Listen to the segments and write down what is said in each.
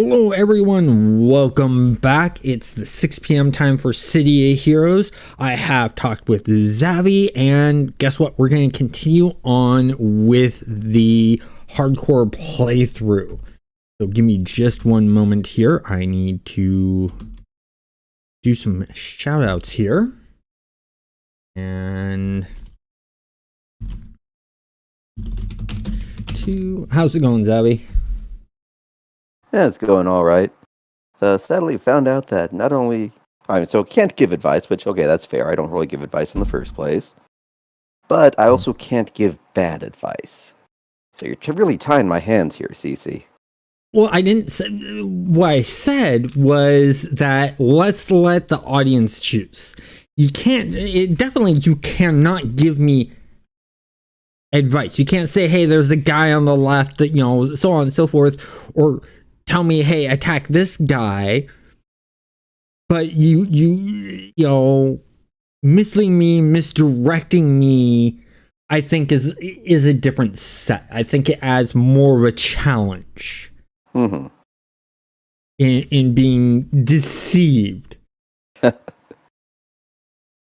Hello everyone, welcome back. It's the 6 p.m. time for City of Heroes. I have talked with Zavi, and guess what? We're going to continue on with the hardcore playthrough. So give me just one moment here. I need to do some shout outs here. And how's it going, Zavi? Yeah, it's going all right. Sadly, found out that not only so can't give advice, which okay, that's fair. I don't really give advice in the first place, but I also can't give bad advice. So you're really tying my hands here, Cece. Well, I didn't say. What I said was that let's let the audience choose. You can't. You cannot give me advice. You can't say, "Hey, there's a guy on the left," that so on and so forth, or tell me, hey, attack this guy, but you misleading me, misdirecting me, I think is a different set. I think it adds more of a challenge in being deceived.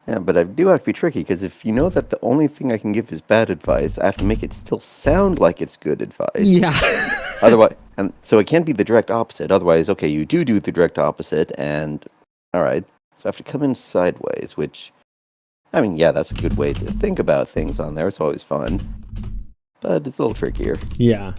Yeah, but I do have to be tricky, because if you know that the only thing I can give is bad advice, I have to make it still sound like it's good advice. Yeah. Otherwise, and so it can't be the direct opposite. Otherwise, okay, you do the direct opposite, and all right, so I have to come in sideways, which, I mean, yeah, that's a good way to think about things on there. It's always fun, but it's a little trickier. Yeah.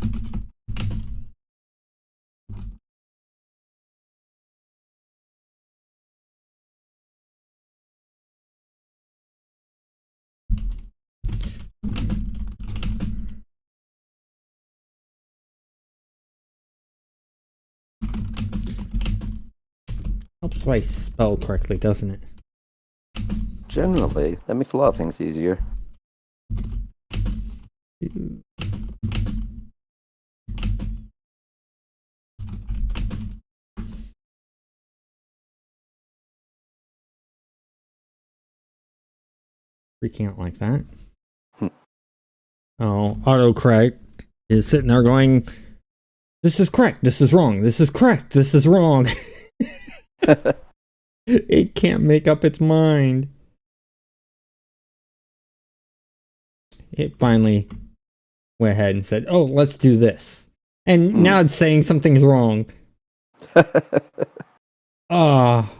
Helps if I spell correctly, doesn't it? Generally, that makes a lot of things easier. Freaking out like that. Oh, autocorrect is sitting there going, this is correct, this is wrong, this is correct, this is wrong. It can't make up its mind. It finally went ahead and said, oh, let's do this. And now it's saying something's wrong. Ah.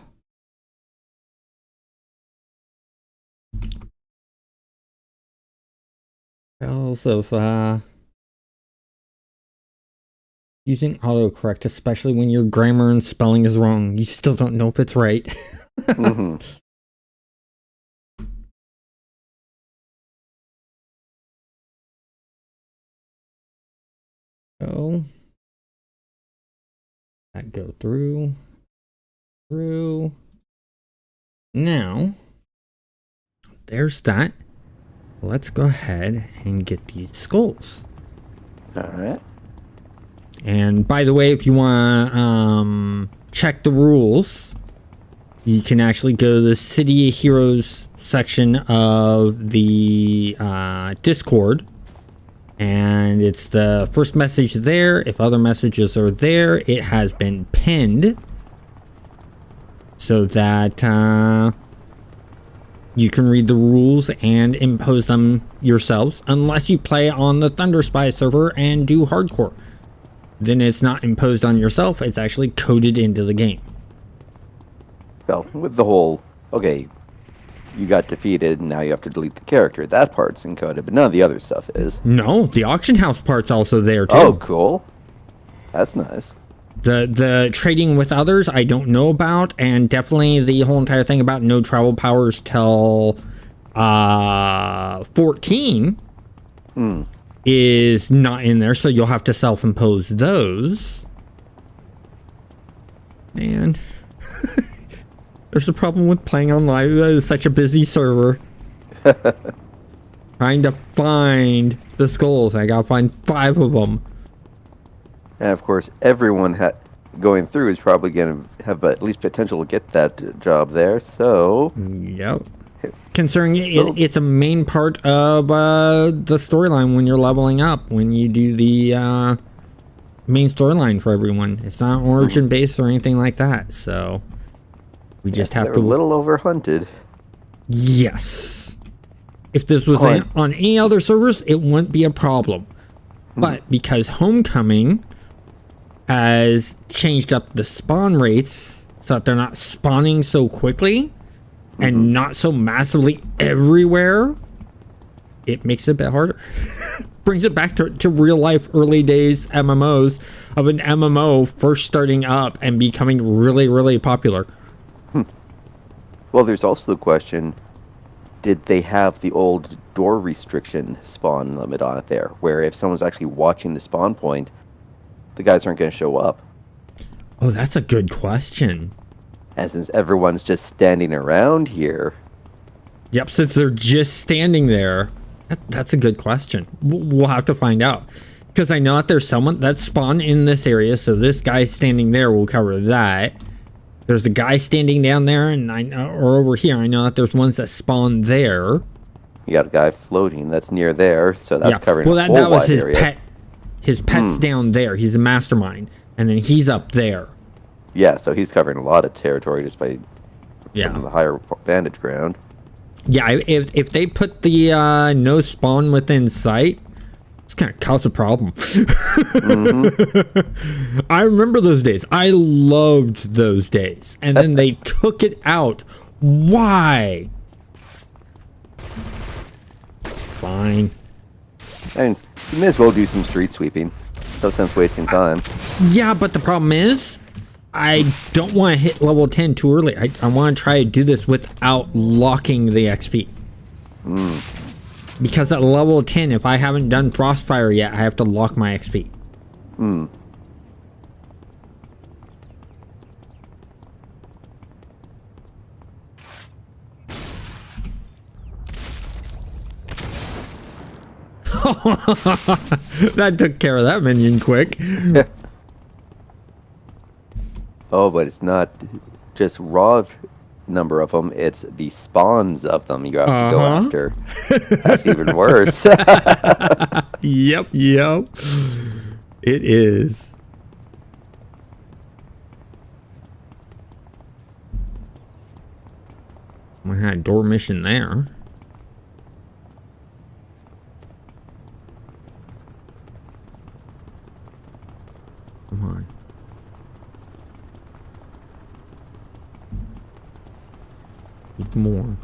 Of using autocorrect, especially when your grammar and spelling is wrong. You still don't know if it's right. So that go through. Now, there's that. Let's go ahead and get these skulls. All right. And by the way, if you want to check the rules, you can actually go to the City of Heroes section of the Discord. And it's the first message there. If other messages are there, it has been pinned so that you can read the rules and impose them yourselves, unless you play on the Thunder Spy server and do hardcore. Then it's not imposed on yourself, it's actually coded into the game. Well, with the whole, okay, you got defeated and now you have to delete the character, that part's encoded, but none of the other stuff is. No, the auction house part's also there too. Oh, cool. That's nice. The trading with others I don't know about, and definitely the whole entire thing about no travel powers till 14 is not in there, so you'll have to self-impose those. Man, there's a problem with playing on live. It's such a busy server. Trying to find the skulls. I gotta find 5 of them. And of course, everyone going through is probably going to have at least potential to get that job there, so... Yep. Considering it's a main part of the storyline when you're leveling up, when you do the main storyline for everyone. It's not origin based or anything like that. So we just have They're to. a little overhunted. Yes. If this was Fine. on any other servers, it wouldn't be a problem. But because Homecoming has changed up the spawn rates so that they're not spawning so quickly and not so massively everywhere, it makes it a bit harder. Brings it back to real life early days MMOs of an MMO first starting up and becoming really, really popular. Well, there's also the question, did they have the old door restriction spawn limit on it there, where if someone's actually watching the spawn point, the guys aren't going to show up? Oh, that's a good question. And since everyone's just standing around here, Yep, since they're just standing there, that's a good question. We'll have to find out. Because I know that there's someone that spawned in this area, so this guy standing there will cover that. There's a guy standing down there, and or over here, I know that there's ones that spawn there. you got a guy floating that's near there, so that's covering well, a that whole was wide his area. pet. His pet's down there. He's a mastermind, and then he's up there. Yeah, so he's covering a lot of territory just by Yeah. from the higher vantage ground. Yeah, if they put the no spawn within sight, it's gonna cause a problem. I remember those days. I loved those days, and then they took it out. Why? Fine. I mean, you may as well do some street sweeping. No sense wasting time. Yeah, but the problem is, I don't want to hit level 10 too early. I want to try to do this without locking the XP. Because at level 10, if I haven't done Frostfire yet, I have to lock my XP. That took care of that minion quick. Oh, but it's not just raw number of them, it's the spawns of them you have to go after. That's even worse. Yep. It is. We had a door mission there. Come on. Need more.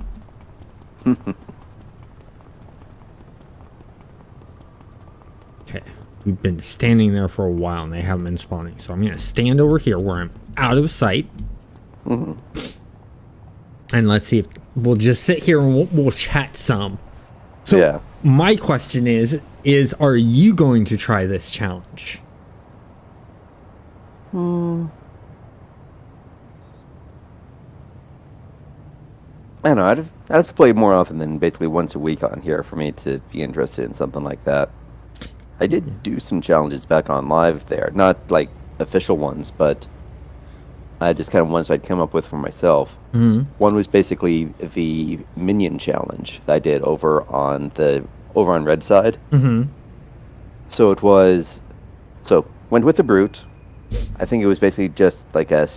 Okay. We've been standing there for a while and they haven't been spawning. So I'm going to stand over here where I'm out of sight. And let's see if we'll just sit here and we'll chat some. So Yeah. my question is are you going to try this challenge? I don't know, I'd have to play more often than basically once a week on here for me to be interested in something like that. I did do some challenges back on live there. Not like official ones, but I just kind of ones I'd come up with for myself. One was basically the minion challenge that I did over on Red Side. So it was, went with the Brute. I think it was basically just like a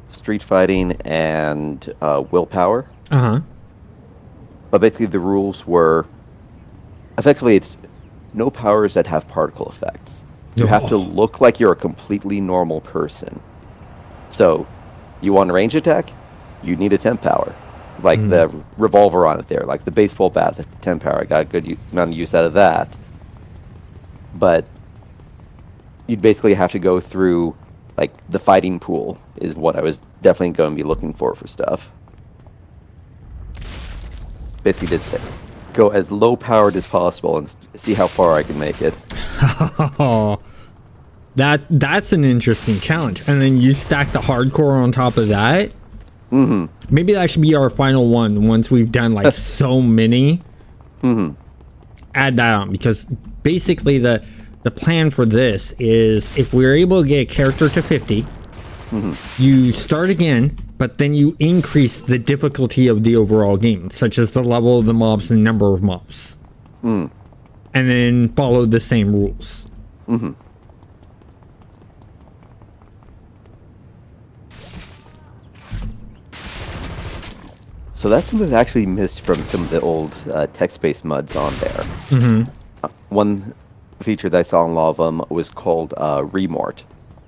street fighting and willpower. But basically the rules were, effectively it's no powers that have particle effects. You have to look like you're a completely normal person. So, you want a range attack? You need a temp power. Like the revolver on it there, like the baseball bat, 10 power. I got a good amount of use out of that. But you'd basically have to go through, like, the fighting pool is what I was definitely going to be looking for stuff. Basically just go as low powered as possible and see how far I can make it. Oh, that's an interesting challenge. And then you stack the hardcore on top of that. Maybe that should be our final one once we've done like so many. Add that on, because basically the plan for this is if we're able to get a character to 50, you start again, but then you increase the difficulty of the overall game, such as the level of the mobs and number of mobs. And then follow the same rules. So that's something that actually missed from some of the old text-based MUDs on there. One feature that I saw in a lot of them was called Remort,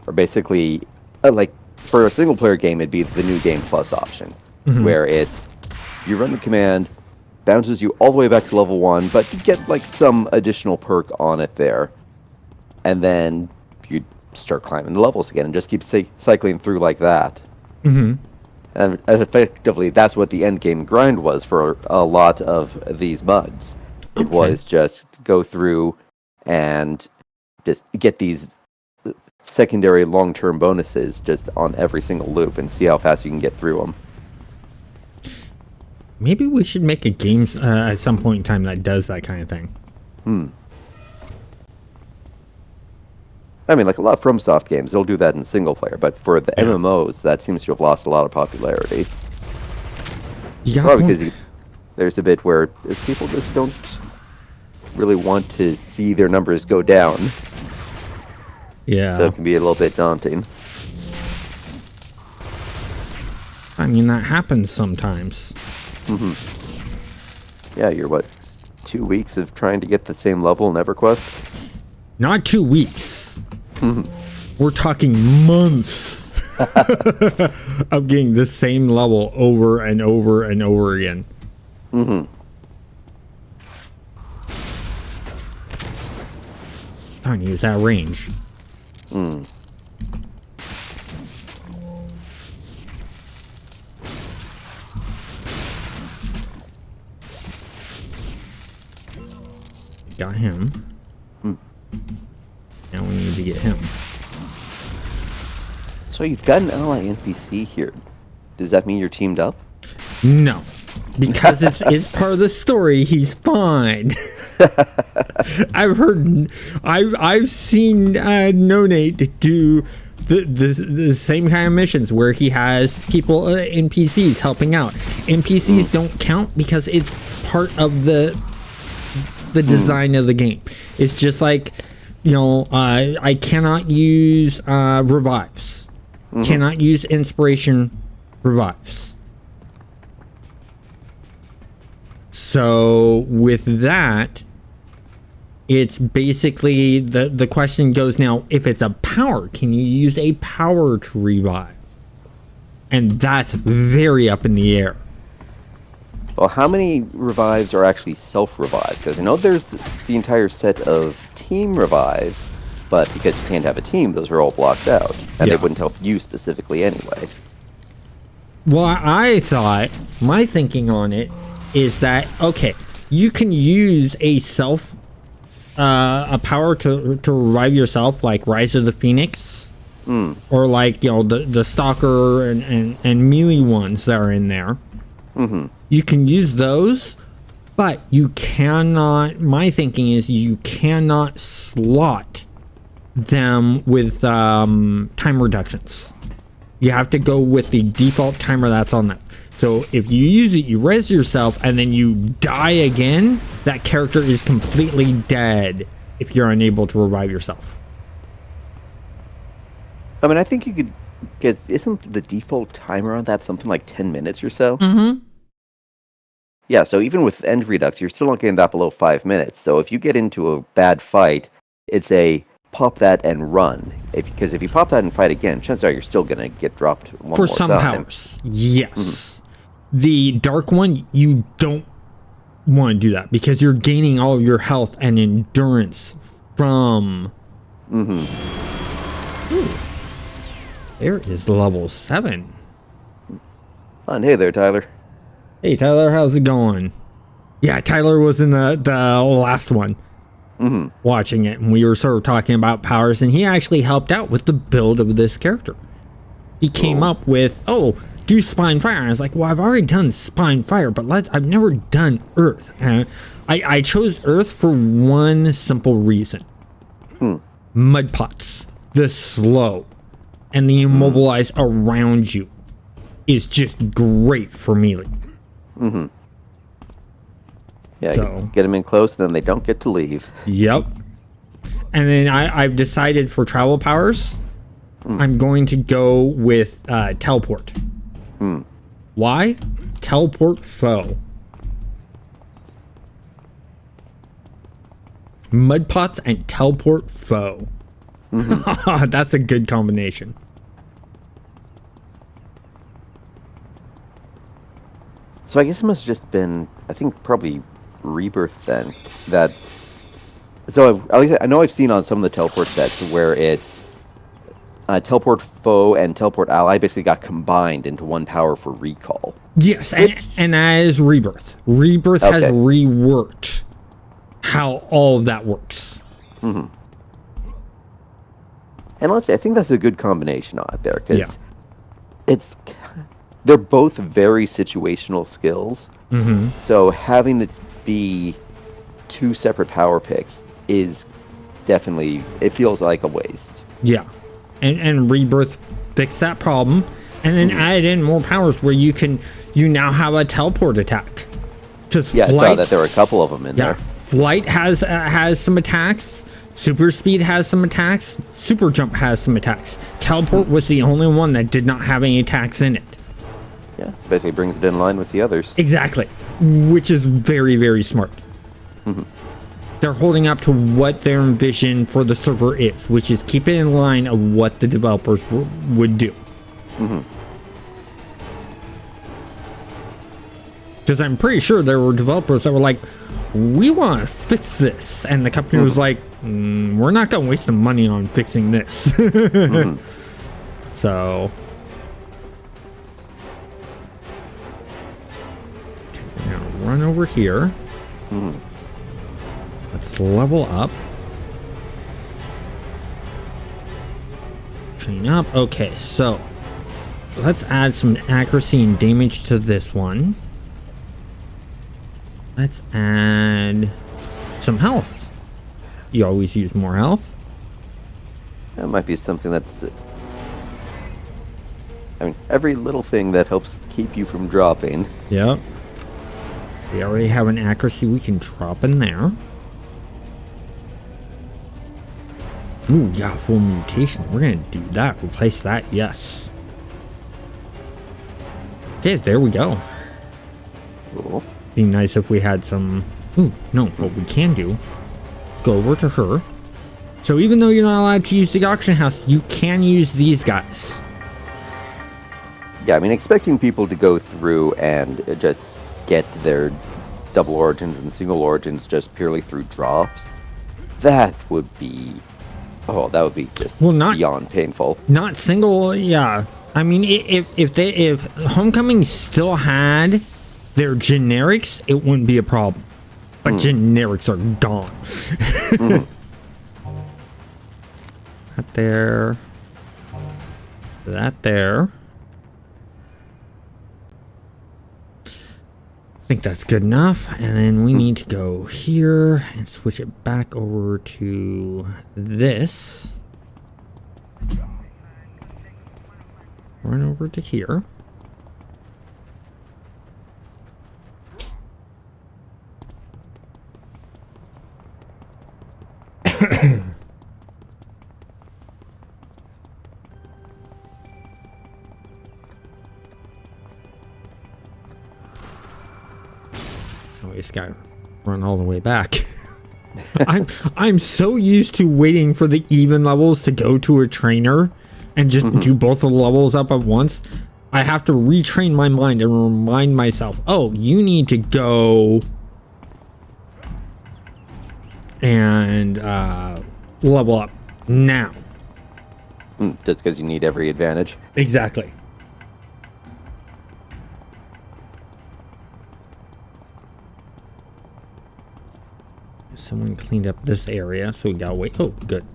or basically, like for a single-player game, it'd be the New Game Plus option, where it's you run the command, bounces you all the way back to level 1, but you get like some additional perk on it there, and then you start climbing the levels again and just keep cycling through like that. And effectively, that's what the end game grind was for a lot of these MUDs. It was just go through and just get these secondary long-term bonuses just on every single loop and see how fast you can get through them. Maybe we should make a game at some point in time that does that kind of thing. I mean, like a lot of FromSoft games, they'll do that in single player, but for the MMOs, that seems to have lost a lot of popularity. Probably because there's a bit where people just don't really want to see their numbers go down. Yeah. So it can be a little bit daunting. I mean, that happens sometimes. Yeah, you're what, 2 weeks of trying to get the same level in EverQuest? Not 2 weeks. We're talking months of getting the same level over and over and over again. Don't use that range. Got him. Now we need to get him. So you've got an ally NPC here. Does that mean you're teamed up? No, because it's part of the story. He's fine. I've seen Nonate do the same kind of missions where he has people NPCs helping out. NPCs don't count because it's part of the design of the game. It's just like, you know, I cannot use revives. Cannot use inspiration revives. So with that, it's basically the question goes now, if it's a power, can you use a power to revive? And that's very up in the air. Well, how many revives are actually self-revives? Because I know there's the entire set of team revives, but because you can't have a team, those are all blocked out. And they wouldn't help you specifically anyway. Well, I thought, my thinking on it is that, okay, you can use a power to revive yourself, like Rise of the Phoenix, or like, you know, the Stalker and melee ones that are in there. You can use those, but you cannot, my thinking is you cannot slot them with time reductions. You have to go with the default timer that's on them. So if you use it, you res yourself, and then you die again, that character is completely dead if you're unable to revive yourself. I mean, I think you could, because isn't the default timer on that something like 10 minutes or so? Yeah, so even with end redux, you're still not getting that below 5 minutes. So if you get into a bad fight, it's a pop that and run. Because if you pop that and fight again, chances are you're still going to get dropped one more time. For some powers, yes. The dark one, you don't want to do that because you're gaining all of your health and endurance from... Ooh. There is level 7. And hey there, Tyler. Hey, Tyler, how's it going? Yeah, Tyler was in the last one. Watching it, and we were sort of talking about powers, and he actually helped out with the build of this character. He came up with, do Spine Fire. And I was like, well, I've already done Spine Fire, but I've never done Earth. I chose Earth for one simple reason. Mud pots, the slow, and the immobilize around you is just great for melee. Yeah, so, get them in close, then they don't get to leave. Yep. And then I've decided for travel powers, I'm going to go with teleport. Why? teleport foe. Mud pots and teleport foe. That's a good combination. So I guess it must have just been, I think, probably Rebirth then. That. So at least I know I've seen on some of the teleport sets where it's teleport foe and teleport ally basically got combined into one power for recall. Yes, and that is Rebirth. Rebirth has reworked how all of that works. And honestly, I think that's a good combination out there because they're both very situational skills. So having to be two separate power picks is definitely, it feels like a waste. Yeah, and Rebirth fixed that problem, and then added in more powers where you now have a teleport attack. Yeah, I saw that there were a couple of them in there. Flight has some attacks. Super speed has some attacks. Super jump has some attacks. Teleport was the only one that did not have any attacks in it. Yeah, so basically brings it in line with the others. Exactly, which is very, very smart. They're holding up to what their ambition for the server is, which is keep it in line of what the developers would do. Because I'm pretty sure there were developers that were like, we want to fix this. And the company was like, we're not going to waste the money on fixing this. So. Okay, now run over here. Let's level up. Train up. Okay, so let's add some accuracy and damage to this one. Let's add some health. You always use more health. That might be something that's... I mean, every little thing that helps keep you from dropping. Yep. We already have an accuracy we can drop in there. Ooh, yeah, full mutation. We're gonna do that. Replace that, yes. Okay, there we go. Cool. Be nice if we had some... Ooh, no, what we can do... Let's go over to her. So even though you're not allowed to use the auction house, you can use these guys. Yeah, I mean, expecting people to go through and just get their double origins and single origins just purely through drops, that would be... Oh, that would be just beyond painful. Not single, yeah. I mean, if Homecoming still had their generics, it wouldn't be a problem. But generics are gone. That there. That there. I think that's good enough. And then we need to go here and switch it back over to this. Run over to here. Oh, he's got to run all the way back. I'm so used to waiting for the even levels to go to a trainer and just do both the levels up at once. I have to retrain my mind and remind myself, oh, you need to go and level up now. Just because you need every advantage. Exactly. Someone cleaned up this area, so we gotta wait. Oh, good.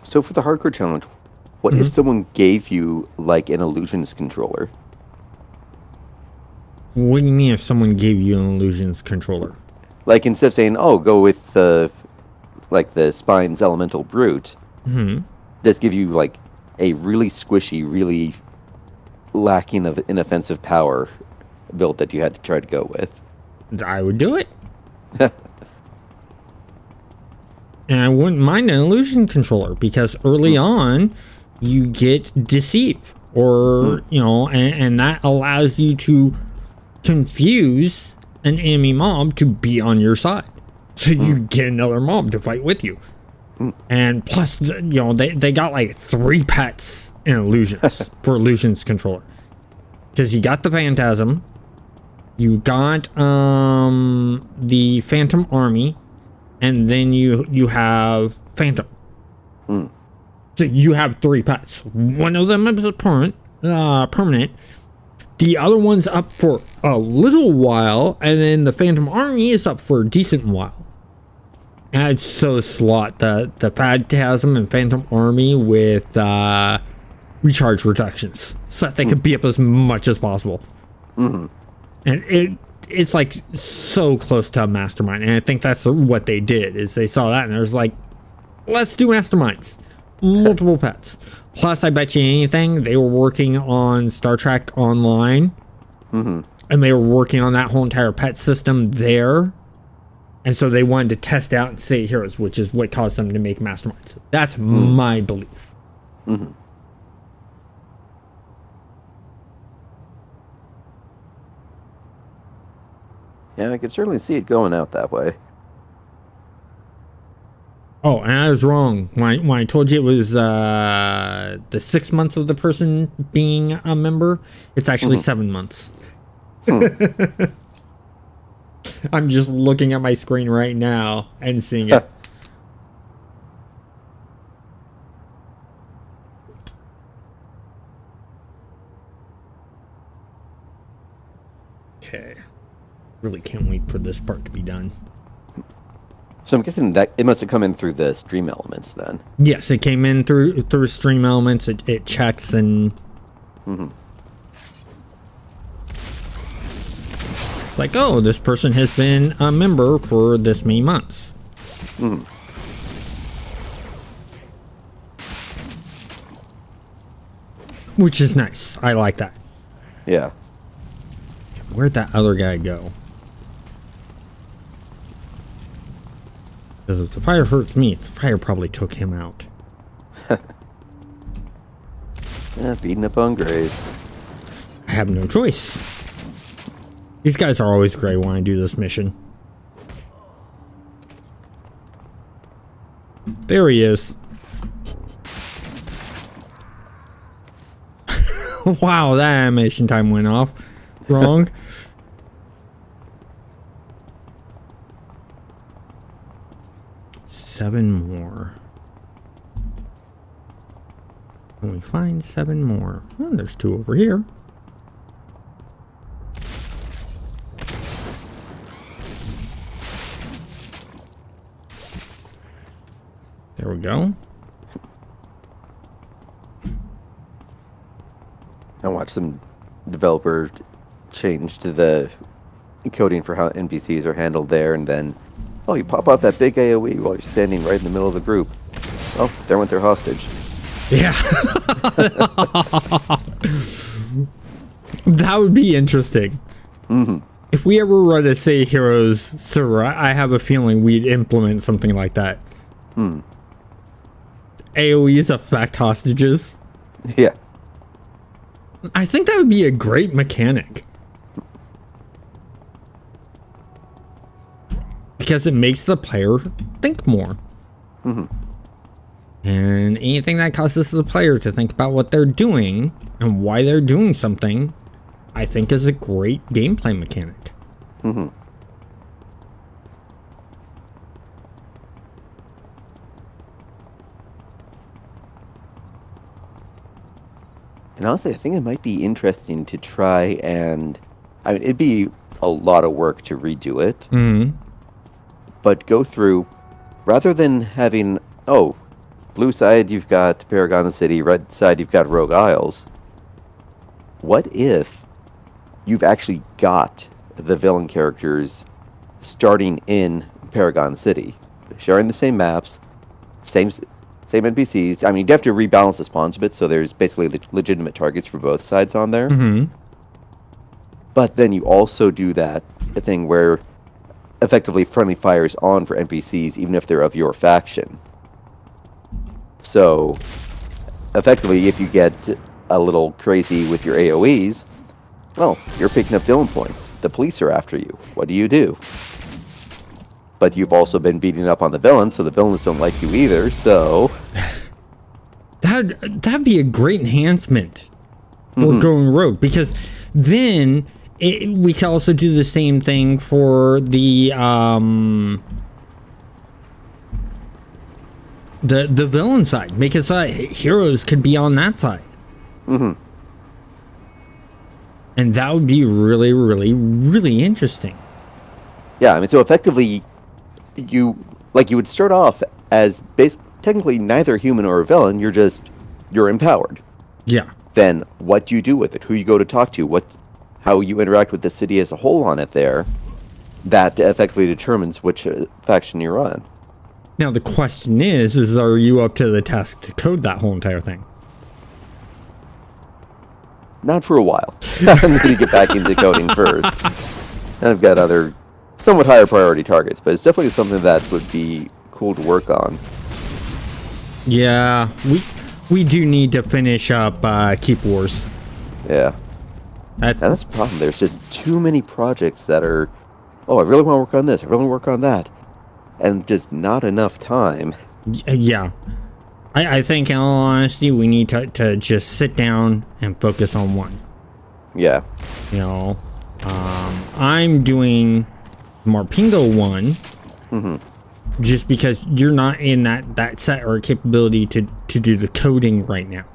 So for the hardcore challenge, what if someone gave you like an illusions controller? What do you mean if someone gave you an illusions controller? Like instead of saying, "Oh, go with the Spine's Elemental Brute," just give you like a really squishy, really lacking of inoffensive power build that you had to try to go with. I would do it. And I wouldn't mind an illusion controller because early on you get deceive or, and that allows you to confuse an enemy mob to be on your side. So you get another mob to fight with you. And plus, they got like 3 pets in illusions for illusions controller. Because you got the Phantasm, you got the Phantom Army, and then you have Phantom. So you have 3 pets. One of them is permanent. The other one's up for a little while, and then the Phantom Army is up for a decent while. And I'd so slot the Phantasm and Phantom Army with recharge reductions so that they could be up as much as possible. And it's like so close to a mastermind, and I think that's what they did is they saw that and they was like, let's do masterminds, multiple pets. Plus, I bet you anything they were working on Star Trek Online, and they were working on that whole entire pet system there, and so they wanted to test out and save heroes, which is what caused them to make masterminds. That's my belief. Yeah, I could certainly see it going out that way. Oh, and I was wrong when I told you it was the 6 months of the person being a member. It's actually 7 months. I'm just looking at my screen right now and seeing it. Okay. Really can't wait for this part to be done. So I'm guessing that it must have come in through the Stream Elements then. Yes, it came in through Stream Elements. It checks and it's like, oh, this person has been a member for this many months. Which is nice. I like that. Yeah. Where'd that other guy go? Because if the fire hurts me, the fire probably took him out. Yeah, beating up on Graves. I have no choice. These guys are always great when I do this mission. There he is. Wow, that animation time went off wrong. Seven more. Can we find 7 more? Oh, there's 2 over here. There we go. I watched some developer change to the coding for how NPCs are handled there, and then, oh, you pop off that big AoE while you're standing right in the middle of the group. Oh, there went their hostage. Yeah. That would be interesting. If we ever run a Say Heroes server, I have a feeling we'd implement something like that. AoEs affect hostages. Yeah. I think that would be a great mechanic. Because it makes the player think more. And anything that causes the player to think about what they're doing and why they're doing something, I think is a great gameplay mechanic. And honestly, I think it might be interesting to try and... I mean, it'd be a lot of work to redo it. But go through... Rather than having... Oh, blue side, you've got Paragon City. Red side, you've got Rogue Isles. What if you've actually got the villain characters starting in Paragon City? Sharing the same maps, same NPCs. I mean, you have to rebalance the spawns a bit, so there's basically legitimate targets for both sides on there. But then you also do that thing where effectively friendly fire is on for NPCs, even if they're of your faction. So, effectively, if you get a little crazy with your AoEs, well, you're picking up villain points. The police are after you. What do? But you've also been beating up on the villains, so the villains don't like you either, so... That'd be a great enhancement for going rogue, because then we can also do the same thing for the villain side. Make it so heroes could be on that side. And that would be really, really, really interesting. Yeah, I mean, so effectively, you would start off as technically neither a human or a villain. You're empowered. Yeah. Then what do you do with it? Who you go to talk to? How you interact with the city as a whole on it there. That effectively determines which faction you're on. Now the question is are you up to the task to code that whole entire thing? Not for a while. I need to get back into coding first. And I've got other somewhat higher priority targets, but it's definitely something that would be cool to work on. Yeah, we do need to finish up Keep Wars. Yeah. And that's the problem. There's just too many projects that are, I really want to work on this, I really want to work on that. And just not enough time. Yeah. I think, in all honesty, we need to just sit down and focus on one. Yeah. You know, I'm doing Marpingo 1, just because you're not in that set or capability to do the coding right now.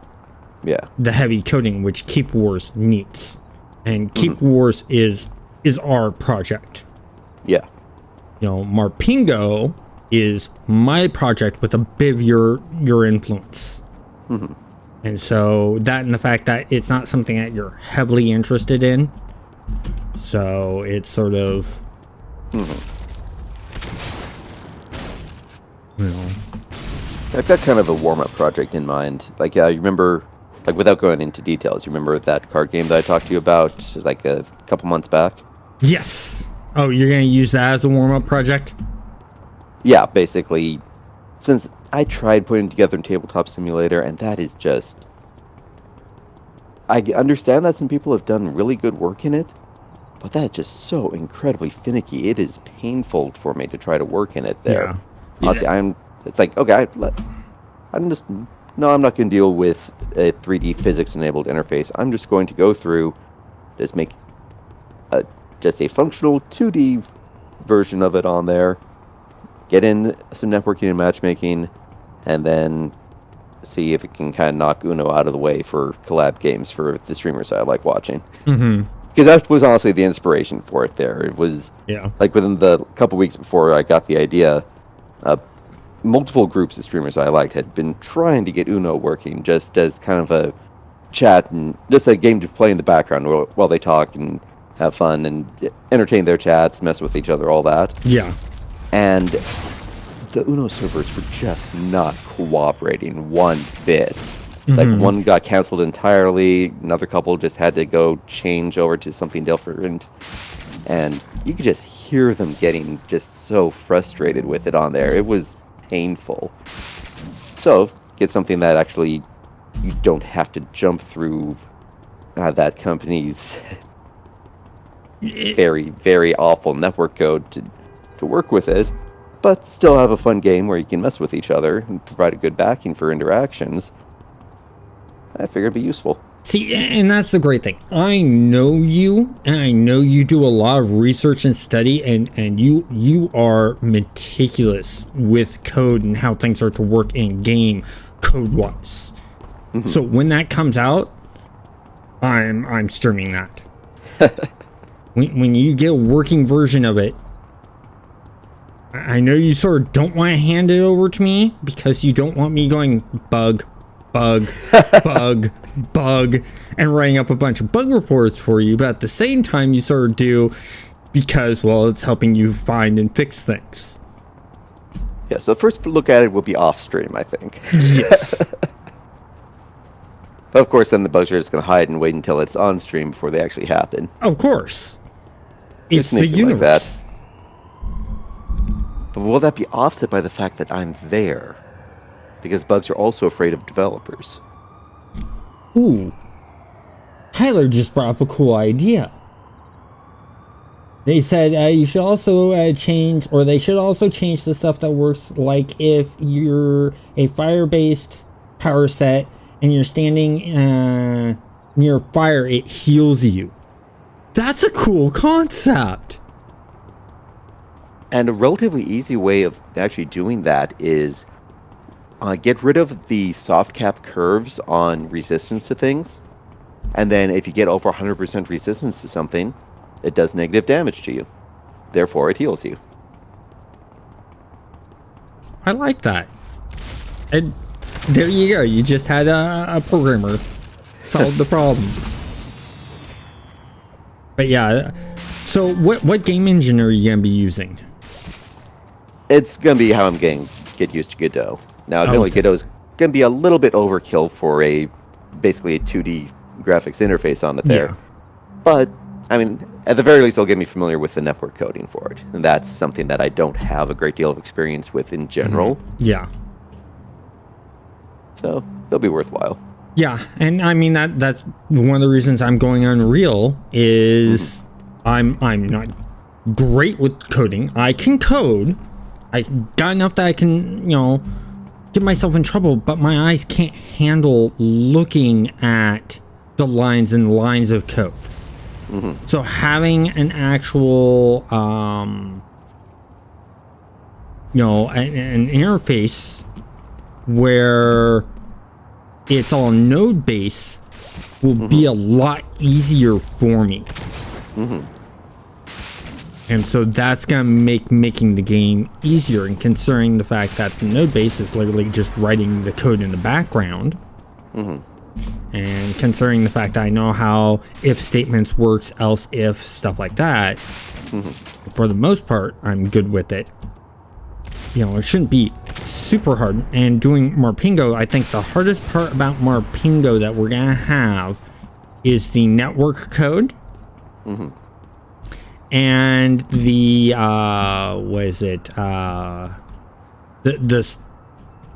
Yeah. The heavy coding, which Keep Wars needs. And Keep Wars is our project. Yeah. You know, Marpingo is my project with a bit of your influence. And so that, and the fact that it's not something that you're heavily interested in, so it's sort of you know, I've got kind of a warm-up project in mind. Like, you remember, like, without going into details, you remember that card game that I talked to you about like a couple months back? Yes. Oh, you're gonna use that as a warm-up project? Yeah, basically, since I tried putting together a tabletop simulator, and that is just... I understand that some people have done really good work in it, but that's just so incredibly finicky. It is painful for me to try to work in it there. Yeah. Honestly, it's like, okay, I'm not going to deal with a 3D physics-enabled interface. I'm just going to go through, just make just a functional 2D version of it on there, get in some networking and matchmaking, and then see if it can kind of knock Uno out of the way for collab games for the streamers I like watching. Because that was honestly the inspiration for it there. It was, like, within the couple weeks before I got the idea, multiple groups of streamers I liked had been trying to get Uno working just as kind of a chat and just a game to play in the background while they talk and have fun and entertain their chats, mess with each other, all that. Yeah. And the Uno servers were just not cooperating one bit. Like, one got canceled entirely, another couple just had to go change over to something different, and you could just hear them getting just so frustrated with it on there. It was painful. So, get something that actually you don't have to jump through that company's very, very awful network code to work with it, but still have a fun game where you can mess with each other and provide a good backing for interactions. I figured it'd be useful. See, and that's the great thing. I know you, and I know you do a lot of research and study, and you are meticulous with code and how things are to work in game code-wise. So when that comes out, I'm streaming that. When you get a working version of it, I know you sort of don't want to hand it over to me because you don't want me going bug, bug, and writing up a bunch of bug reports for you, but at the same time you sort of do because, well, it's helping you find and fix things. Yeah, so the first look at it will be off stream, I think. Yes. But of course, then the bugs are just going to hide and wait until it's on stream before they actually happen. Of course. It's the sneaky like that. universe. But will that be offset by the fact that I'm there? Because bugs are also afraid of developers. Ooh. Tyler just brought up a cool idea. They said you should also change, or they should also change the stuff that works, like if you're a fire-based power set and you're standing near fire, it heals you. That's a cool concept. And a relatively easy way of actually doing that is get rid of the soft cap curves on resistance to things. And then if you get over 100% resistance to something, it does negative damage to you. Therefore, it heals you. I like that. And there you go. You just had a programmer solve the problem. But yeah, so what game engine are you going to be using? It's going to be how I'm get used to Godot. Now, admittedly, Godot is going to be a little bit overkill for basically a 2D graphics interface on it there. Yeah. But, I mean, at the very least, it'll get me familiar with the network coding for it. And that's something that I don't have a great deal of experience with in general. Yeah. So, they'll be worthwhile. Yeah, and I mean that's one of the reasons I'm going Unreal is I'm not great with coding. I can code. I got enough that I can, get myself in trouble, but my eyes can't handle looking at the lines and lines of code. So having an actual an interface where it's all node based will be a lot easier for me. And so that's gonna make making the game easier, and considering the fact that the node base is literally just writing the code in the background, and considering the fact that I know how if statements works, else if, stuff like that, for the most part I'm good with it. It shouldn't be super hard. And doing Marpingo, I think the hardest part about Marpingo that we're gonna have is the network code. And the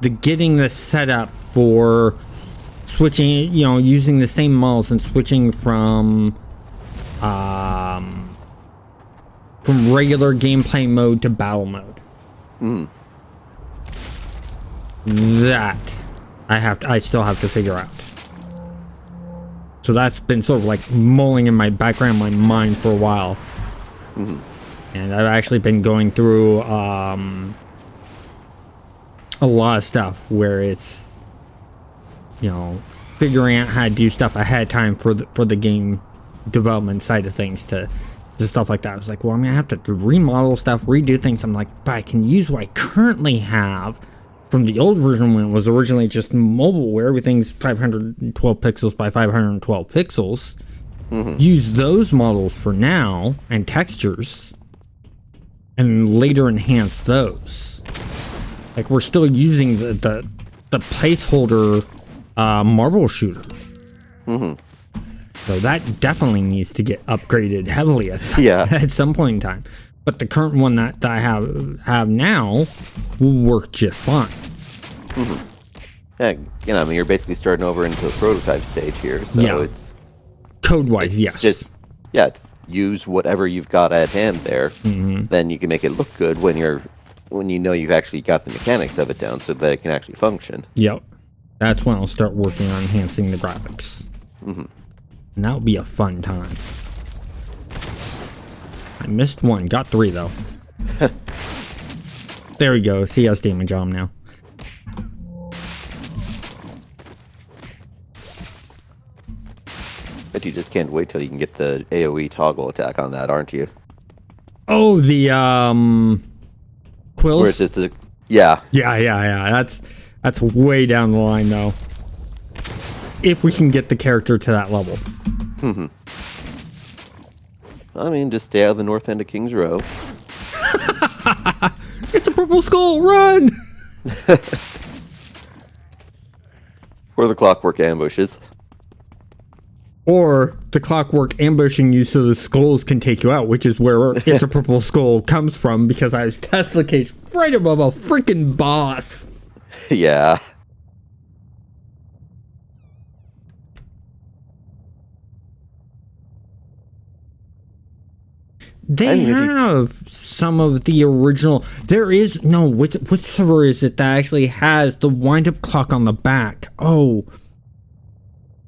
the getting the setup for switching, using the same models and switching from regular gameplay mode to battle mode. That I still have to figure out. So that's been sort of like mulling in my background, my mind for a while. And I've actually been going through a lot of stuff where it's figuring out how to do stuff ahead of time for the game development side of things to stuff like that. I was like, well, I'm gonna have to remodel stuff, redo things. I'm like, but I can use what I currently have from the old version when it was originally just mobile, where everything's 512 pixels by 512 pixels. Use those models for now and textures, and later enhance those. Like, we're still using the placeholder marble shooter. So that definitely needs to get upgraded heavily at some point in time. But the current one that I have now will work just fine. Yeah, you're basically starting over into a prototype stage here, so it's code-wise, yes. It's use whatever you've got at hand there. Then you can make it look good when you've actually got the mechanics of it down, so that it can actually function. Yep, that's when I'll start working on enhancing the graphics. And that'll be a fun time. I missed one, got 3 though. There we go. He has damage on him now. But you just can't wait till you can get the AoE toggle attack on that, aren't you? Oh, the quills? Where it's just yeah. That's way down the line though. If we can get the character to that level. I mean, just stay out of the north end of King's Row. It's a purple skull, run! Or the clockwork ambushes. Or the Clockwork ambushing you so the skulls can take you out, which is where It's a Purple Skull comes from, because I was Tesla cage right above a freaking boss. Yeah. They have some of the original. There is no which server is it that actually has the wind-up clock on the back? Oh,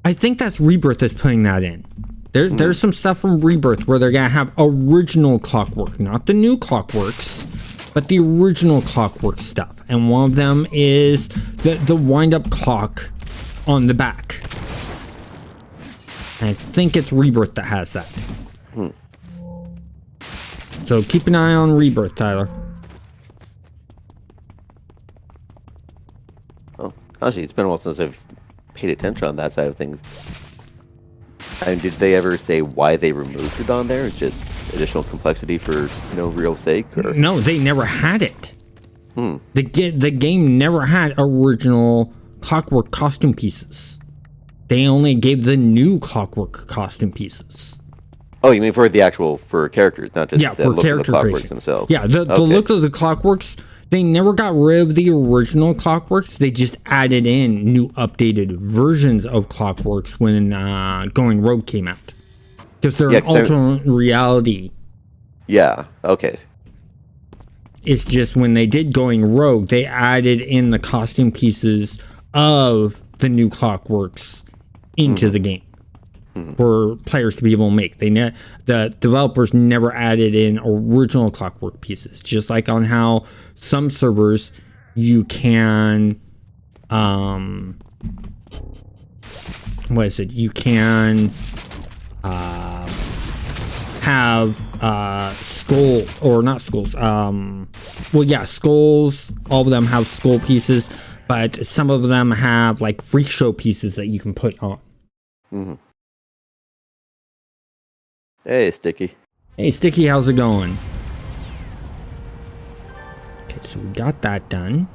I think that's Rebirth that's putting that in. There's some stuff from Rebirth where they're gonna have original Clockwork, not the new Clockworks, but the original Clockwork stuff. And one of them is the wind-up clock on the back. And I think it's Rebirth that has that. So keep an eye on Rebirth, Tyler. Oh, honestly, it's been a while since I've paid attention on that side of things. And did they ever say why they removed it on there? Just additional complexity for no real sake? Or? No, they never had it. The game never had original Clockwork costume pieces. They only gave the new Clockwork costume pieces. Oh, you mean for characters, not just the for look character of the Clockworks creation. themselves? Yeah, the look of the Clockworks, they never got rid of the original Clockworks. They just added in new updated versions of Clockworks when Going Rogue came out. Because they're an alternate reality. Yeah, okay. It's just when they did Going Rogue, they added in the costume pieces of the new Clockworks into the game. For players to be able to make. The developers never added in original Clockwork pieces. Just like on how some servers you can you can have skull, or not skulls, skulls. All of them have skull pieces, but some of them have like freak show pieces that you can put on. Hey, Sticky. Hey, Sticky, how's it going? Okay, so we got that done.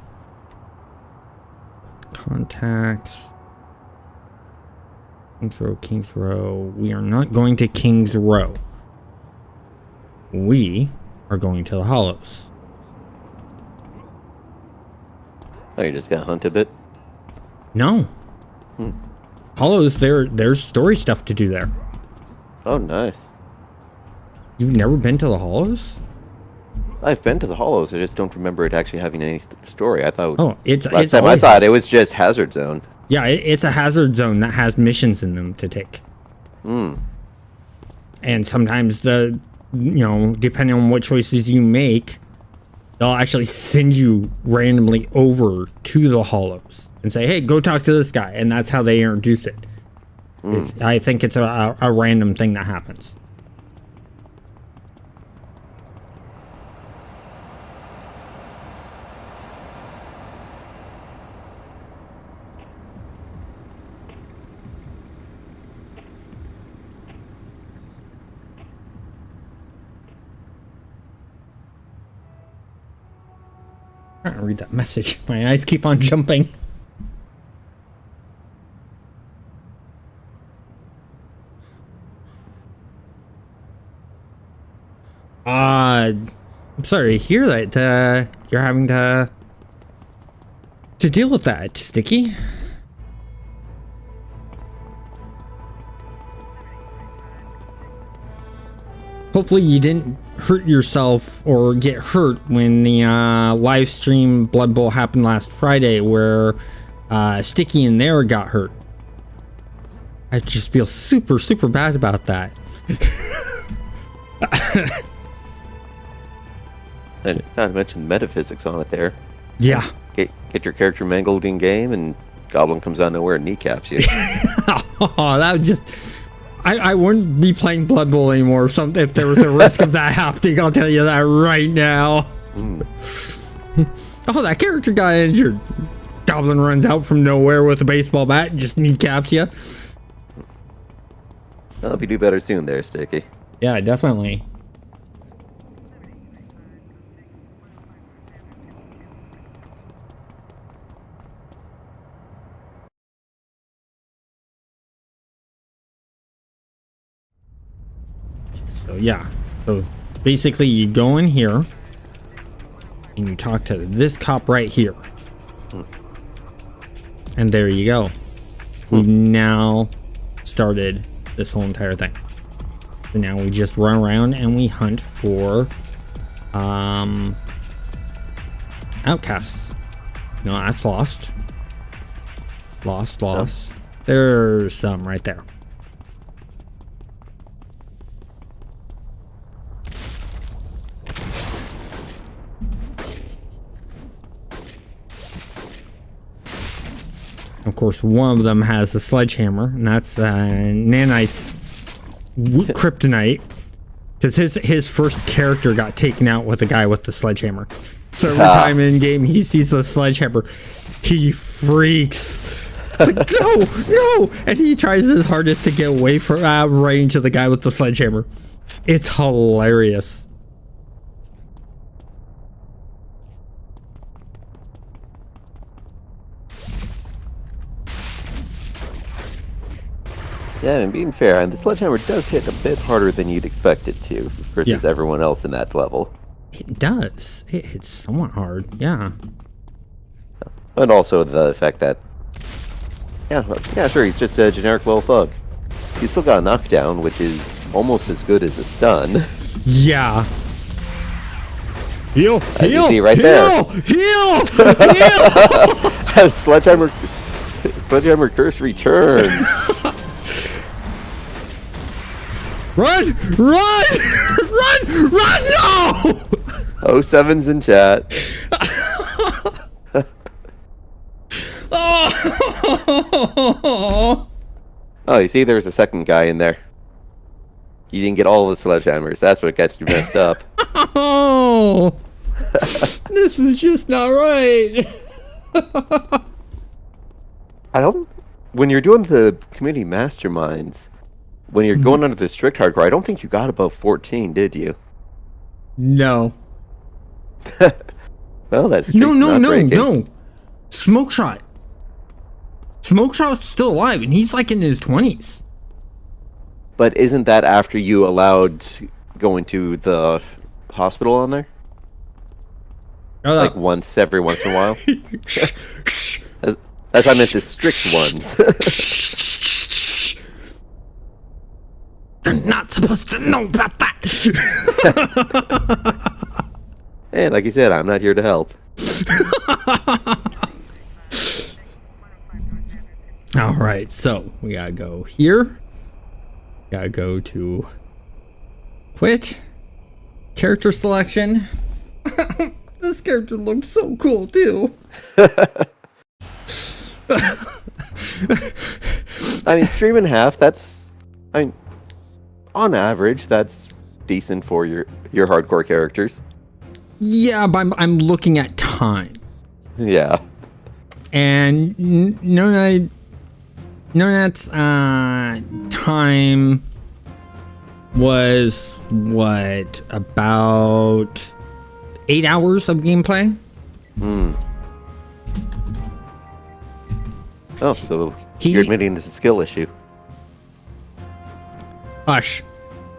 Contacts. King's Row. We are not going to King's Row. We are going to the Hollows. Oh, you're just gonna hunt a bit? No. Hollows, there's story stuff to do there. Oh, nice. You've never been to the Hollows? I've been to the Hollows. I just don't remember it actually having any story. I thought. It's last time I saw it, it was just Hazard Zone. Yeah, it's a hazard zone that has missions in them to take. And sometimes depending on what choices you make, they'll actually send you randomly over to the Hollows and say, "Hey, go talk to this guy," and that's how they introduce it. I think it's a random thing that happens. I'm trying to read that message. My eyes keep on jumping. I'm sorry to hear that you're having to deal with that, Sticky. Hopefully you didn't hurt yourself or get hurt when the live stream Blood Bowl happened last Friday, where Sticky in there got hurt. I just feel super, super bad about that. And not to mention metaphysics on it there. Yeah. Get your character mangled in game, and Goblin comes out of nowhere and kneecaps you. Oh, that would just... I wouldn't be playing Blood Bowl anymore if there was a risk of that happening. I'll tell you that right now. Oh, that character got injured. Goblin runs out from nowhere with a baseball bat and just kneecaps you. I hope you do better soon there, Sticky. Yeah, definitely. So yeah. So basically you go in here and you talk to this cop right here. And there you go. We've now started this whole entire thing. So now we just run around and we hunt for outcasts. No, that's lost. Lost. There's some right there. Of course, one of them has a sledgehammer, and that's Nanite's kryptonite. Because his first character got taken out with a guy with the sledgehammer. So every time in game he sees the sledgehammer, he freaks. It's like, no! And he tries his hardest to get away from range of the guy with the sledgehammer. It's hilarious. Yeah, and being fair, and the sledgehammer does hit a bit harder than you'd expect it to versus everyone else in that level. It does. It hits somewhat hard, yeah. And also the fact that, yeah, sure, he's just a generic little thug. He's still got a knockdown, which is almost as good as a stun. Yeah. Heal! As heal! you see right heal! there. Heal! Sledgehammer curse return. Run! Run! Run! Run! No! 07's in chat. Oh! Oh, you see, there's a second guy in there. You didn't get all the sledgehammers. That's what gets you messed up. Oh! This is just not right. When you're doing the community masterminds, when you're going under the strict hardcore, I don't think you got above 14, did you? No. Well, that's no. Smoke Shot. Smoke Shot's still alive, and he's like in his 20s. But isn't that after you allowed going to the hospital on there? Like once every once in a while? That's I meant the strict ones. They're not supposed to know about that. Hey, like you said, I'm not here to help. All right, so we gotta go here. Gotta go to quit. Character selection. This character looks so cool too. I mean, 3.5, that's... I mean, on average, that's decent for your hardcore characters. Yeah, but I'm looking at time. Yeah. And Nonet's time was, what, about 8 hours of gameplay? Oh, so you're admitting it's a skill issue. Hush.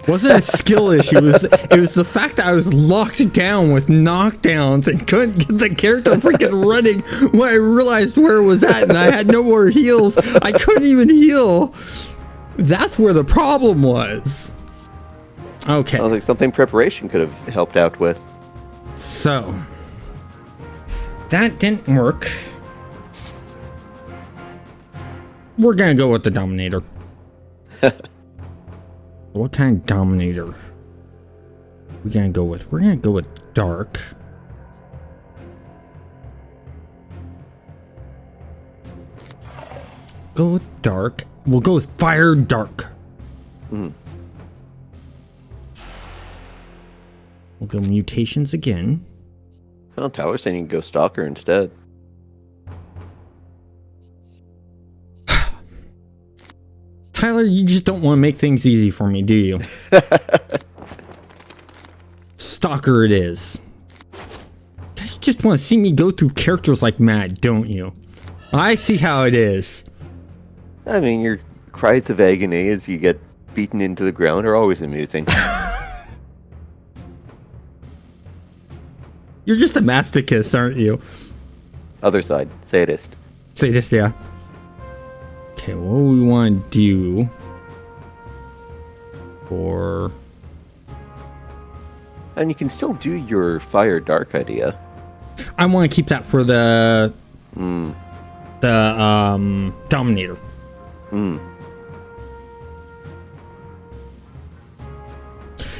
Wasn't a skill issue. It was the fact that I was locked down with knockdowns and couldn't get the character freaking running when I realized where it was at and I had no more heals. I couldn't even heal. That's where the problem was. Okay. Sounds like something preparation could have helped out with. So, that didn't work. We're gonna go with the Dominator. What kind of Dominator we're gonna go with? We're gonna go with Dark. Go with Dark. We'll go with Fire Dark. We'll go Mutations again. Oh, Tower's saying you can go Stalker instead. Tyler, you just don't want to make things easy for me, do you? Stalker it is. You guys just want to see me go through characters like mad, don't you? I see how it is. I mean, your cries of agony as you get beaten into the ground are always amusing. You're just a masochist, aren't you? Other side, sadist. Sadist, yeah. Okay, what do we want to do for... And you can still do your fire dark idea. I want to keep that for the Dominator.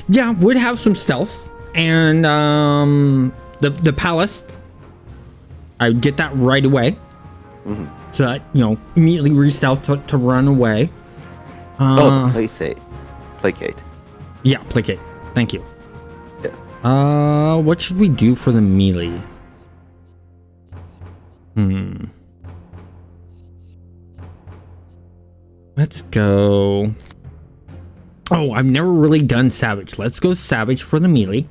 Yeah, would have some stealth, and the palace. I would get that right away, so that immediately re-stealth to run away. Placate. Yeah, placate. Thank you. Yeah. What should we do for the melee? Let's go. Oh, I've never really done Savage. Let's go Savage for the melee.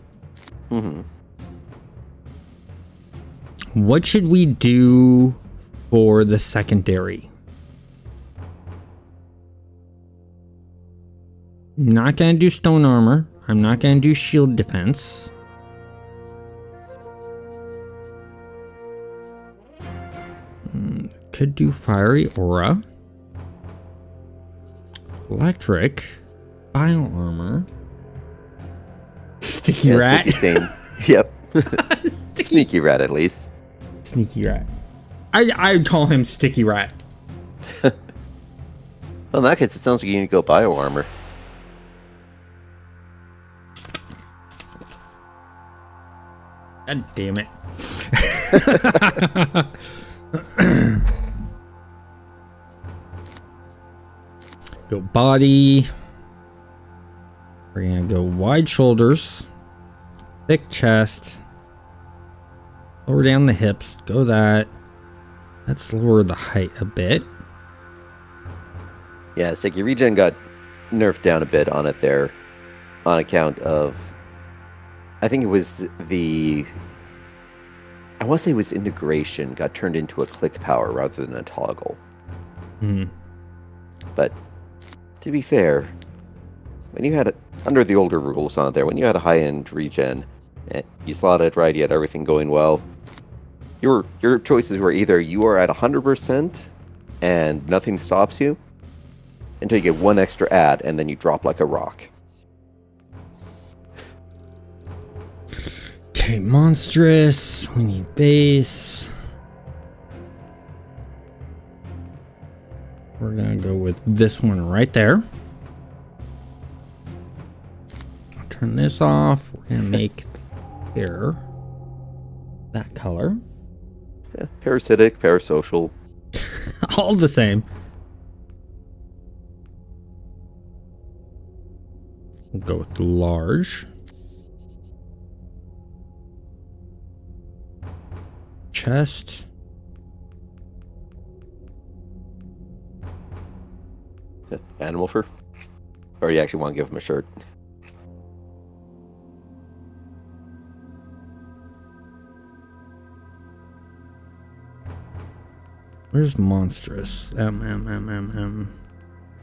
What should we do for the secondary? Not gonna do stone armor. I'm not gonna do shield defense. Could do fiery aura. Electric. Bio armor. Sticky rat. Same. Yep. Sneaky rat, at least. Sneaky rat. I'd call him Sticky Rat. Well, in that case, it sounds like you need to go bio armor. God damn it. Go body. We're gonna go wide shoulders, thick chest, lower down the hips. Go that. Let's lower the height a bit. Yeah, it's like your regen got nerfed down a bit on it there, on account of, I think it was I want to say it was integration got turned into a click power rather than a toggle. But to be fair, when you had it under the older rules on it there, when you had a high-end regen, you slotted it right, you had everything going well, your choices were either you are at 100% and nothing stops you until you get one extra add and then you drop like a rock. Okay, monstrous. We need base. We're gonna go with this one right there. I'll turn this off. We're gonna make hair that color. Yeah, parasitic, parasocial. All the same. We'll go with large. Chest. Yeah, animal fur. Or you actually want to give him a shirt. Where's monstrous? M.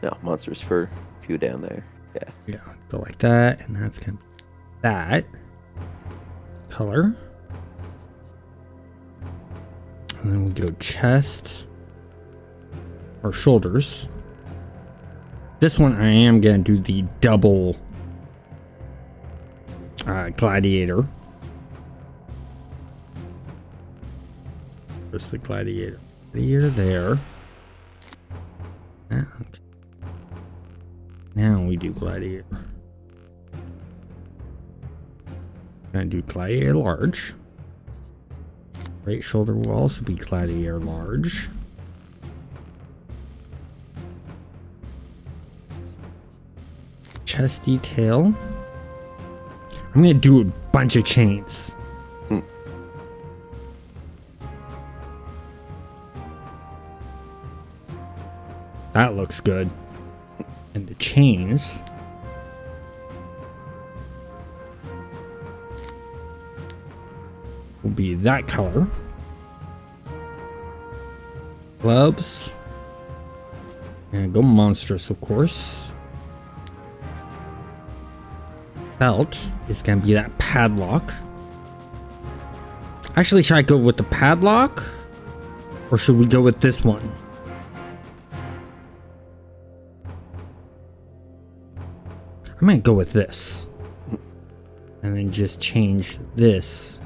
No, monster's fur. A few down there. Yeah. Yeah, go like that, and that's gonna be that color. And then we go chest or shoulders. This one I am gonna do the double gladiator. Where's the gladiator? Gladiator there. Okay. Now we do gladiator. Gonna do gladiator large. Right shoulder will also be gladiator large. Chest detail. I'm gonna do a bunch of chains. That looks good. And the chains will be that color. Gloves. And go monstrous, of course. Belt is going to be that padlock. Actually, should I go with the padlock? Or should we go with this one? I'm gonna go with this. And then just change this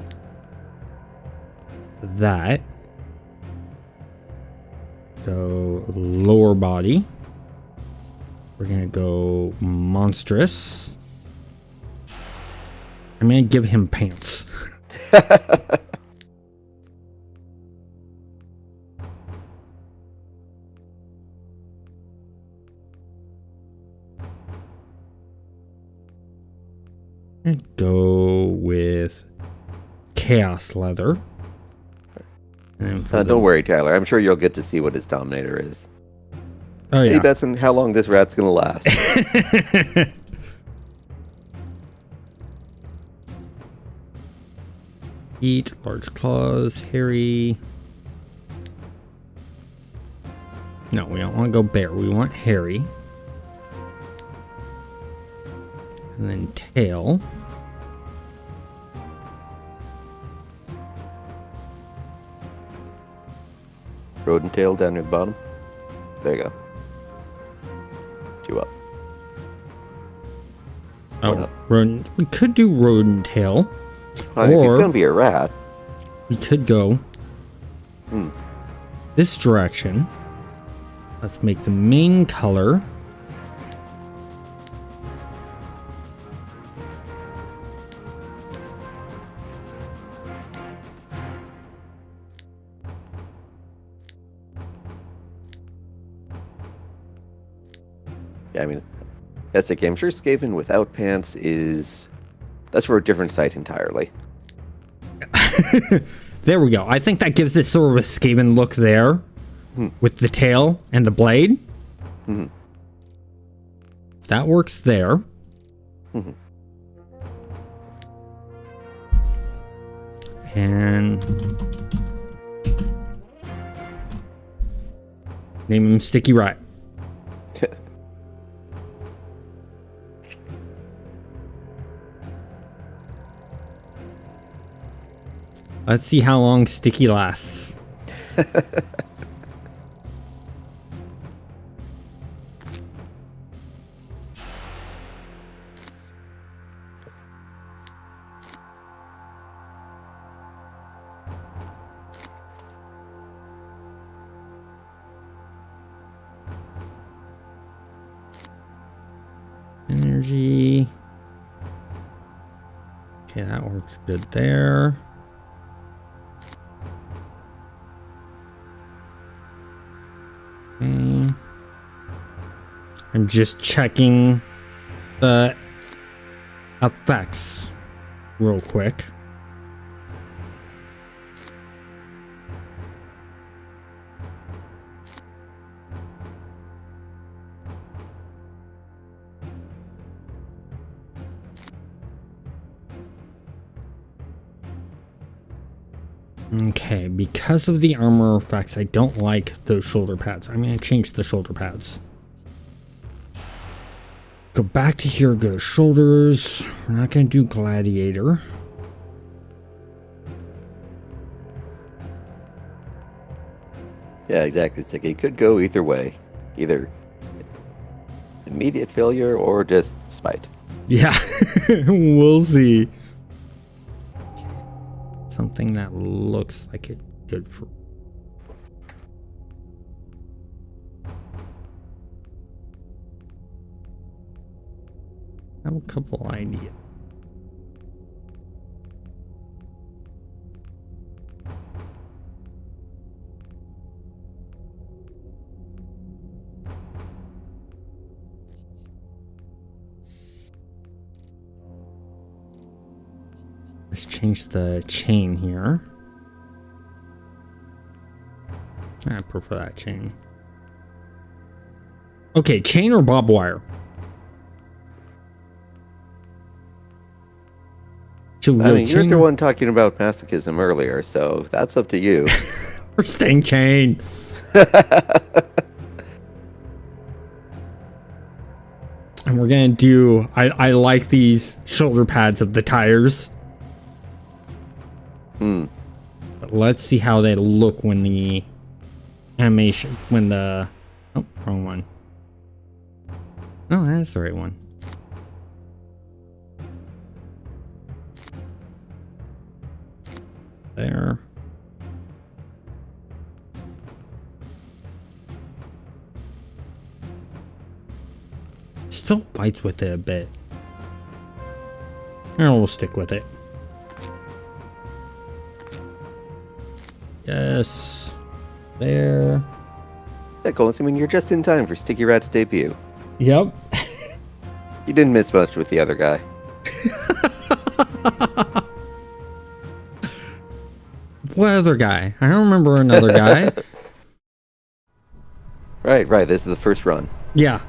to that. Go lower body. We're gonna go monstrous. I'm gonna give him pants. Go with chaos leather. And don't worry, Tyler. I'm sure you'll get to see what his Dominator is. Oh yeah. Any bets on how long this rat's gonna last? Eat, large claws, hairy. No, we don't want to go bear. We want hairy. And then tail. Rodent tail down near the bottom. There you go. 2 up. Oh, rodent. We could do rodent tail. If he's gonna be a rat, we could go this direction. Let's make the main color yeah, I mean, that's okay. I'm sure Skaven without pants that's for a different site entirely. There we go. I think that gives it sort of a Skaven look there with the tail and the blade. That works there. And name him Sticky Rat. Let's see how long Sticky lasts. Energy. Okay, that works good there. Okay. I'm just checking the effects real quick. Okay, because of the armor effects, I don't like those shoulder pads. I'm going to change the shoulder pads. Go back to here, go shoulders. We're not going to do gladiator. Yeah, exactly, Sticky. It could go either way. Either immediate failure or just spite. Yeah, we'll see. Something that looks like it good for. I have a couple ideas. Let's change the chain here. I prefer that chain. Okay, chain or barbed wire? Should we go you're chain the one talking about masochism earlier, so that's up to you. We're staying chain. And we're gonna do. I like these shoulder pads of the tires. But let's see how they look when the animation, oh, wrong one. Oh, that's the right one. There. Still fights with it a bit. And we'll stick with it. Yes. There. Yeah, Colin, I mean, you're just in time for Sticky Rat's debut. Yep. You didn't miss much with the other guy. What other guy? I don't remember another guy. Right. This is the first run. Yeah.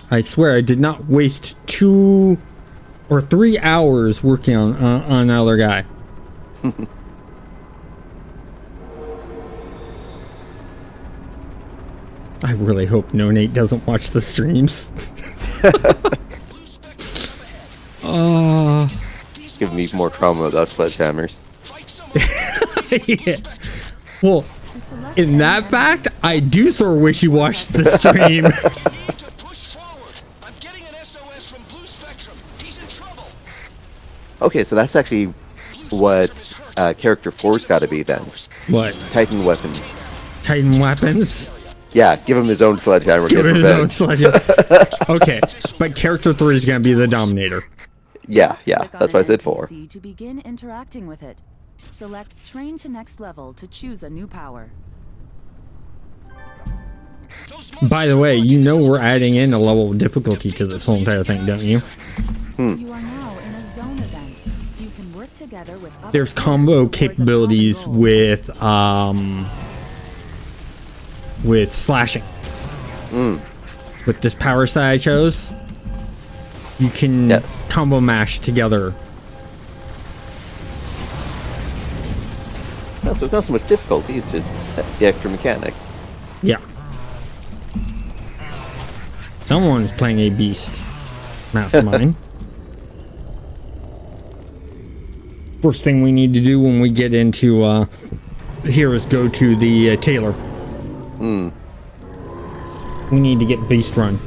I swear I did not waste 2 or 3 hours working on another guy. I really hope No Nate doesn't watch the streams. Give me more trauma about sledgehammers. Yeah. Well, in that fact, I do sort of wish he watched the stream. Okay, so that's actually what character 4's got to be then. What? Titan weapons. Titan weapons? Yeah, give him his own sledgehammer. Give him his own revenge. sledgehammer. Okay, but character 3 is going to be the Dominator. Yeah, Click that's on what I an said 4. NPC to begin interacting with it. Select Train to Next Level to choose a new power. By the way, you know we're adding in a level of difficulty to this whole entire thing, don't you? You are now in a zone event. You can work together with other There's players combo towards a common capabilities goal. with slashing. With this power set I chose, you can combo mash together. No, so it's not so much difficulty, it's just the extra mechanics. Yeah. Someone's playing a beast. Mastermind. First thing we need to do when we get into here is go to the tailor. We need to get Beast Run.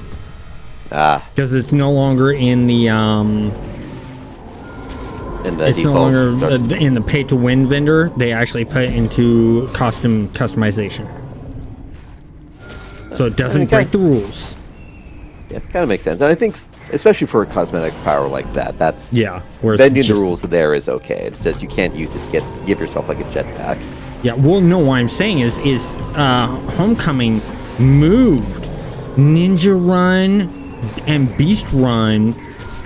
Because it's no longer in the it's no longer in the pay to win vendor. They actually put it into costume customization. So it doesn't break the rules. Yeah, kind of makes sense. And I think, especially for a cosmetic power like that, that's... Yeah. Whereas bending the rules there is okay. It's just you can't use it to give yourself like a jetpack. Yeah, well, no, what I'm saying is Homecoming moved Ninja Run and Beast Run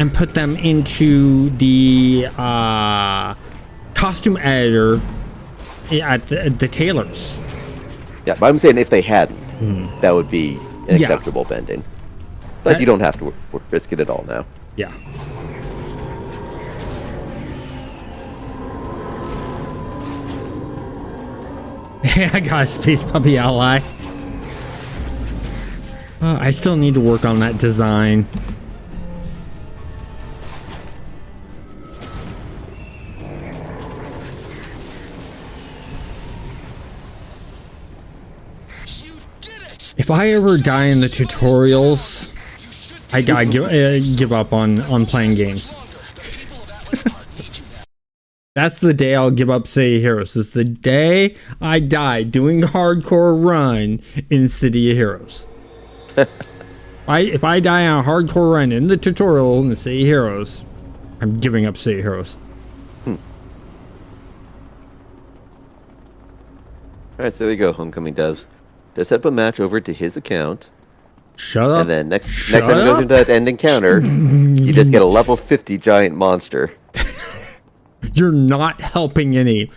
and put them into the costume editor at the tailors. Yeah, but I'm saying if they hadn't, that would be an acceptable bending. But you don't have to risk it at all now. Yeah. I got a Space Puppy ally. I still need to work on that design. If I ever die in the tutorials, I gotta give up on playing games. That's the day I'll give up City of Heroes. It's the day I die doing hardcore run in City of Heroes. If I die on a hardcore run in the tutorial in the City of Heroes, I'm giving up City of Heroes. Alright, so there you go, Homecoming devs. Just set up a match over to his account. Shut up. And then next time it goes into that end encounter, you just get a level 50 giant monster. You're not helping any.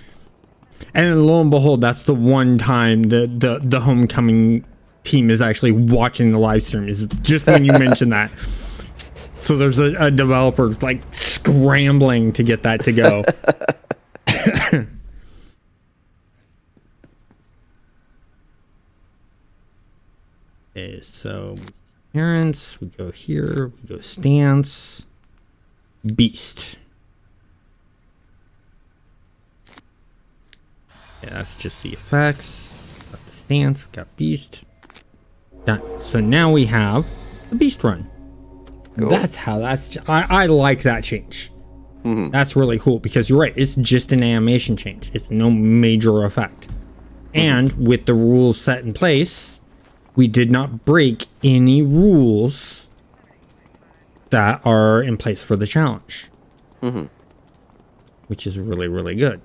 And lo and behold, that's the one time the Homecoming team is actually watching the live stream, is just when you mention that. So there's a developer like scrambling to get that to go. Okay, so Appearance, we go here, we go stance, beast. Yeah, that's just the effects. Got the stance, we got beast. Done. So now we have the beast run. Cool. I like that change. That's really cool because you're right. It's just an animation change. It's no major effect. And with the rules set in place, we did not break any rules that are in place for the challenge. Which is really, really good.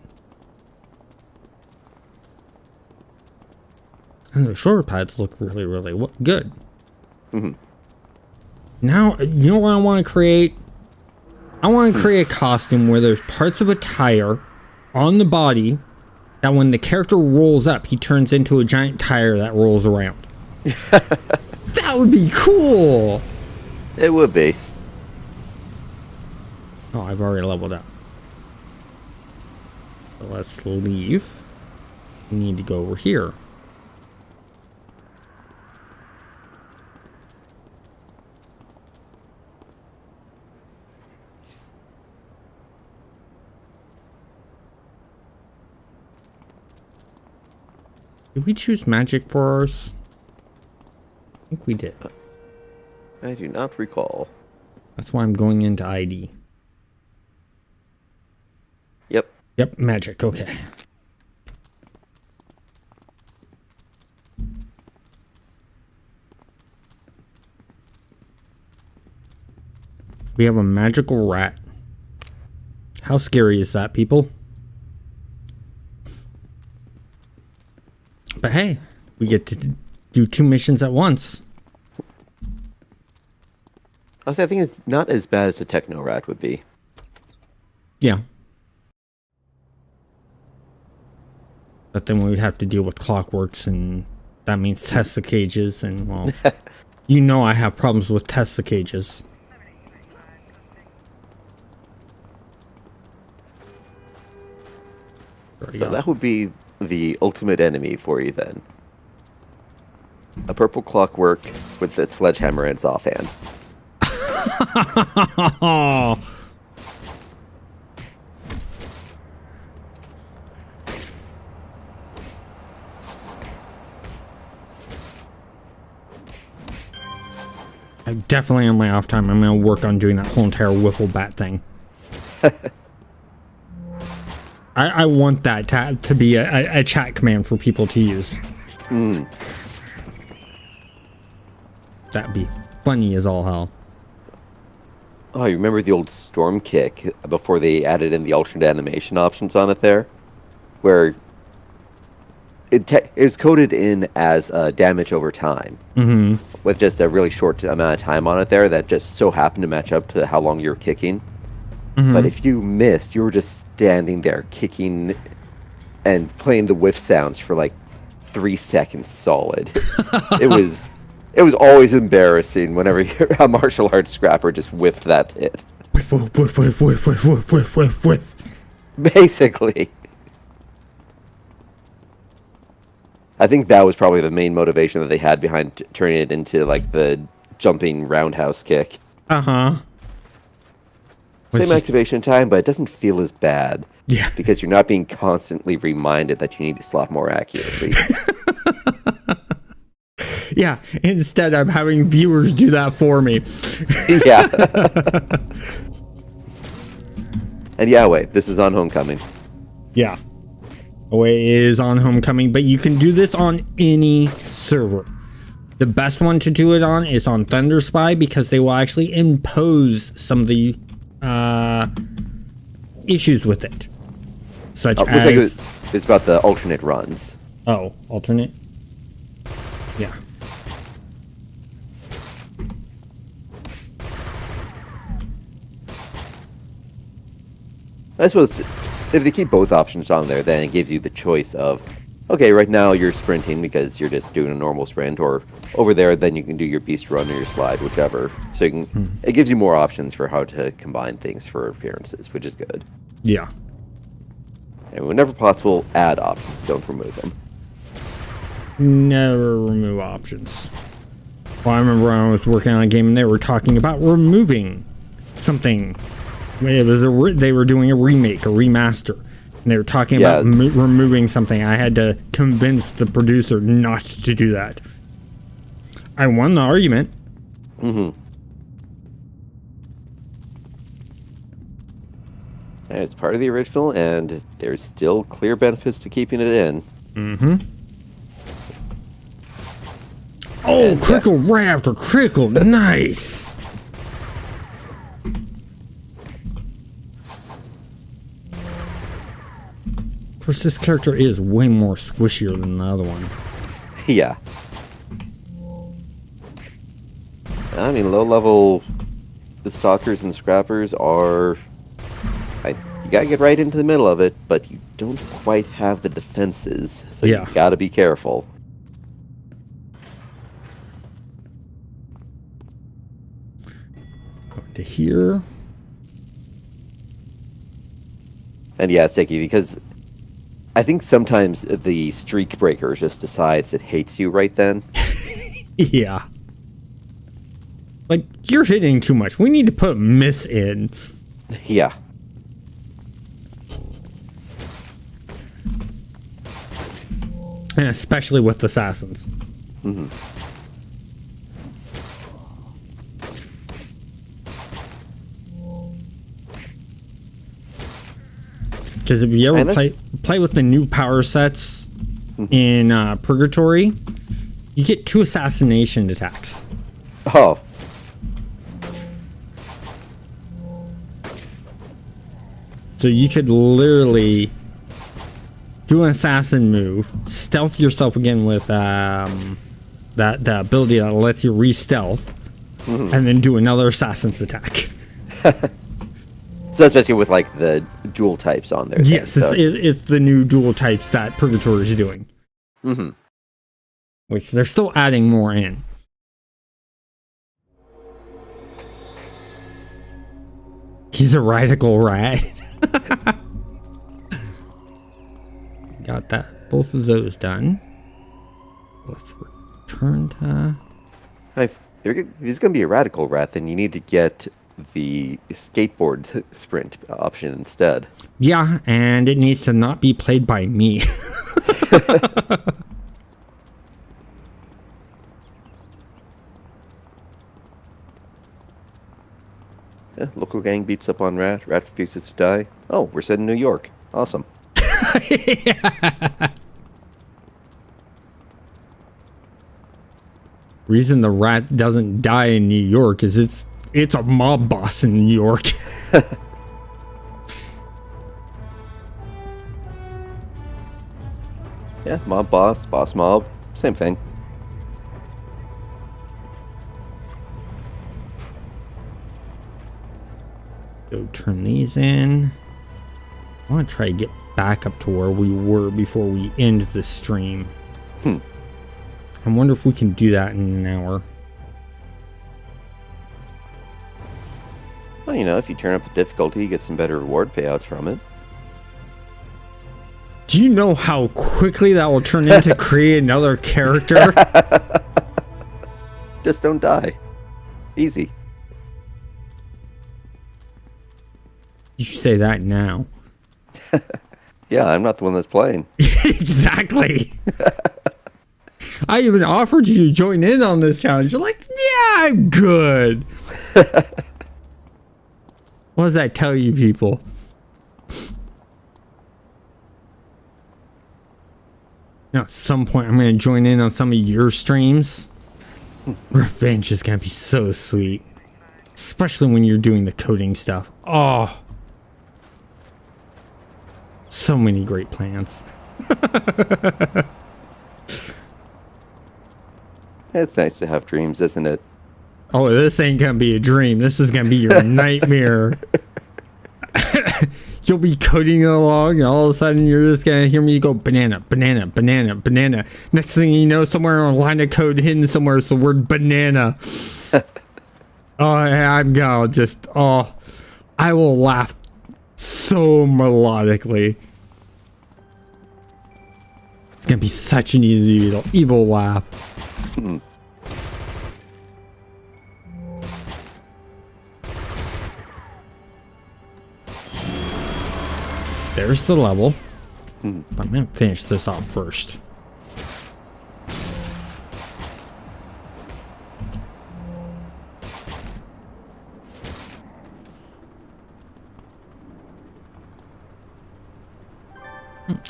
And the shoulder pads look really, really good. Now, you know what I want to create? I want to create a costume where there's parts of a tire on the body that when the character rolls up, he turns into a giant tire that rolls around. That would be cool! It would be. Oh, I've already leveled up. So let's leave. We need to go over here. Did we choose magic for ours? I think we did. I do not recall. That's why I'm going into ID. Yep. Yep, magic, okay. We have a magical rat. How scary is that, people? But hey, we get to do 2 missions at once. Honestly, I think it's not as bad as a Techno Rat would be. Yeah. But then we would have to deal with Clockworks, and that means Tesla cages, and well, you know I have problems with Tesla cages. So that would be the ultimate enemy for you then. A purple Clockwork with its sledgehammer in its offhand. I'm definitely on my off time. I'm going to work on doing that whole entire wiffle bat thing. I want that to be a chat command for people to use. That'd be funny as all hell. Oh, you remember the old Storm Kick before they added in the alternate animation options on it there? Where it was coded in as damage over time. With just a really short amount of time on it there that just so happened to match up to how long you were kicking. But if you missed, you were just standing there kicking and playing the whiff sounds for like 3 seconds solid. It was always embarrassing whenever a martial arts scrapper just whiffed that hit. Whiff, whiff, whiff, whiff, whiff, whiff, whiff, whiff, whiff, whiff. Basically. I think that was probably the main motivation that they had behind turning it into like the jumping roundhouse kick. Same activation time, but it doesn't feel as bad. Yeah. Because you're not being constantly reminded that you need to slot more accuracy. Yeah, instead I'm having viewers do that for me. Yeah. And yeah, wait, this is on Homecoming. Yeah. Away is on Homecoming, but you can do this on any server. The best one to do it on is on Thunder Spy because they will actually impose some of the issues with it. Such as... Like it's about the alternate runs. Oh, alternate? Yeah. I suppose if they keep both options on there, then it gives you the choice of, okay, right now you're sprinting because you're just doing a normal sprint, or over there, then you can do your beast run or your slide, whichever. So you can, it gives you more options for how to combine things for appearances, which is good. Yeah. And whenever possible, add options, don't remove them. Never remove options. Well, I remember when I was working on a game and they were talking about removing something. It was they were doing a remake, a remaster, and they were talking about removing something. I had to convince the producer not to do that. I won the argument. Mm-hmm. And it's part of the original, and there's still clear benefits to keeping it in. Mm-hmm. Oh, and critical right after critical. Nice. Of course, this character is way more squishier than the other one. Yeah. I mean, low level, the stalkers and scrappers are... you gotta get right into the middle of it, but you don't quite have the defenses, so you gotta be careful. To here. And yeah, Sticky, because I think sometimes the streak breaker just decides it hates you right then. Yeah. Like, you're hitting too much. We need to put miss in. Yeah. And especially with assassins. Mm-hmm. Because if you ever play with the new power sets in Purgatory, you get 2 assassination attacks. Oh. So you could literally do an assassin move, stealth yourself again with that ability that lets you re-stealth, and then do another assassin's attack. So especially with like the dual types on there. Yes, it's the new dual types that Purgatory is doing. Mm-hmm. Which they're still adding more in. He's a radical rat. Got that, both of those done. Let's return to... If he's going to be a radical rat, then you need to get the skateboard sprint option instead. Yeah, and it needs to not be played by me. Yeah, local gang beats up on Rat. Rat refuses to die. Oh, we're set in New York. Awesome. Yeah. Reason the rat doesn't die in New York is it's a mob boss in New York. Yeah, mob boss, boss mob, same thing. Go turn these in. I want to try to get back up to where we were before we end the stream. I wonder if we can do that in an hour. Well, you know, if you turn up the difficulty, you get some better reward payouts from it. Do you know how quickly that will turn into create another character? Just don't die. Easy. You say that now. Yeah, I'm not the one that's playing. Exactly. I even offered you to join in on this challenge. You're like, yeah, I'm good. What does that tell you, people? Now, at some point, I'm going to join in on some of your streams. Revenge is going to be so sweet. Especially when you're doing the coding stuff. Oh. So many great plans. It's nice to have dreams, isn't it? Oh, this ain't gonna be a dream. This is gonna be your nightmare. You'll be coding along, and all of a sudden you're just gonna hear me go banana, banana, banana, banana. Next thing you know, somewhere on a line of code hidden somewhere is the word banana. I'm gonna just, I will laugh so melodically. It's gonna be such an easy evil laugh. there's the level. I'm gonna finish this off first.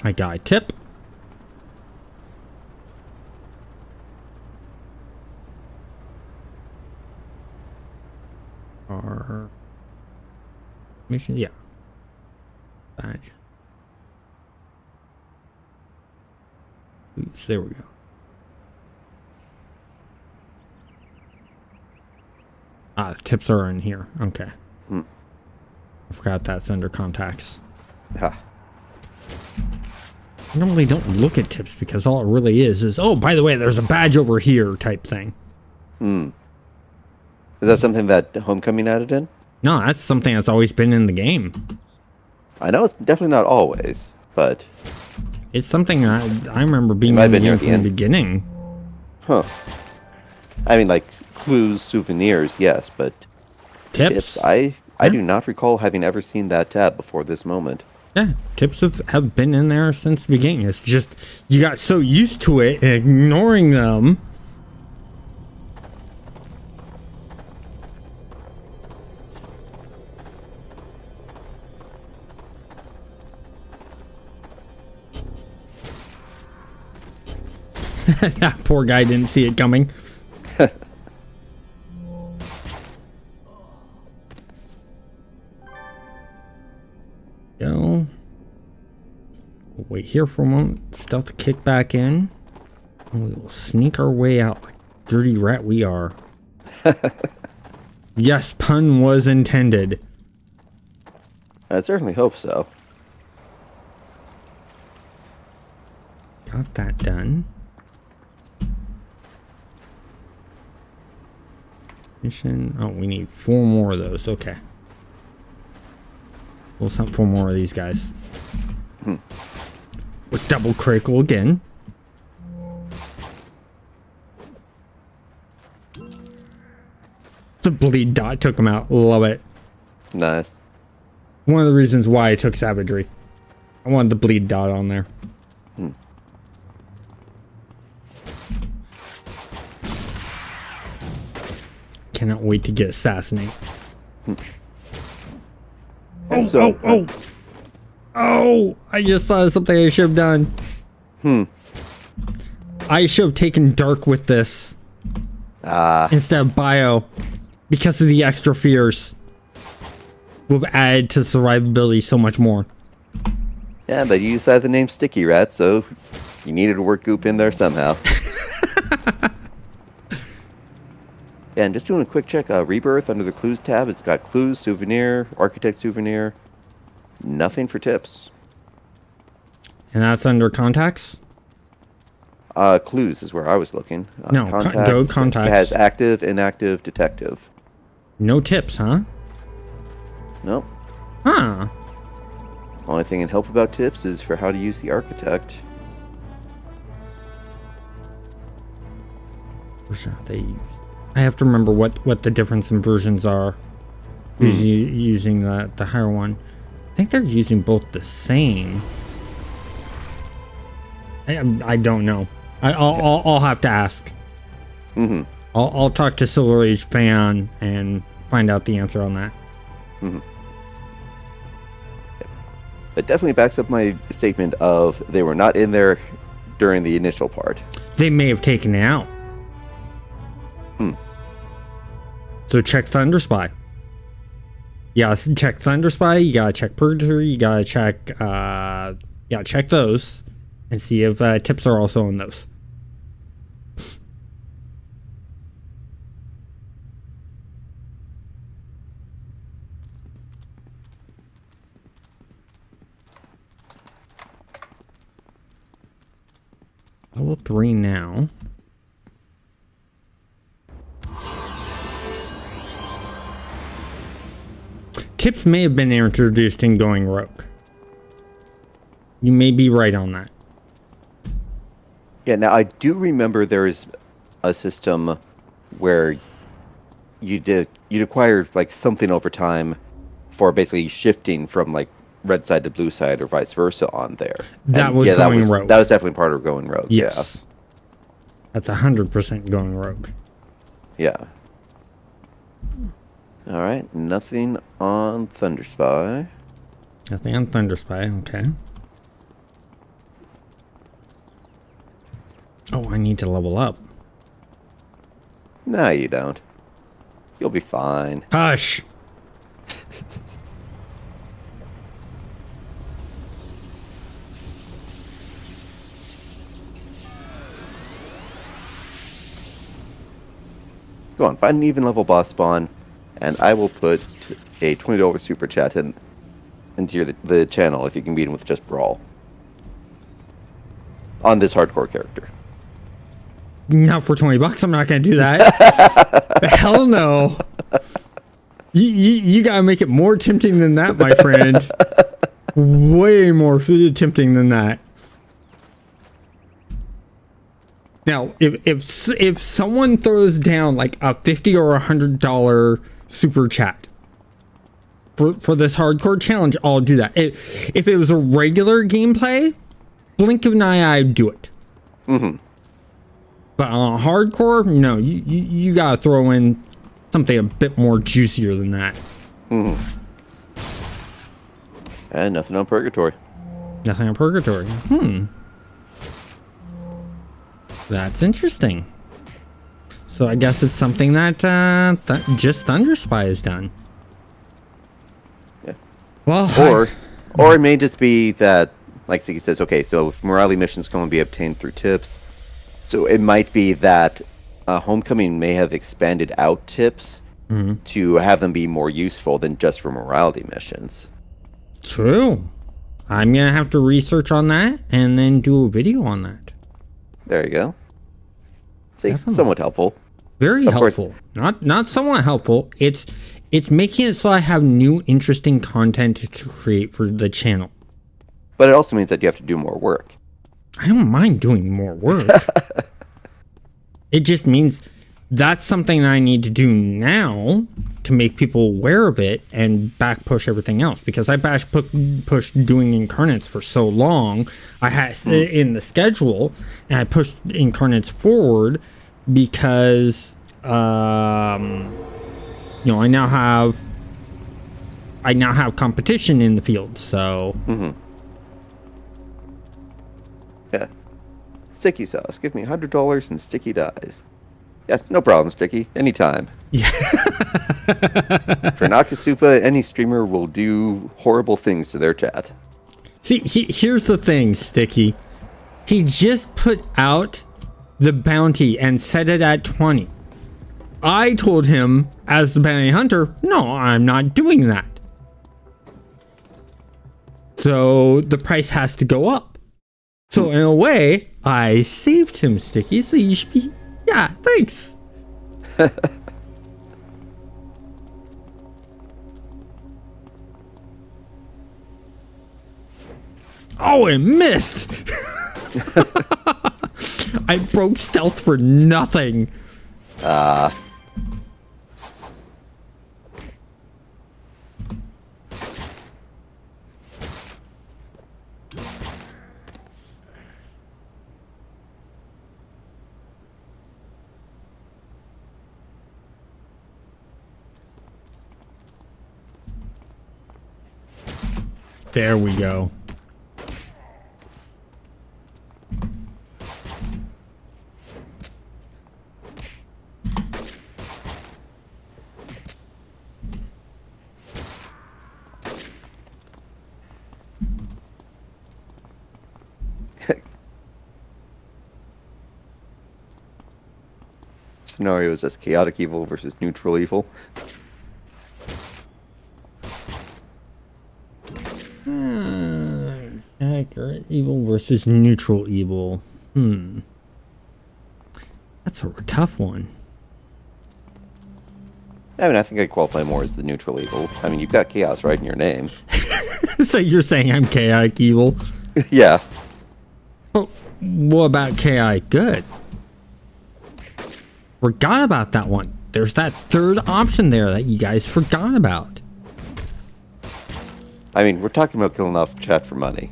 I got a tip. Our mission, yeah. Badge. Oops, there we go. Ah, the tips are in here. Okay. I forgot that's under contacts. Ah. I normally don't look at tips because all it really is, oh, by the way, there's a badge over here type thing. Is that something that Homecoming added in? No, that's something that's always been in the game. I know it's definitely not always, but... It's something I remember being might in the have game been from the beginning. Huh. I mean, like, clues, souvenirs, yes, but... Tips? I do not recall having ever seen that tab before this moment. Yeah, tips have been in there since the beginning. It's just, you got so used to it and ignoring them. That poor guy didn't see it coming. Go. We'll wait here for a moment. Stealth kick back in. And we will sneak our way out like dirty rat we are. Yes, pun was intended. I certainly hope so. Got that done. Mission. Oh, we need 4 more of those. Okay. We'll send 4 more of these guys. We're double critical again. The bleed dot took him out. Love it. Nice. One of the reasons why I took savagery. I wanted the bleed dot on there. Cannot wait to get assassinate. Oh, I just thought of something I should have done. I should have taken dark with this instead of bio because of the extra fears. We've added to survivability so much more. Yeah, but you decided the name Sticky Rat, so you needed to work Goop in there somehow. Yeah, and just doing a quick check, Rebirth under the Clues tab, it's got Clues, Souvenir, Architect Souvenir, nothing for tips. And that's under contacts? Clues is where I was looking. No, go contacts. It has active, inactive, detective. No tips, huh? Nope. Huh. Only thing in help about tips is for how to use the Architect. Which are they used? I have to remember what the difference in versions are. Using the higher one. I think they're using both the same. I don't know. I'll have to ask. I'll talk to Silver Age fan and find out the answer on that. It definitely backs up my statement of they were not in there during the initial part. They may have taken it out. So check Thunder Spy. Yeah, check Thunder Spy. You gotta check Purgatory. You gotta check. Check those and see if tips are also on those. Level 3 now. Tips may have been introduced in Going Rogue. You may be right on that. Yeah, now I do remember there is a system where you'd acquire like something over time for basically shifting from like red side to blue side or vice versa on there. That And was going rogue. That was definitely part of going rogue. Yes. That's 100% going rogue. Yeah. All right. Nothing on Thunder Spy. Nothing on Thunder Spy. Okay. Oh, I need to level up. No, you don't. You'll be fine. Hush. Go on, find an even level boss spawn, and I will put a $20 super chat into the channel if you can beat him with just Brawl. On this hardcore character. Not for $20. I'm not going to do that. Hell no. You got to make it more tempting than that, my friend. Way more tempting than that. Now, if someone throws down like a $50 or $100 super chat for this hardcore challenge, I'll do that. If it was a regular gameplay, blink of an eye, I'd do it. Mm-hmm. But on hardcore, no, you gotta throw in something a bit more juicier than that. Mm-hmm. And nothing on Purgatory. Nothing on Purgatory. That's interesting. So I guess it's something that just Thunder Spy has done. Yeah. Well, or it may just be that, like Ziggy says, okay, so if morality missions can only be obtained through tips, so it might be that Homecoming may have expanded out tips to have them be more useful than just for morality missions. True. I'm gonna have to research on that and then do a video on that. There you go. See, Definitely. somewhat helpful. Very Of course. helpful. Not somewhat helpful. It's making it so I have new interesting content to create for the channel. But it also means that you have to do more work. I don't mind doing more work. It just means that's something I need to do now to make people aware of it and back push everything else, because I pushed doing incarnates for so long. I had in the schedule, and I pushed incarnates forward because I now have competition in the field. So Yeah. Sticky sauce. Give me $100 and Sticky dies. Yeah, no problem, Sticky. Anytime. yeah. For Nakasupa, any streamer will do horrible things to their chat. See, here's the thing, Sticky. He just put out the bounty and set it at 20. I told him, as the bounty hunter, no, I'm not doing that. So the price has to go up. So in a way, I saved him, Sticky. So you should be, yeah, thanks. Oh, it missed. I broke stealth for nothing. There we go. Scenario is just chaotic evil versus neutral evil. Accurate evil versus neutral evil. That's a tough one. I mean, I think I'd qualify more as the neutral evil. I mean, you've got chaos right in your name. So you're saying I'm chaotic evil? Yeah. But what about chaotic good? Forgot about that one. There's that third option there that you guys forgot about. I mean, we're talking about killing off chat for money.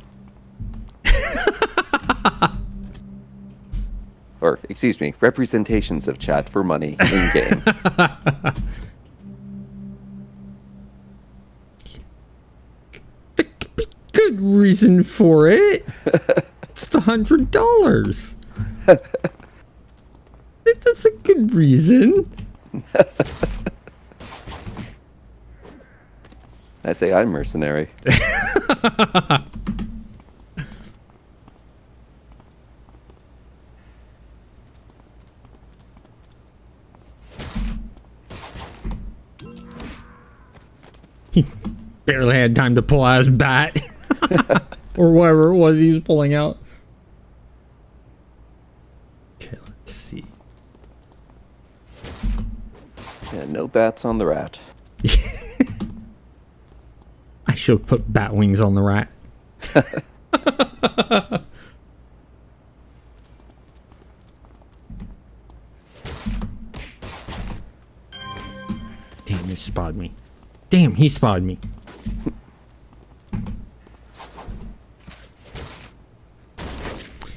Or, excuse me, representations of chat for money in-game. Good reason for it. It's the $100. That's a good reason. I say I'm mercenary. He barely had time to pull out his bat. Or whatever it was he was pulling out. Okay, let's see. Yeah, no bats on the rat. I should have put bat wings on the rat. Damn, he spotted me. Damn, he spotted me.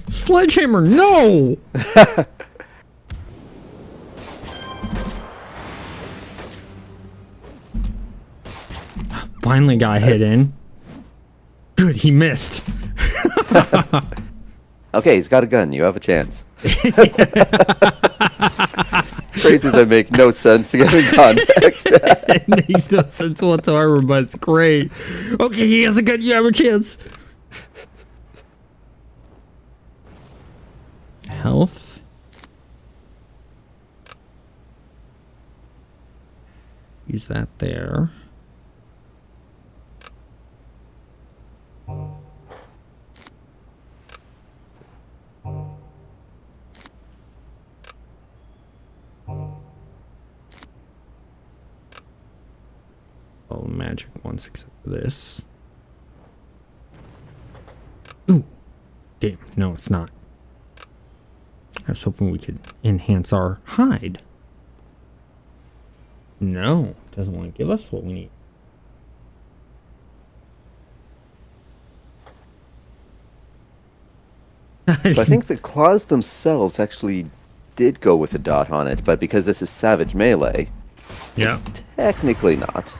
Sledgehammer, no! Finally got hit in. Good, he missed. Okay, he's got a gun. You have a chance. Phrases that make no sense together in context. It makes no sense whatsoever, but it's great. Okay, he has a gun. You have a chance. Health. Use that there. All the magic ones except for this. Ooh. Damn, no, it's not. I was hoping we could enhance our hide. No, it doesn't want to give us what we need. So I think the claws themselves actually did go with a dot on it, but because this is Savage Melee, Yeah. technically not.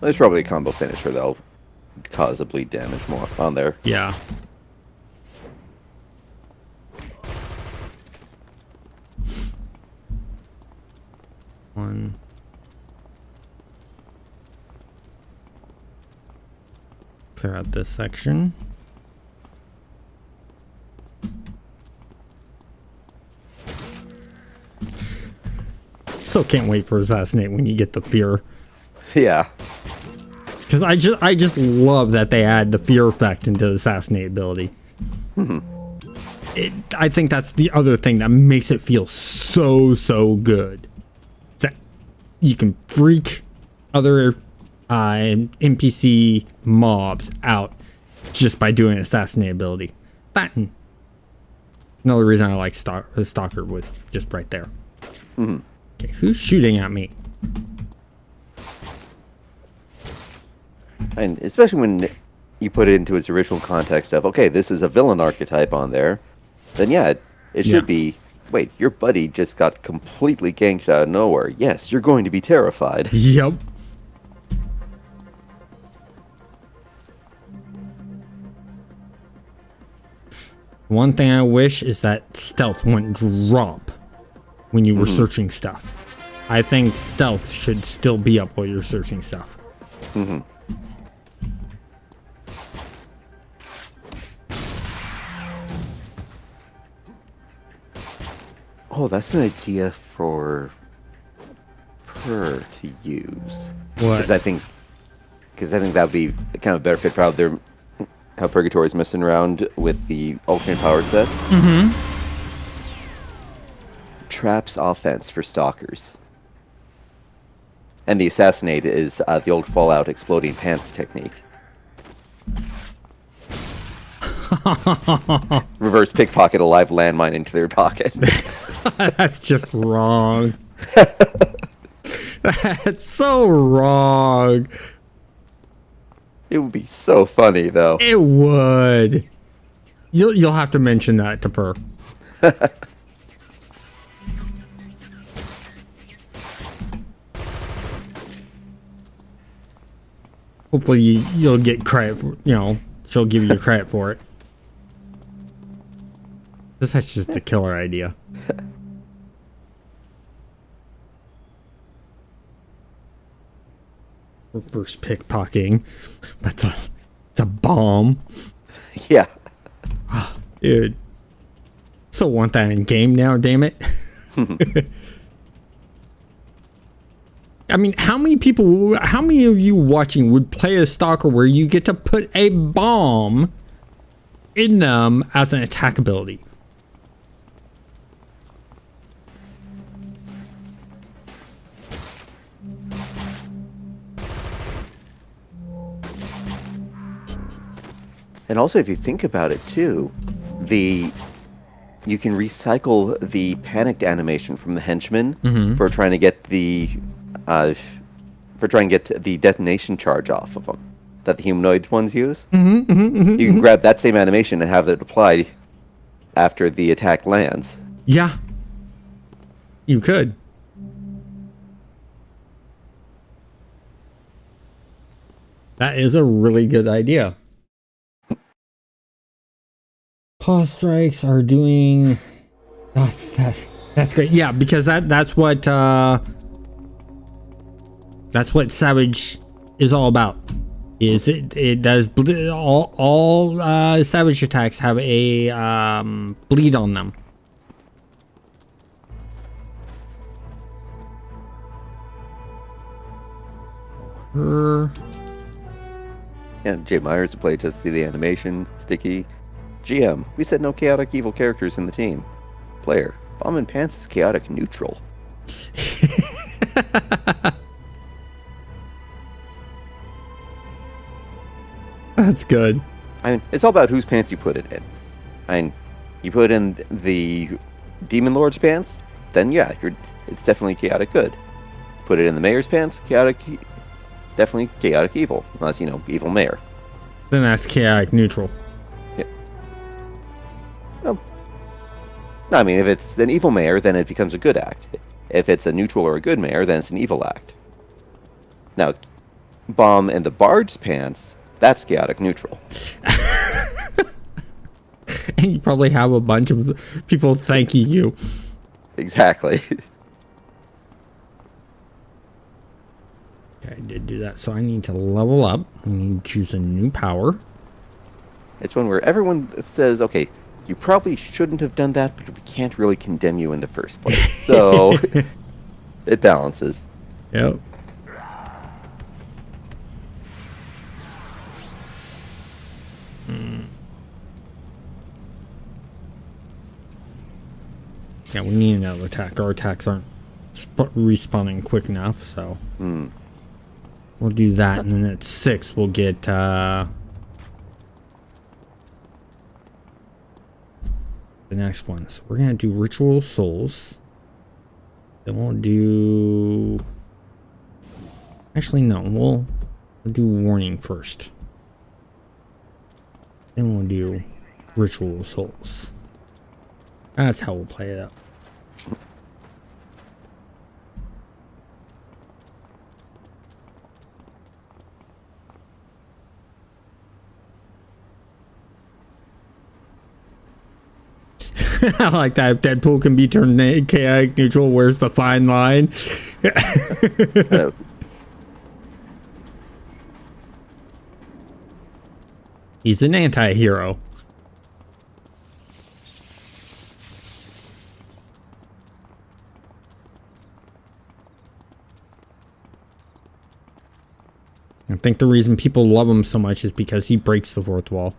There's probably a combo finisher that'll cause a bleed damage more on there. Yeah. One. Clear out this section. Still can't wait for Assassinate when you get the fear. Yeah. Because I just love that they add the fear effect into the Assassinate ability. I think that's the other thing that makes it feel so good. It's that you can freak other NPC mobs out just by doing Assassinate ability. That and another reason I like Stalker was just right there. Okay, who's shooting at me? And especially when you put it into its original context of, okay, this is a villain archetype on there, then yeah, it should be, wait, your buddy just got completely ganked out of nowhere. Yes, you're going to be terrified. Yep. One thing I wish is that stealth wouldn't drop when you were searching stuff. I think stealth should still be up while you're searching stuff. Oh, that's an idea for her to use. What? Because I think that would be kind of a better fit for how Purgatory's messing around with the alternate power sets. Traps offense for stalkers. And the Assassinate is the old Fallout exploding pants technique. Reverse pickpocket a live landmine into their pocket. That's just wrong. That's so wrong. It would be so funny, though. It would. You'll have to mention that to Per. Hopefully you'll get credit for, she'll give you credit for it. That's just a killer idea. Reverse pickpocketing. That's a bomb. Yeah. Dude. So want that in game now, damn it. I mean, how many of you watching would play a stalker where you get to put a bomb in them as an attack ability? And also, if you think about it too, you can recycle the panicked animation from the henchman for trying to get the detonation charge off of them that the humanoid ones use. You can grab that same animation and have it applied after the attack lands. Yeah, you could. That is a really good idea. Pause strikes are doing. That's great. Yeah, because that's what Savage is all about. Is it does all Savage attacks have a bleed on them. Yeah, Jay Myers to play just to see the animation. Sticky. GM, we said no chaotic evil characters in the team. Player, Bomb and Pants is chaotic neutral. That's good. I mean, it's all about whose pants you put it in. I mean, you put in the Demon Lord's pants, then yeah, it's definitely chaotic good. Put it in the Mayor's pants, definitely chaotic evil, unless evil Mayor. Then that's chaotic neutral. Well, no, I mean, if it's an evil mayor, then it becomes a good act. If it's a neutral or a good mayor, then it's an evil act. Now, Bomb and the Bard's pants, that's chaotic neutral. And you probably have a bunch of people thanking you. Exactly. Okay, I did do that, so I need to level up. I need to choose a new power. It's one where everyone says, okay, you probably shouldn't have done that, but we can't really condemn you in the first place. So it balances. Yep. Yeah, we need another attack. Our attacks aren't respawning quick enough, so we'll do that, and then at 6 we'll get the next ones. We're gonna do Ritual Souls. Then we'll do. Actually, no. We'll do Warning first. Then we'll do Ritual Souls. That's how we'll play it up. I like that. If Deadpool can be turned chaotic neutral, where's the fine line? He's an anti-hero. I think the reason people love him so much is because he breaks the fourth wall.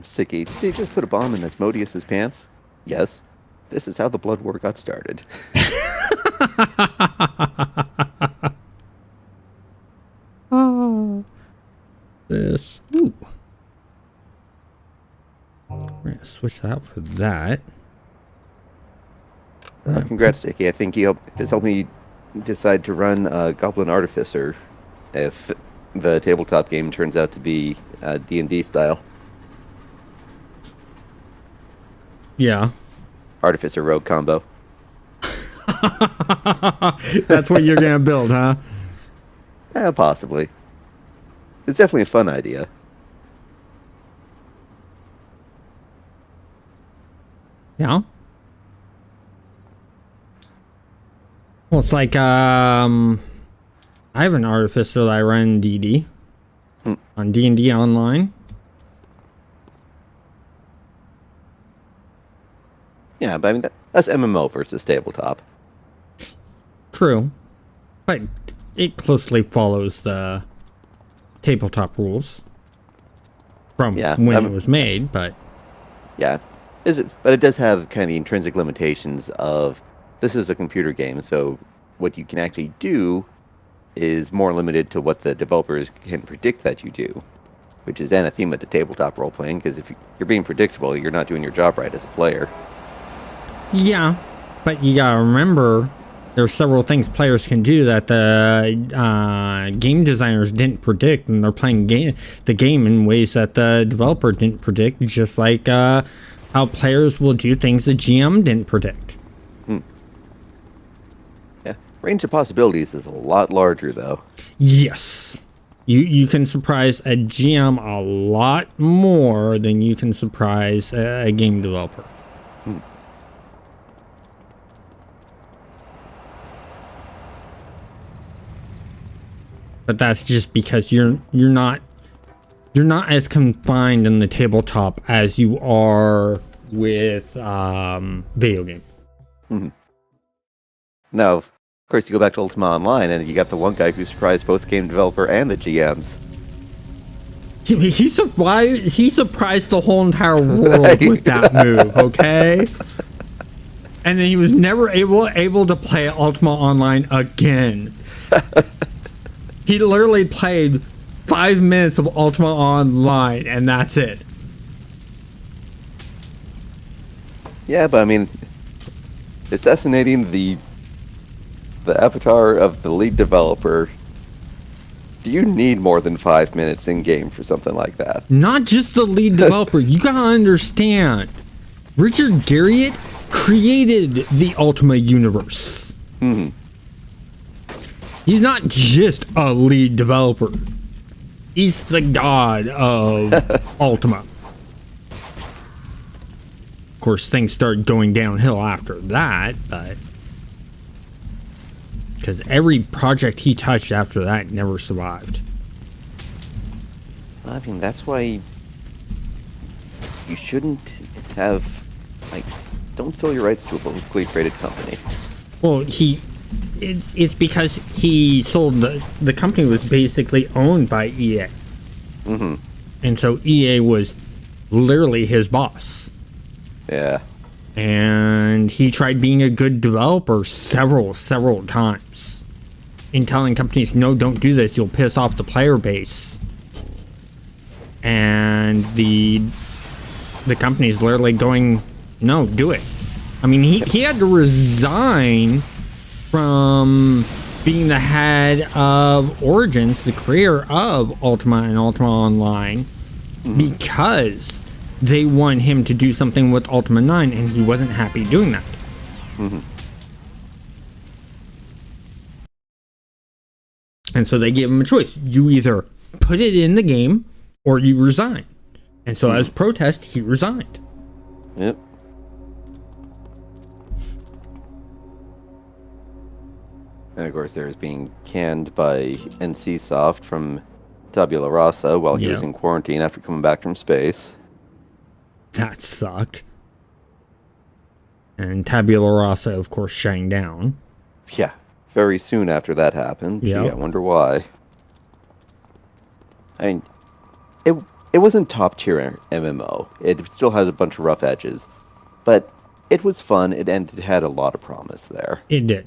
Sticky. Did they just put a bomb in Asmodeus's pants? Yes. this is how the Blood War got started. Oh, this. Ooh. We're gonna switch that out for that. Congrats, Dicky. I think you has helped me decide to run Goblin Artificer if the tabletop game turns out to be D&D style. Yeah. Artificer Rogue combo. That's what you're gonna build, huh? Possibly. It's definitely a fun idea. Yeah. Well, it's like I have an artificer that I run in DD on D&D Online. Yeah, but I mean that's MMO versus tabletop. True, but it closely follows the tabletop rules from when it was made. But yeah, but it does have kind of the intrinsic limitations of this is a computer game, so what you can actually do is more limited to what the developers can predict that you do, which is anathema to tabletop role playing. Because if you're being predictable, you're not doing your job right as a player. yeah, but you gotta remember there are several things players can do that the game designers didn't predict, and they're playing the game in ways that the developer didn't predict, just like how players will do things the GM didn't predict. Yeah, range of possibilities is a lot larger, though. Yes. You can surprise a GM a lot more than you can surprise a game developer. But that's just because you're not as confined in the tabletop as you are with video game. Mm-hmm. Now, of course, you go back to Ultima Online, and you got the one guy who surprised both game developer and the GMs. He surprised the whole entire world with that move, okay? And then he was never able to play Ultima Online again. He literally played 5 minutes of Ultima Online, and that's it. Yeah, but I mean, assassinating the avatar of the lead developer, do you need more than 5 minutes in game for something like that? Not just the lead developer. You gotta understand, Richard Garriott created the Ultima universe. Mm-hmm. He's not just a lead developer. He's the god of Ultima. Of course, things start going downhill after that, but because every project he touched after that never survived. I mean, that's why you shouldn't have, don't sell your rights to a publicly traded company. Well, it's because he sold the company was basically owned by EA. Mm-hmm. And so EA was literally his boss. Yeah. And he tried being a good developer several times in telling companies, no, don't do this, you'll piss off the player base. And the company's literally going, no, do it. I mean, he had to resign from being the head of Origins, the creator of Ultima and Ultima Online, because they want him to do something with Ultima 9, and he wasn't happy doing that. Mm-hmm. And so they gave him a choice. You either put it in the game, or you resign. And so as protest, he resigned. Yep. And of course, there's being canned by NCSoft from Tabula Rasa while he was in quarantine after coming back from space. That sucked. And Tabula Rasa, of course, shutting down. Yeah, very soon after that happened. Yep. Gee, I wonder why. I mean, it wasn't top tier MMO. It still had a bunch of rough edges, but it was fun, and it had a lot of promise there. It did.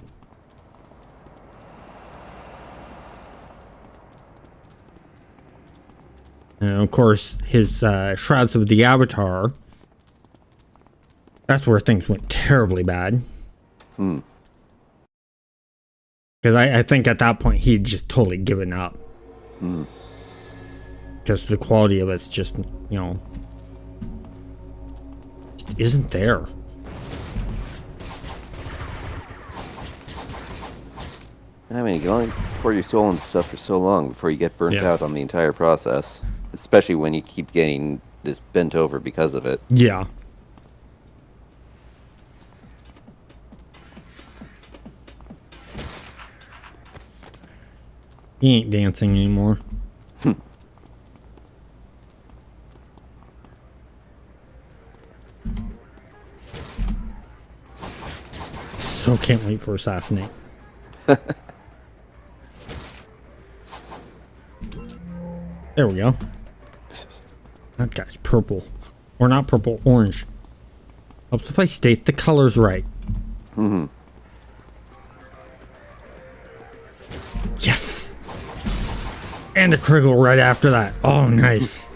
And of course, his Shrouds of the Avatar. That's where things went terribly bad. Hmm. Because I think at that point he'd just totally given up. Hmm. Just the quality of it's just, you know, just isn't there. I mean, you can only pour your soul into stuff for so long before you get burnt Yeah. out on the entire process. Especially when you keep getting just bent over because of it. Yeah. He ain't dancing anymore. So can't wait for Assassinate. There we go. That guy's purple. Or not purple, orange. Helps if I state the colors right. Mm-hmm. Yes! And a critical right after that. Oh, nice.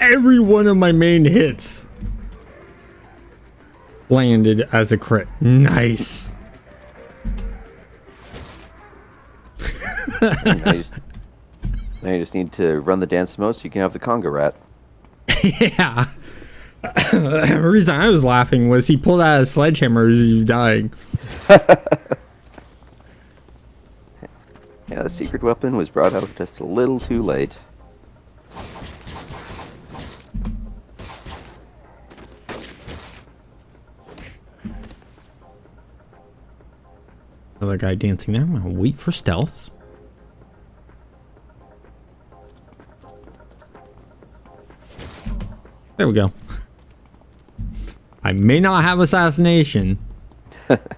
Every one of my main hits landed as a crit. Nice. Now you just need to run the dance mode so you can have the conga rat. Yeah. The reason I was laughing was he pulled out a sledgehammer as he was dying. Yeah, the secret weapon was brought out just a little too late. Another guy dancing there. I'm gonna wait for stealth. There we go. I may not have assassination.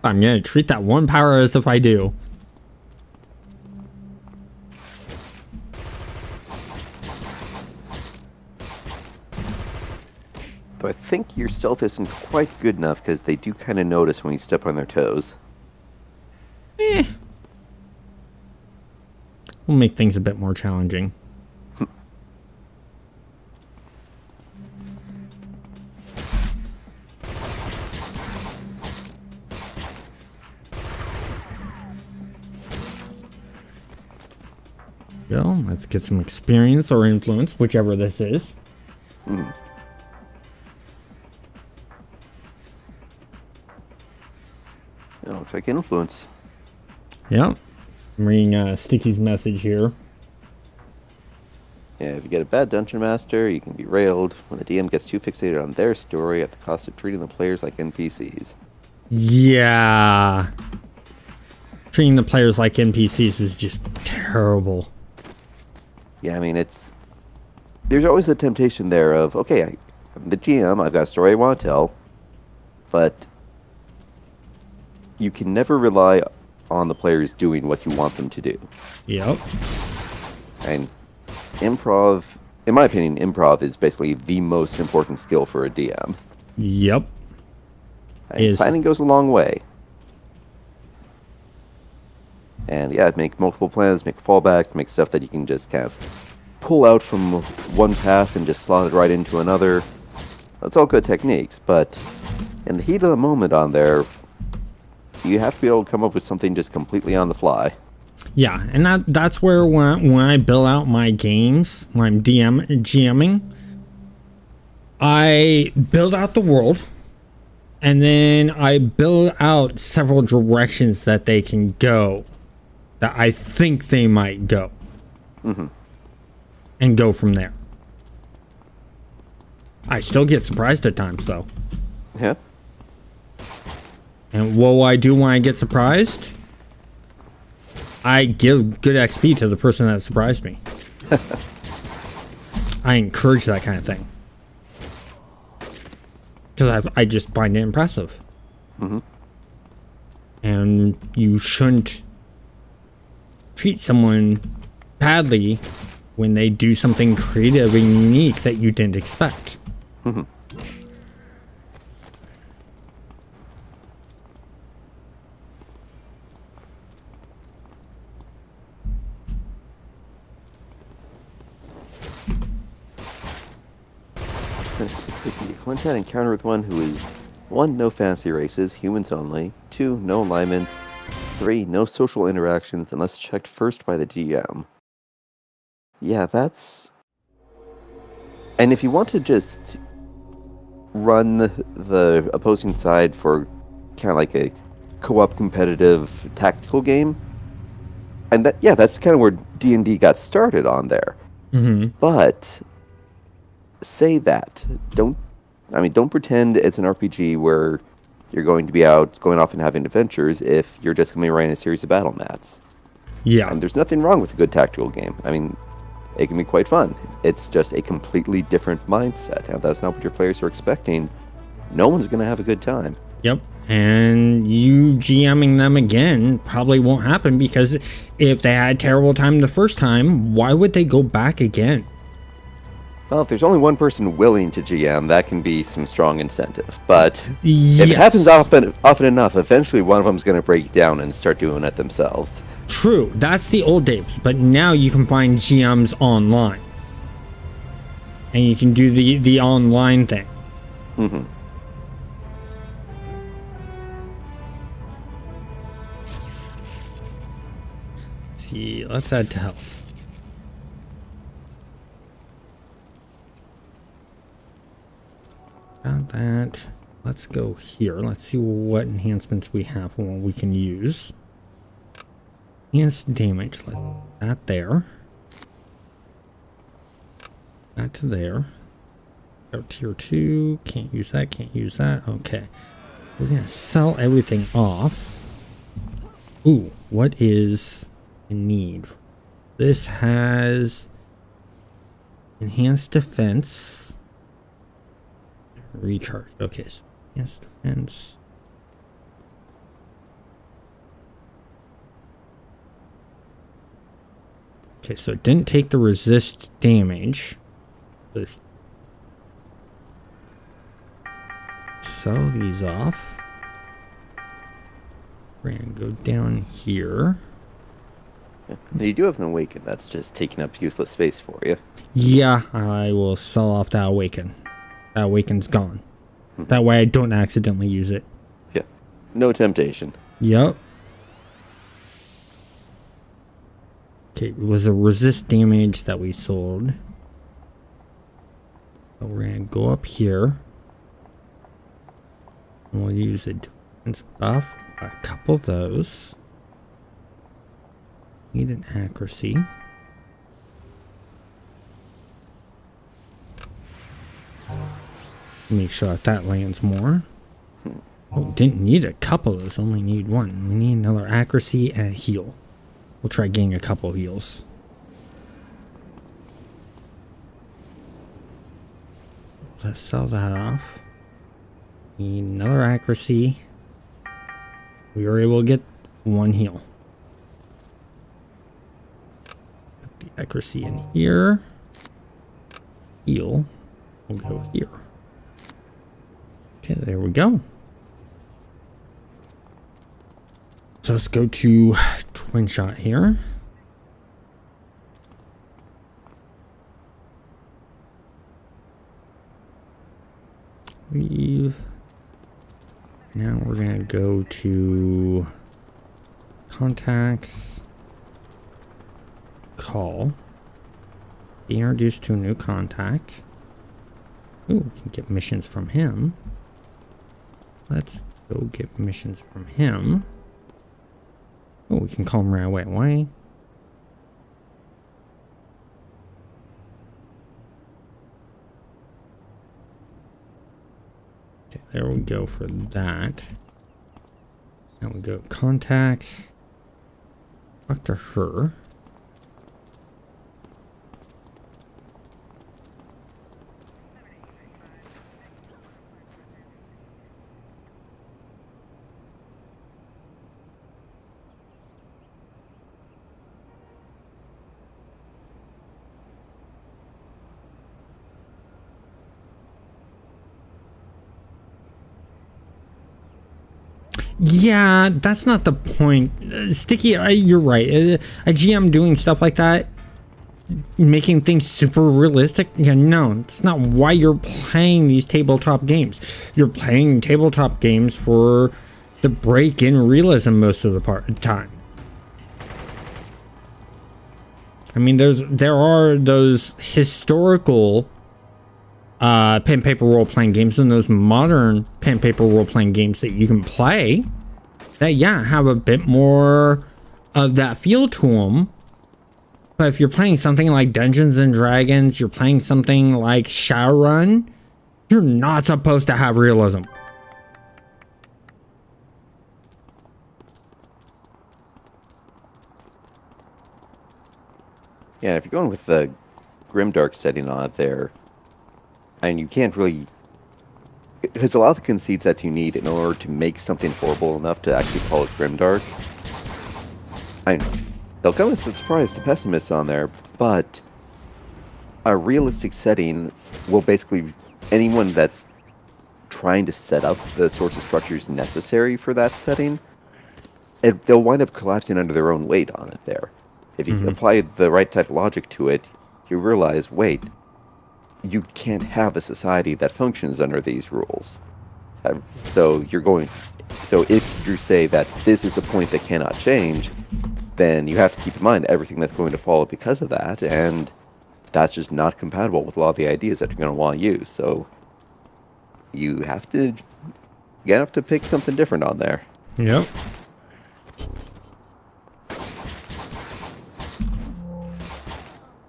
I'm gonna treat that one power as if I do. But I think your stealth isn't quite good enough because they do kind of notice when you step on their toes. Eh. We'll make things a bit more challenging. Go. Let's get some experience or influence, whichever this is. It looks like influence. Yep. I'm reading Sticky's message here. Yeah, if you get a bad dungeon master, you can be railed when the DM gets too fixated on their story at the cost of treating the players like NPCs. Yeah. Treating the players like NPCs is just terrible. Yeah, I mean, there's always a temptation there of, okay, I'm the GM, I've got a story I want to tell, but you can never rely on the players doing what you want them to do. Yep. And improv, in my opinion, improv is basically the most important skill for a DM. Yep. And planning goes a long way. And yeah, make multiple plans, make fallbacks, make stuff that you can just kind of pull out from one path and just slot it right into another. That's all good techniques, but in the heat of the moment on there, you have to be able to come up with something just completely on the fly. Yeah, and that's where when I build out my games, when I'm GMing, I build out the world, and then I build out several directions that they can go, that I think they might go, and go from there. I still get surprised at times, though. Yeah. And what will I do when I get surprised? I give good XP to the person that surprised me. I encourage that kind of thing. Because I just find it impressive. And you shouldn't treat someone badly when they do something creative and unique that you didn't expect. Mhm. One-shot encounter with one who is 1. No fancy races, humans only. 2. No alignments. 3. No social interactions unless checked first by the GM. Yeah, that's... And if you want to just run the opposing side for kind of like a co-op competitive tactical game, and that's kind of where D&D got started on there. Mm-hmm. But say that. Don't pretend it's an RPG where you're going to be going off and having adventures if you're just going to be running a series of battle mats. Yeah. And there's nothing wrong with a good tactical game. I mean, it can be quite fun. It's just a completely different mindset. And if that's not what your players are expecting, no one's going to have a good time. Yep. And you GMing them again probably won't happen, because if they had a terrible time the first time, why would they go back again? Well, if there's only one person willing to GM, that can be some strong incentive. But Yes. if it happens often enough, eventually one of them's going to break down and start doing it themselves. True, that's the old days, but now you can find GMs online. And you can do the online thing. Mm-hmm. Let's see, let's add to health. Got that. Let's go here. Let's see what enhancements we have and what we can use. Enhanced damage. Let's put that there. That to there. Go tier 2. Can't use that. Can't use that. Okay. We're gonna sell everything off. Ooh, what is in need? This has enhanced defense. Recharge. Okay, so enhanced defense. Okay, so it didn't take the resist damage. Let's sell these off. We're gonna go down here. Yeah. You do have an Awaken. That's just taking up useless space for you. Yeah, I will sell off that Awaken. That Awaken's gone. That way I don't accidentally use it. Yeah. No temptation. Yep. Okay, it was a resist damage that we sold. So we're gonna go up here. And we'll use a defense buff. A couple of those. Need an accuracy. Make sure that lands more. Oh, didn't need a couple of those, only need one. We need another accuracy and a heal. We'll try getting a couple heals. Let's sell that off. Need another accuracy. We were able to get one heal. Put the accuracy in here. Heal. We'll go here. Okay, there we go. So let's go to Twin Shot here. Now we're gonna go to contacts, call, be introduced to a new contact. Ooh, we can get missions from him. Let's go get missions from him. Oh, we can call him right away. Why? Okay, there we go for that. Now we go contacts. Talk to her. Yeah, that's not the point. Sticky, you're right. A GM doing stuff like that, making things super realistic. Yeah, no, that's not why you're playing these tabletop games. You're playing tabletop games for the break in realism most of the time. I mean, there are those historical pen and paper role playing games and those modern pen and paper role playing games that you can play that, yeah, have a bit more of that feel to them. But if you're playing something like Dungeons and Dragons, you're playing something like Shadowrun, you're not supposed to have realism. Yeah, if you're going with the grimdark setting on it there, and you can't really... Because a lot of the conceits that you need in order to make something horrible enough to actually call it grimdark, they'll come as a surprise to pessimists on there, but a realistic setting will basically... Anyone that's trying to set up the sorts of structures necessary for that setting, they'll wind up collapsing under their own weight on it there. If you apply the right type of logic to it, you realize, wait, you can't have a society that functions under these rules. So if you say that this is the point that cannot change, then you have to keep in mind everything that's going to follow because of that, and that's just not compatible with a lot of the ideas that you're going to want to use. So you have to pick something different on there. Yep.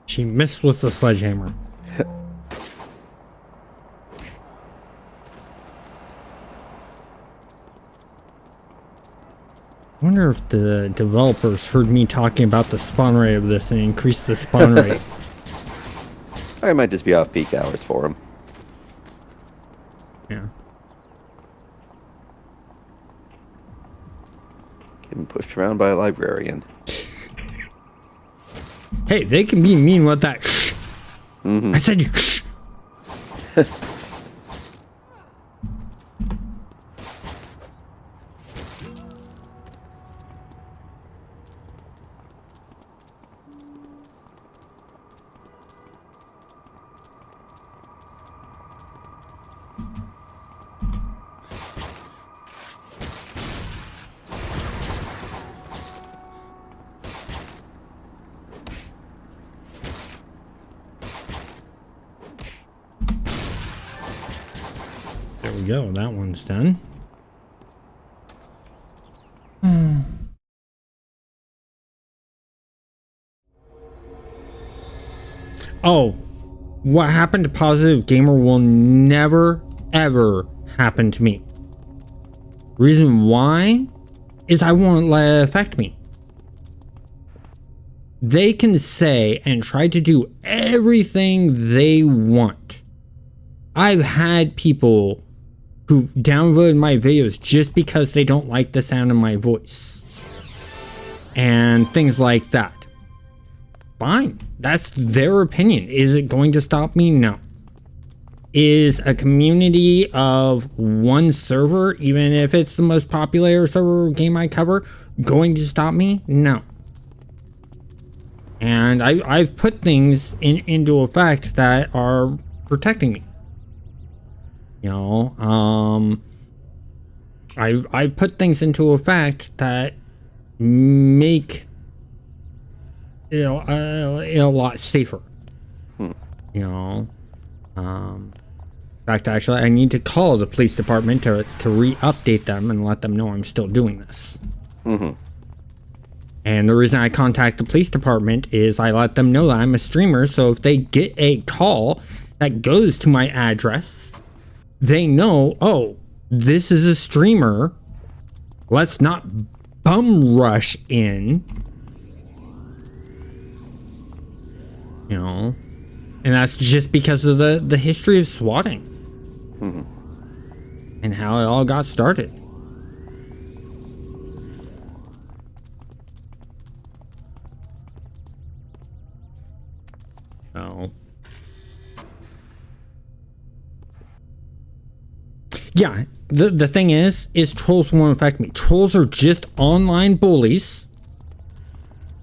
She missed with the sledgehammer. I wonder if the developers heard me talking about the spawn rate of this and increased the spawn rate. Or it might just be off peak hours for them. Yeah. Getting pushed around by a librarian. Hey, they can be mean with that. I said you. There we go. That one's done. Oh, what happened to Positive Gamer will never, ever happen to me. Reason why is I won't let it affect me. They can say and try to do everything they want. I've had people who downvoted my videos just because they don't like the sound of my voice. And things like that. Fine. That's their opinion. Is it going to stop me? No. Is a community of one server, even if it's the most popular server game I cover, going to stop me? No. And I've put things into effect that are protecting me. You know, I put things into effect that make it a lot safer. You know, in fact, actually, I need to call the police department to re-update them and let them know I'm still doing this. And the reason I contact the police department is I let them know that I'm a streamer, so if they get a call that goes to my address, they know, oh, this is a streamer. Let's not bum rush in. You know, and that's just because of the history of swatting. And how it all got started. So, yeah, the thing is trolls won't affect me. Trolls are just online bullies.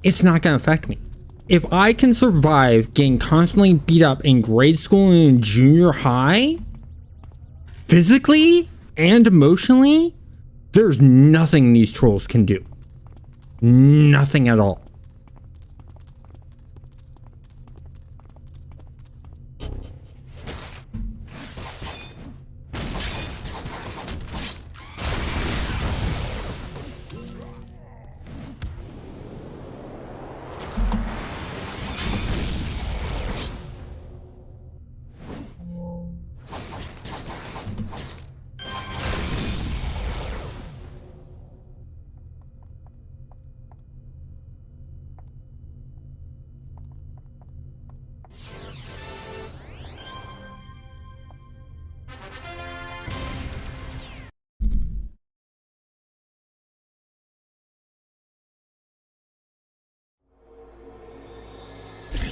It's not gonna affect me. If I can survive getting constantly beat up in grade school and in junior high, physically and emotionally, there's nothing these trolls can do. Nothing at all.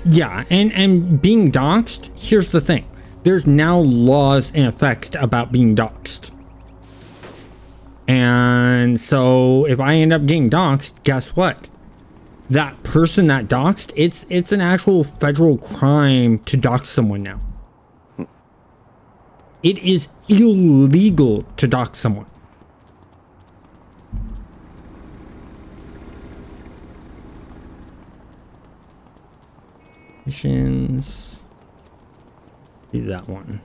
Yeah, and being doxxed, here's the thing. There's now laws in effect about being doxxed. And so if I end up getting doxxed, guess what? That person that doxxed, it's an actual federal crime to dox someone now. It is illegal to dox someone. Missions. Do that one.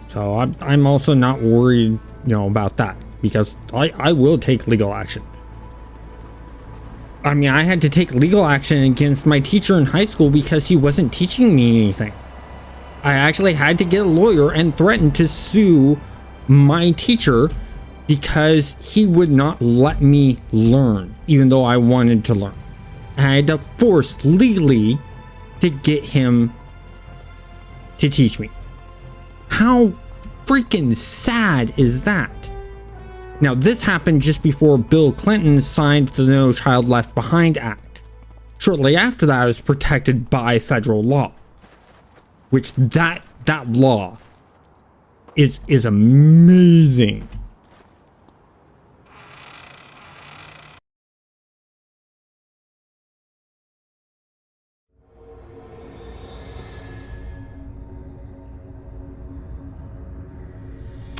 So I'm also not worried, about that, because I will take legal action. I mean, I had to take legal action against my teacher in high school because he wasn't teaching me anything. I actually had to get a lawyer and threaten to sue my teacher because he would not let me learn, even though I wanted to learn. I had to force legally to get him to teach me. How freaking sad is that? Now, this happened just before Bill Clinton signed the No Child Left Behind Act. Shortly after that, I was protected by federal law, which that law is amazing.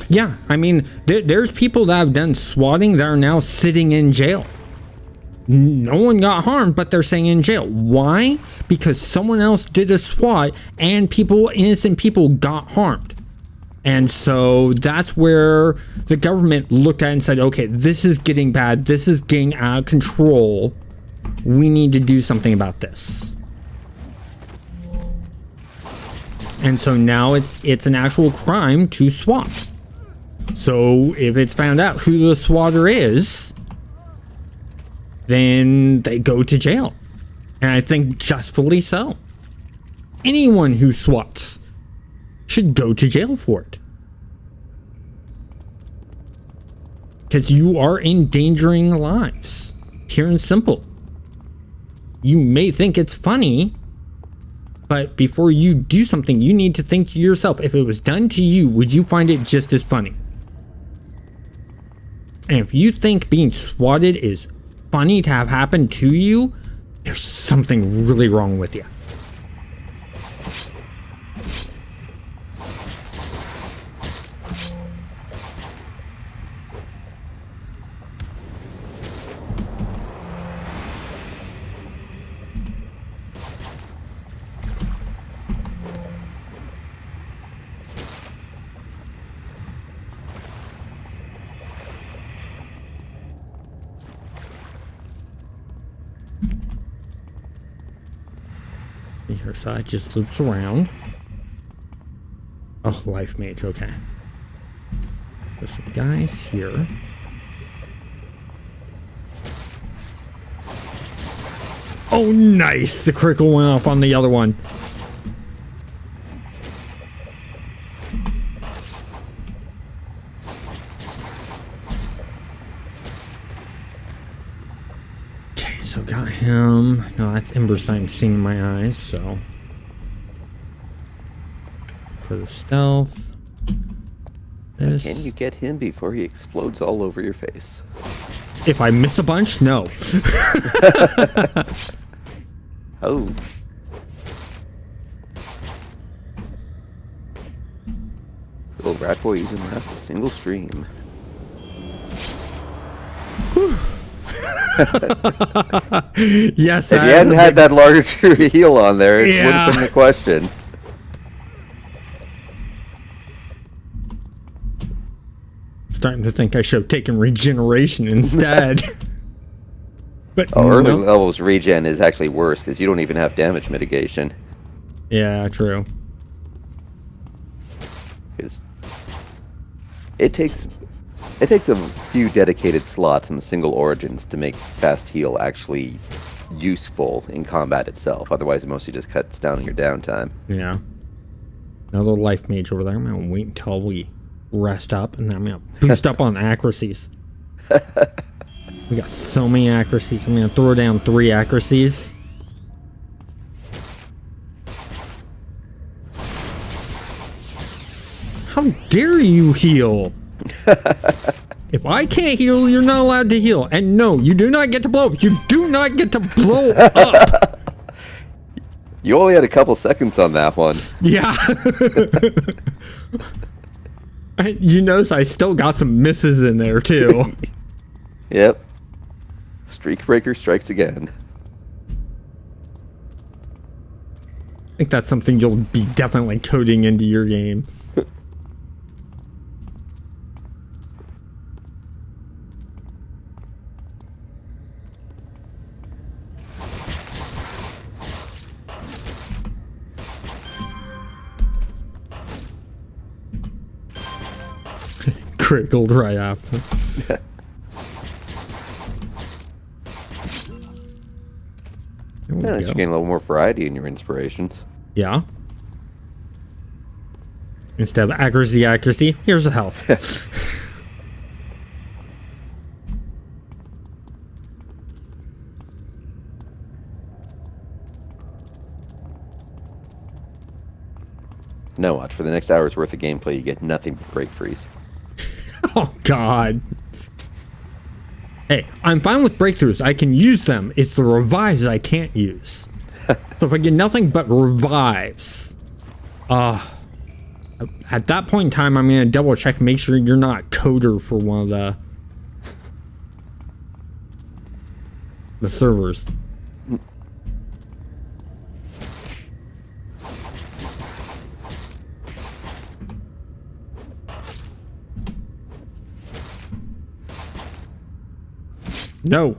Yeah, I mean, there's people that have done swatting that are now sitting in jail. No one got harmed, but they're staying in jail. Why? Because someone else did a SWAT and innocent people got harmed. And so that's where the government looked at it and said, okay, this is getting bad. This is getting out of control. We need to do something about this. And so now it's an actual crime to SWAT. So if it's found out who the swatter is, then they go to jail. And I think justly so. Anyone who swats should go to jail for it. Because you are endangering lives. Pure and simple. You may think it's funny, but before you do something, you need to think to yourself, if it was done to you, would you find it just as funny? And if you think being swatted is funny to have happen to you, there's something really wrong with you. Here, so it just loops around. Oh, life mage, okay. There's some guys here. Oh, nice! The critical went off on the other one. Okay, so got him. No, that's embers I'm seeing in my eyes, so. For the stealth. This. Can you get him before he explodes all over your face? If I miss a bunch, no. Oh. Little rat boy even lasts a single stream. Yes, If you hadn't had that larger heal on there, it would have been the question. Starting to think I should have taken regeneration instead. But Oh, early no. levels regen is actually worse because you don't even have damage mitigation. Yeah, true. Because it takes a few dedicated slots in the single origins to make fast heal actually useful in combat itself. Otherwise, it mostly just cuts down on your downtime. Yeah. Another life mage over there. I'm gonna wait until we rest up, and then I'm gonna boost up on accuracies. We got so many accuracies. I'm gonna throw down 3 accuracies. How dare you heal? If I can't heal, you're not allowed to heal. And no, you do not get to blow up. You do not get to blow up. You only had a couple seconds on that one. Yeah. You notice I still got some misses in there too. Yep. Streak breaker strikes again. I think that's something you'll be definitely coding into your game. Crickled right after. There we Yeah, go. you gain a little more variety in your inspirations. Yeah. Instead of accuracy, here's the health. No, watch. For the next hour's worth of gameplay, you get nothing but break freeze. Oh, God. Hey, I'm fine with breakthroughs. I can use them. It's the revives I can't use. So if I get nothing but revives, at that point in time, I'm going to double check and make sure you're not coder for one of the servers. No.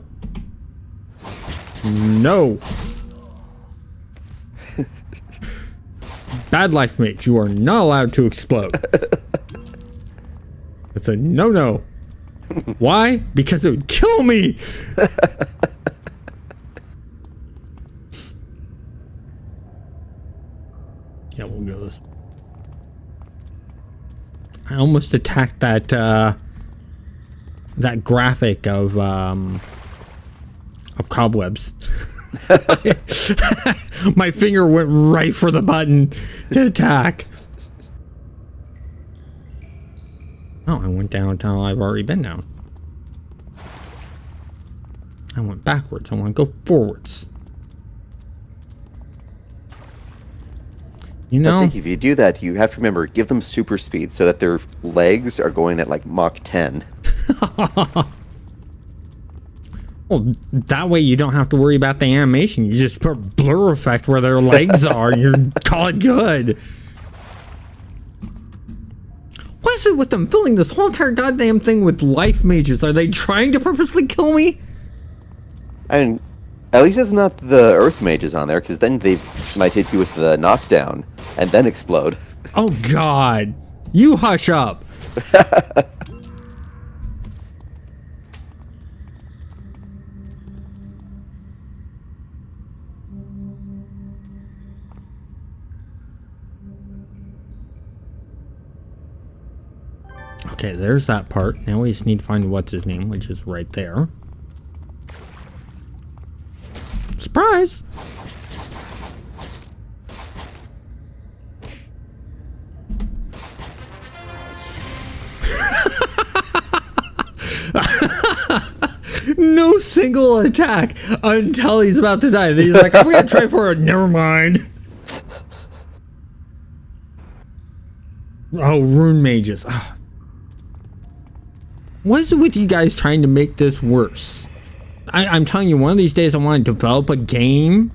No. Bad life mate, you are not allowed to explode. It's a no-no. Why? Because it would kill me. Yeah, we'll go this. I almost attacked that that graphic of cobwebs. My finger went right for the button to attack. Oh, I went down until I've already been down. I went backwards. I want to go forwards. You I know? think if you do that, you have to remember, give them super speed so that their legs are going at like Mach 10. Well, that way you don't have to worry about the animation. You just put blur effect where their legs are and you're call it good. What is it with them filling this whole entire goddamn thing with life mages? Are they trying to purposely kill me? I mean, at least it's not the Earth mages on there, because then they might hit you with the knockdown and then explode. Oh God. You hush up. Okay, there's that part. Now we just need to find what's his name, which is right there. single attack until he's about to die. Then he's like, I'm gonna try for it. Never mind. Oh, rune mages. Oh. What is it with you guys trying to make this worse? I'm telling you, one of these days I want to develop a game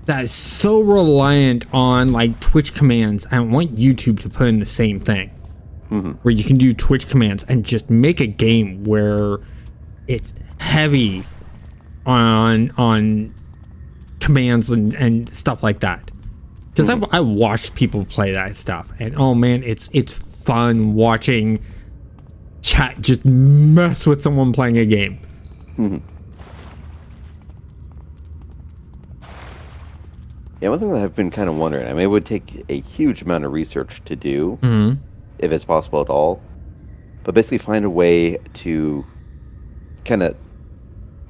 that is so reliant on like Twitch commands. I want YouTube to put in the same thing, where you can do Twitch commands and just make a game where it's heavy on commands and stuff like that. Because I watched people play that stuff, and oh man, it's fun watching chat just mess with someone playing a game. Yeah, one thing that I've been kind of wondering, I mean, it would take a huge amount of research to do, if it's possible at all, but basically find a way to kind of...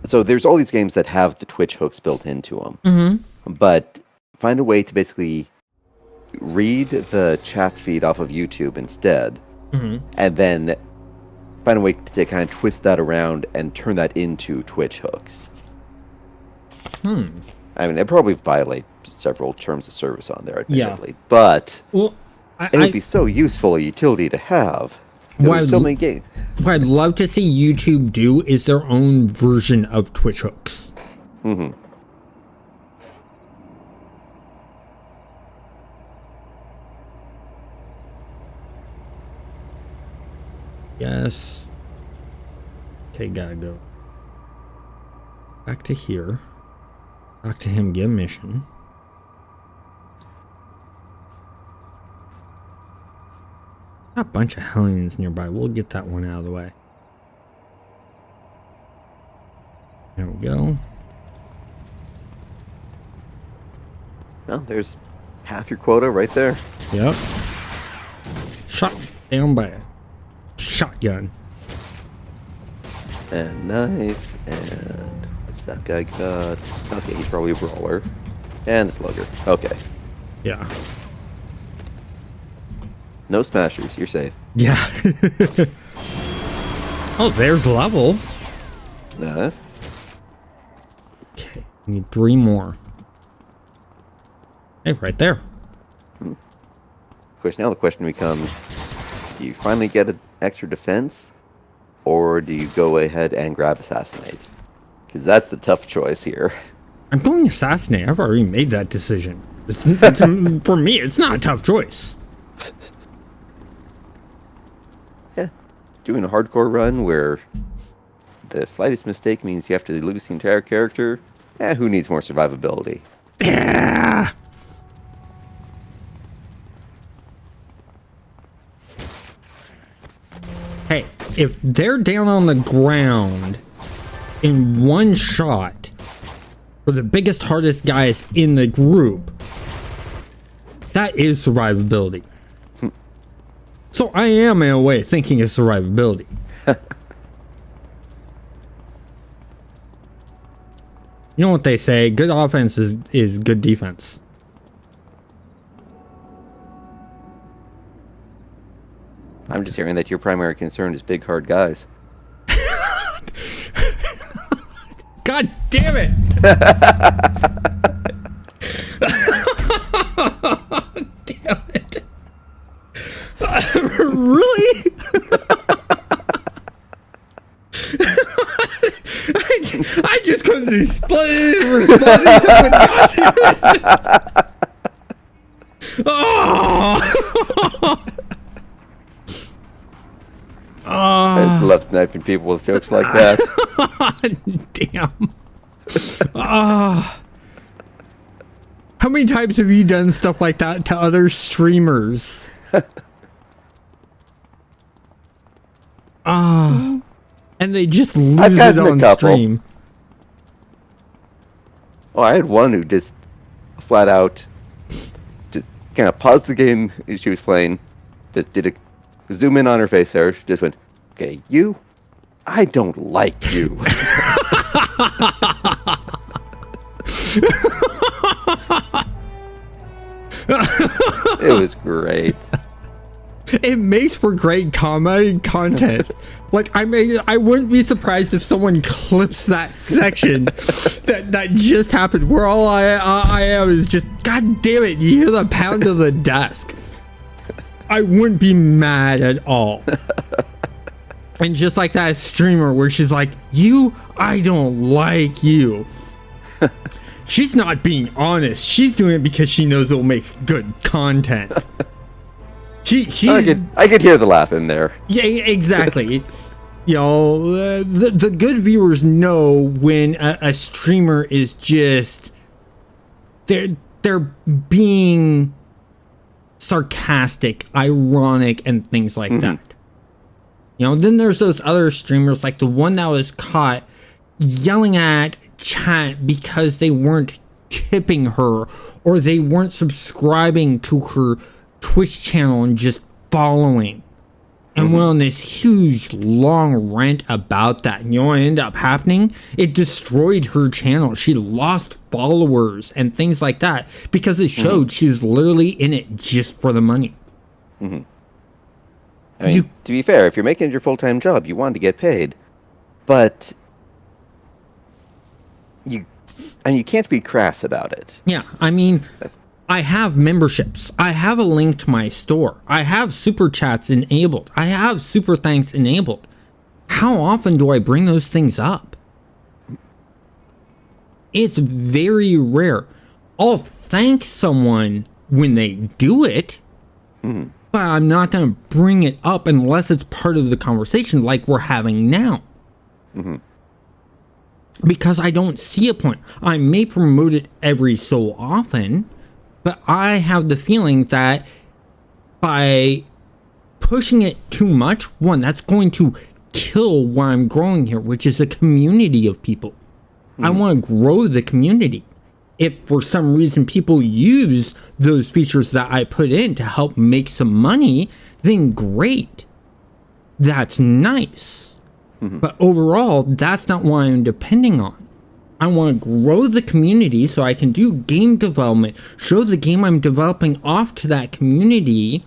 So there's all these games that have the Twitch hooks built into them, but find a way to basically read the chat feed off of YouTube instead, and then find a way to kind of twist that around and turn that into Twitch hooks. I mean, it probably violate several terms of service on there, admittedly, but it would be so useful a utility to have. There's so many games. What I'd love to see YouTube do is their own version of Twitch hooks. Yes. Okay, gotta go back to here. Talk to him, get a mission. Got a bunch of Hellions nearby. We'll get that one out of the way. There we go. Well, there's half your quota right there. Yep. Shot down by a shotgun. And knife, and what's that guy got? Okay, he's probably a brawler. And a slugger. Okay. Yeah. No smashers, you're safe. Yeah. Oh, there's level. Nice. Okay, we need 3 more. Hey, right there. Of course, now the question becomes, do you finally get an extra defense? Or do you go ahead and grab Assassinate? Because that's the tough choice here. I'm going Assassinate. I've already made that decision. It's for me, it's not a tough choice. Yeah. Doing a hardcore run where the slightest mistake means you have to lose the entire character, who needs more survivability? Yeah. Hey, if they're down on the ground in one shot for the biggest, hardest guys in the group, that is survivability. So I am, in a way, thinking of survivability. You know what they say, good offense is good defense. I'm just hearing that your primary concern is big, hard guys. God damn it! Damn it! Really? I just couldn't respond to someone. God damn it! Oh! I just love sniping people with jokes like that. Damn. How many times have you done stuff like that to other streamers? And they just lose it on stream. Oh, I had one who just flat out just kind of paused the game she was playing, just did a zoom in on her face there, just went, okay, you, I don't like you. It was great. It makes for great content. Like I wouldn't be surprised if someone clips that section that just happened, where all I am is just, God damn it, you hear the pound of the desk. I wouldn't be mad at all. And just like that streamer where she's like, I don't like you. She's not being honest. She's doing it because she knows it'll make good content. She's I could hear the laugh in there. Yeah, exactly. The good viewers know when a streamer is just they're being sarcastic, ironic, and things like that. Then there's those other streamers, like the one that was caught yelling at chat because they weren't tipping her or they weren't subscribing to her Twitch channel and just following. And went on this huge long rant about that. And what ended up happening? It destroyed her channel. She lost followers and things like that because it showed she was literally in it just for the money. I mean, to be fair, if you're making it your full-time job, you want to get paid. But you can't be crass about it. Yeah, I mean, I have memberships. I have a link to my store. I have super chats enabled. I have super thanks enabled. How often do I bring those things up? It's very rare. I'll thank someone when they do it, but I'm not going to bring it up unless it's part of the conversation like we're having now. Because I don't see a point. I may promote it every so often, but I have the feeling that by pushing it too much, one, that's going to kill what I'm growing here, which is a community of people. I want to grow the community. If for some reason people use those features that I put in to help make some money, then great. That's nice. But overall, that's not what I'm depending on. I want to grow the community so I can do game development, show the game I'm developing off to that community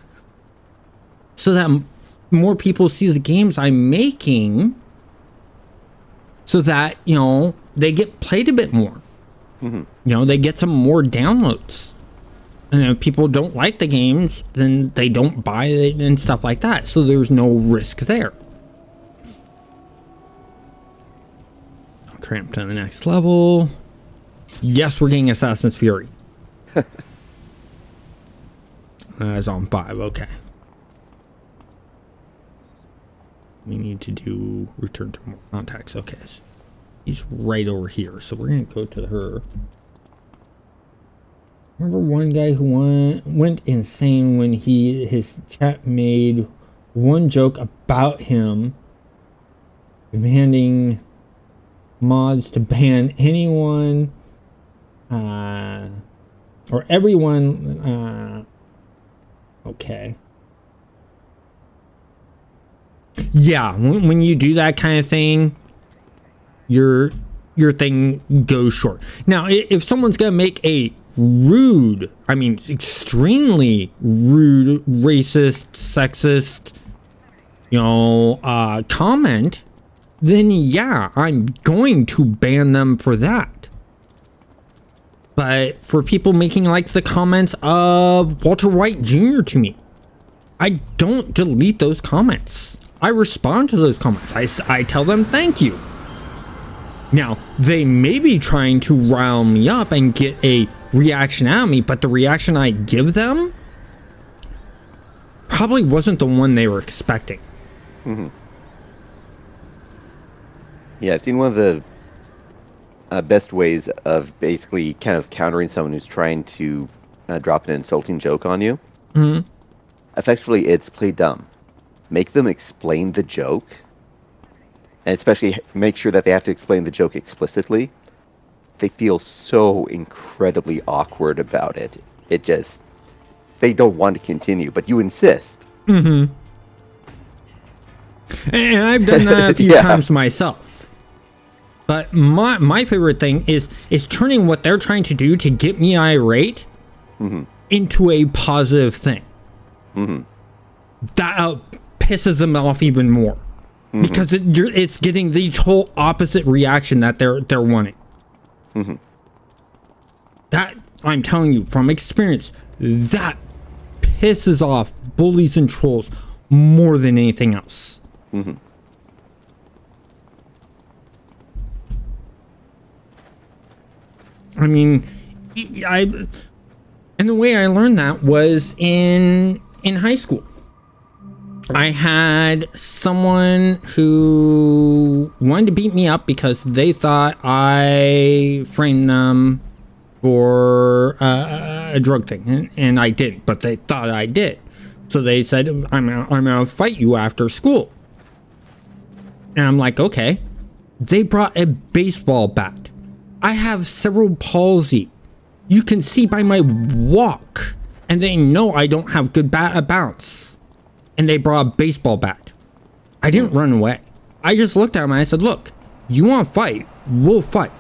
so that more people see the games I'm making so that, they get played a bit more. They get some more downloads. And if people don't like the games, then they don't buy it and stuff like that. So there's no risk there. Tramp to the next level. Yes, we're getting Assassin's Fury. It's on 5, okay. We need to do return to more contacts. Okay, so he's right over here, so we're gonna go to her. Remember one guy who went insane when his chat made one joke about him, demanding mods to ban anyone or everyone. Okay. Yeah, when you do that kind of thing, your thing goes short. Now, if someone's gonna make a rude, I mean extremely rude, racist, sexist, comment, then yeah, I'm going to ban them for that. But for people making like the comments of Walter White Jr. to me, I don't delete those comments. I respond to those comments. I tell them thank you. Now, they may be trying to rile me up and get a reaction out of me, but the reaction I give them probably wasn't the one they were expecting. Yeah, I've seen one of the best ways of basically kind of countering someone who's trying to drop an insulting joke on you. Effectively, it's play dumb. Make them explain the joke, and especially make sure that they have to explain the joke explicitly. They feel so incredibly awkward about it. They don't want to continue, but you insist. And I've done that a few times myself. But my favorite thing is turning what they're trying to do to get me irate into a positive thing. that pisses them off even more. Because it's getting the whole opposite reaction that they're wanting. That, I'm telling you from experience, that pisses off bullies and trolls more than anything else. I mean, and the way I learned that was in high school. I had someone who wanted to beat me up because they thought I framed them for a drug thing, and I didn't, but they thought I did. So they said, I'm gonna fight you after school. And I'm like, okay. They brought a baseball bat. I have cerebral palsy. You can see by my walk, and they know I don't have good bounce. And they brought a baseball bat. I didn't run away. I just looked at him and I said, look, you want to fight? We'll fight.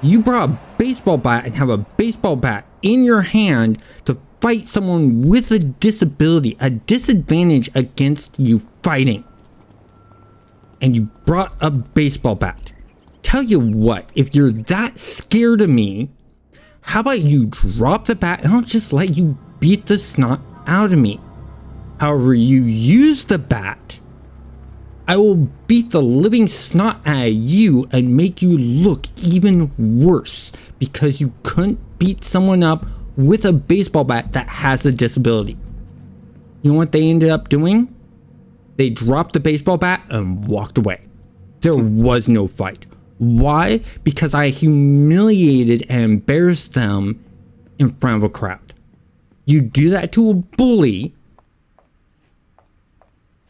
You brought a baseball bat and have a baseball bat in your hand to fight someone with a disability, a disadvantage against you fighting. And you brought a baseball bat. Tell you what, if you're that scared of me, how about you drop the bat and I'll just let you beat the snot out of me. However you use the bat, I will beat the living snot out of you and make you look even worse because you couldn't beat someone up with a baseball bat that has a disability. You know what they ended up doing? They dropped the baseball bat and walked away. There was no fight. Why? Because I humiliated and embarrassed them in front of a crowd. You do that to a bully,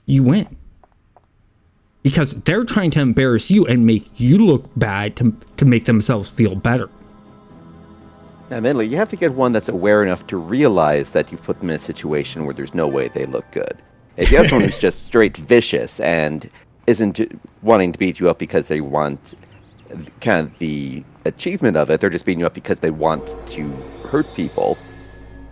you win. Because they're trying to embarrass you and make you look bad to make themselves feel better. Admittedly, you have to get one that's aware enough to realize that you've put them in a situation where there's no way they look good. If you have someone who's just straight vicious and isn't wanting to beat you up because they want kind of the achievement of it, they're just beating you up because they want to hurt people,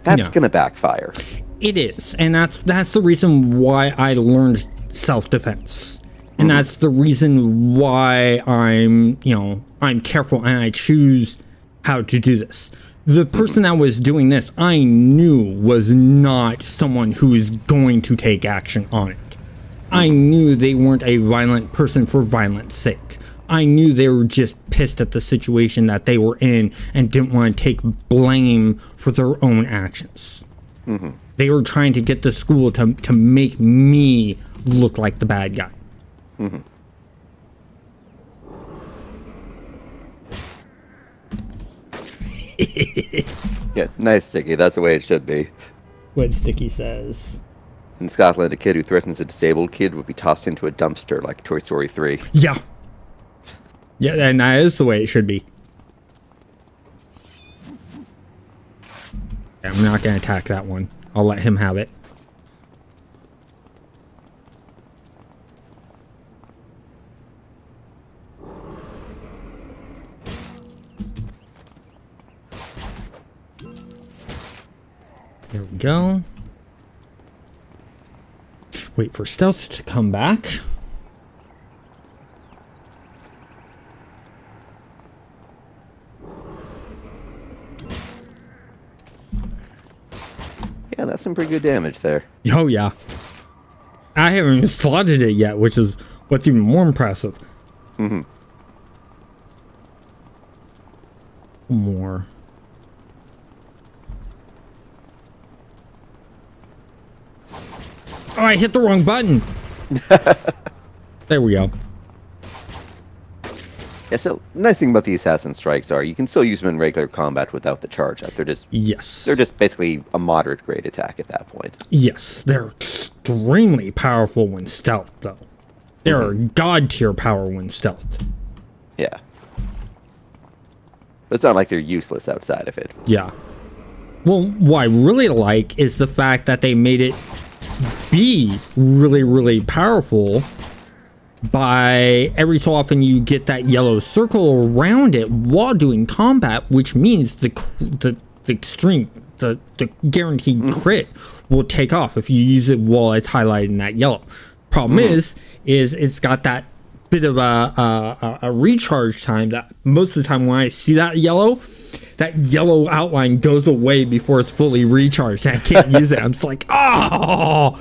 that's going to backfire. It is, and that's the reason why I learned self-defense. And that's the reason why I'm careful and I choose how to do this. The person that was doing this, I knew was not someone who is going to take action on it. I knew they weren't a violent person for violence sake. I knew they were just pissed at the situation that they were in and didn't want to take blame for their own actions. They were trying to get the school to make me look like the bad guy. Yeah, nice, Sticky. That's the way it should be. What Sticky says. In Scotland, a kid who threatens a disabled kid would be tossed into a dumpster like Toy Story 3. Yeah. Yeah, and that is the way it should be. I'm not going to attack that one. I'll let him have it. There we go. Wait for stealth to come back. Yeah, that's some pretty good damage there. Oh yeah. I haven't even slotted it yet, which is what's even more impressive. More. Oh, I hit the wrong button. There we go. Yeah, so nice thing about the Assassin Strikes are you can still use them in regular combat without the charge up. They're just basically a moderate grade attack at that point. Yes, they're extremely powerful when stealth, though. They're god tier power when stealth. Yeah. But it's not like they're useless outside of it. Yeah. Well, what I really like is the fact that they made it be really, really powerful by every so often you get that yellow circle around it while doing combat, which means the the guaranteed crit will take off if you use it while it's highlighted in that yellow. Problem is it's got that bit of a recharge time that most of the time when I see that yellow outline goes away before it's fully recharged and I can't use it. I'm just like, oh.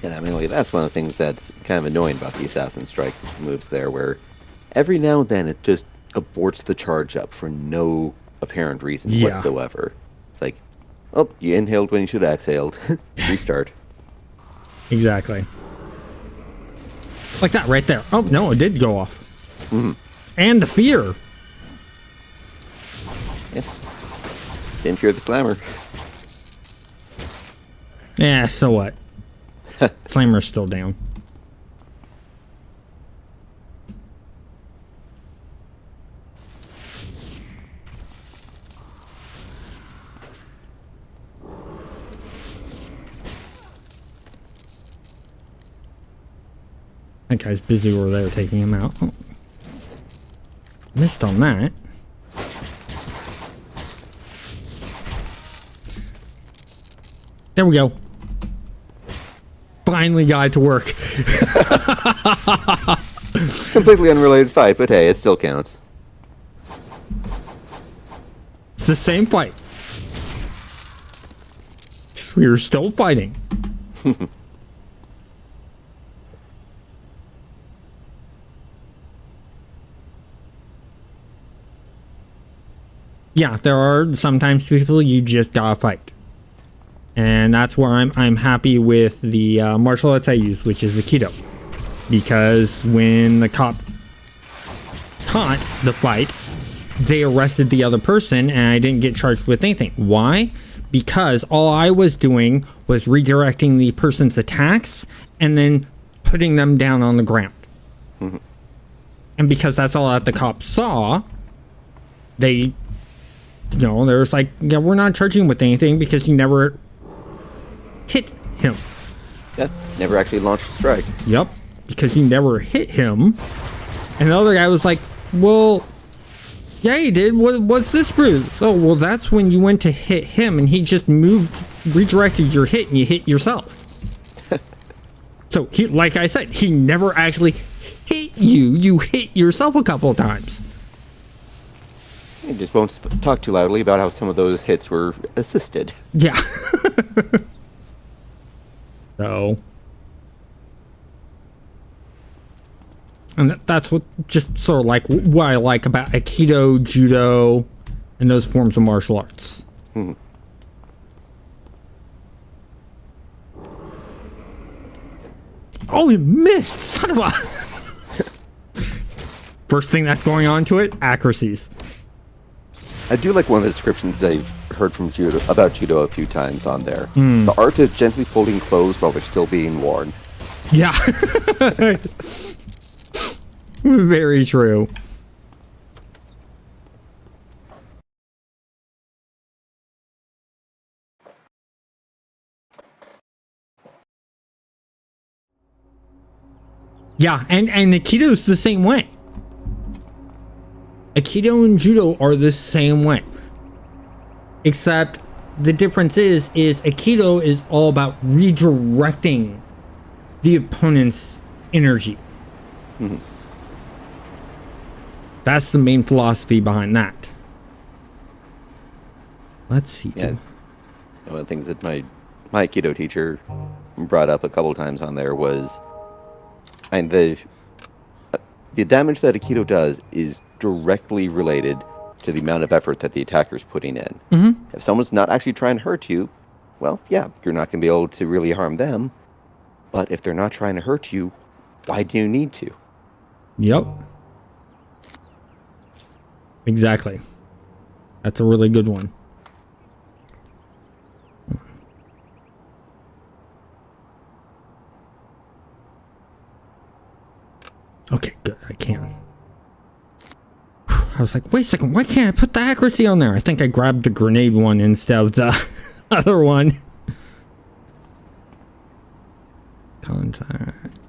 And I mean, like, that's one of the things that's kind of annoying about the Assassin Strike moves there, where every now and then it just aborts the charge up for no apparent reason whatsoever. It's like, oh, you inhaled when you should have exhaled. Restart. Exactly. Like that right there. Oh, no, it did go off. And the fear. Yeah. Didn't fear the slammer. Yeah, so what? Slammer's still down. That guy's busy over there taking him out. Oh. Missed on that. There we go. Finally got it to work. Completely unrelated fight, but hey, it still counts. It's the same fight. We're still fighting. Yeah, there are sometimes people you just gotta fight. And that's where I'm happy with the martial arts I use, which is Aikido. Because when the cop caught the fight, they arrested the other person and I didn't get charged with anything. Why? Because all I was doing was redirecting the person's attacks and then putting them down on the ground. And because that's all that the cops saw, they, there's like, yeah, we're not charging you with anything because you never hit him. Yeah, never actually launched a strike. Yep, because he never hit him. And the other guy was like, well, yeah, he did. What's this bruise? Oh, well, that's when you went to hit him and he just redirected your hit and you hit yourself. So, he, like I said, he never actually hit you. You hit yourself a couple of times. You just won't talk too loudly about how some of those hits were assisted. Yeah. So, and that's what just sort of like what I like about Aikido, Judo, and those forms of martial arts. Oh, it missed! Son of a... First thing that's going on to it, accuracies. I do like one of the descriptions I've heard from Judo about Judo a few times on there. The art of gently folding clothes while they're still being worn. Yeah. Very true. Yeah, and Aikido's the same way. Aikido and Judo are the same way. Except the difference is Aikido is all about redirecting the opponent's energy. That's the main philosophy behind that. Let's see. Yeah. One of the things that my Aikido teacher brought up a couple times on there was, and the damage that Aikido does is directly related to the amount of effort that the attacker's putting in. If someone's not actually trying to hurt you, well, yeah, you're not going to be able to really harm them. But if they're not trying to hurt you, why do you need to? Yep. Exactly. That's a really good one. Okay, good. I can. I was like, wait a second, why can't I put the accuracy on there? I think I grabbed the grenade one instead of the other one. Contact.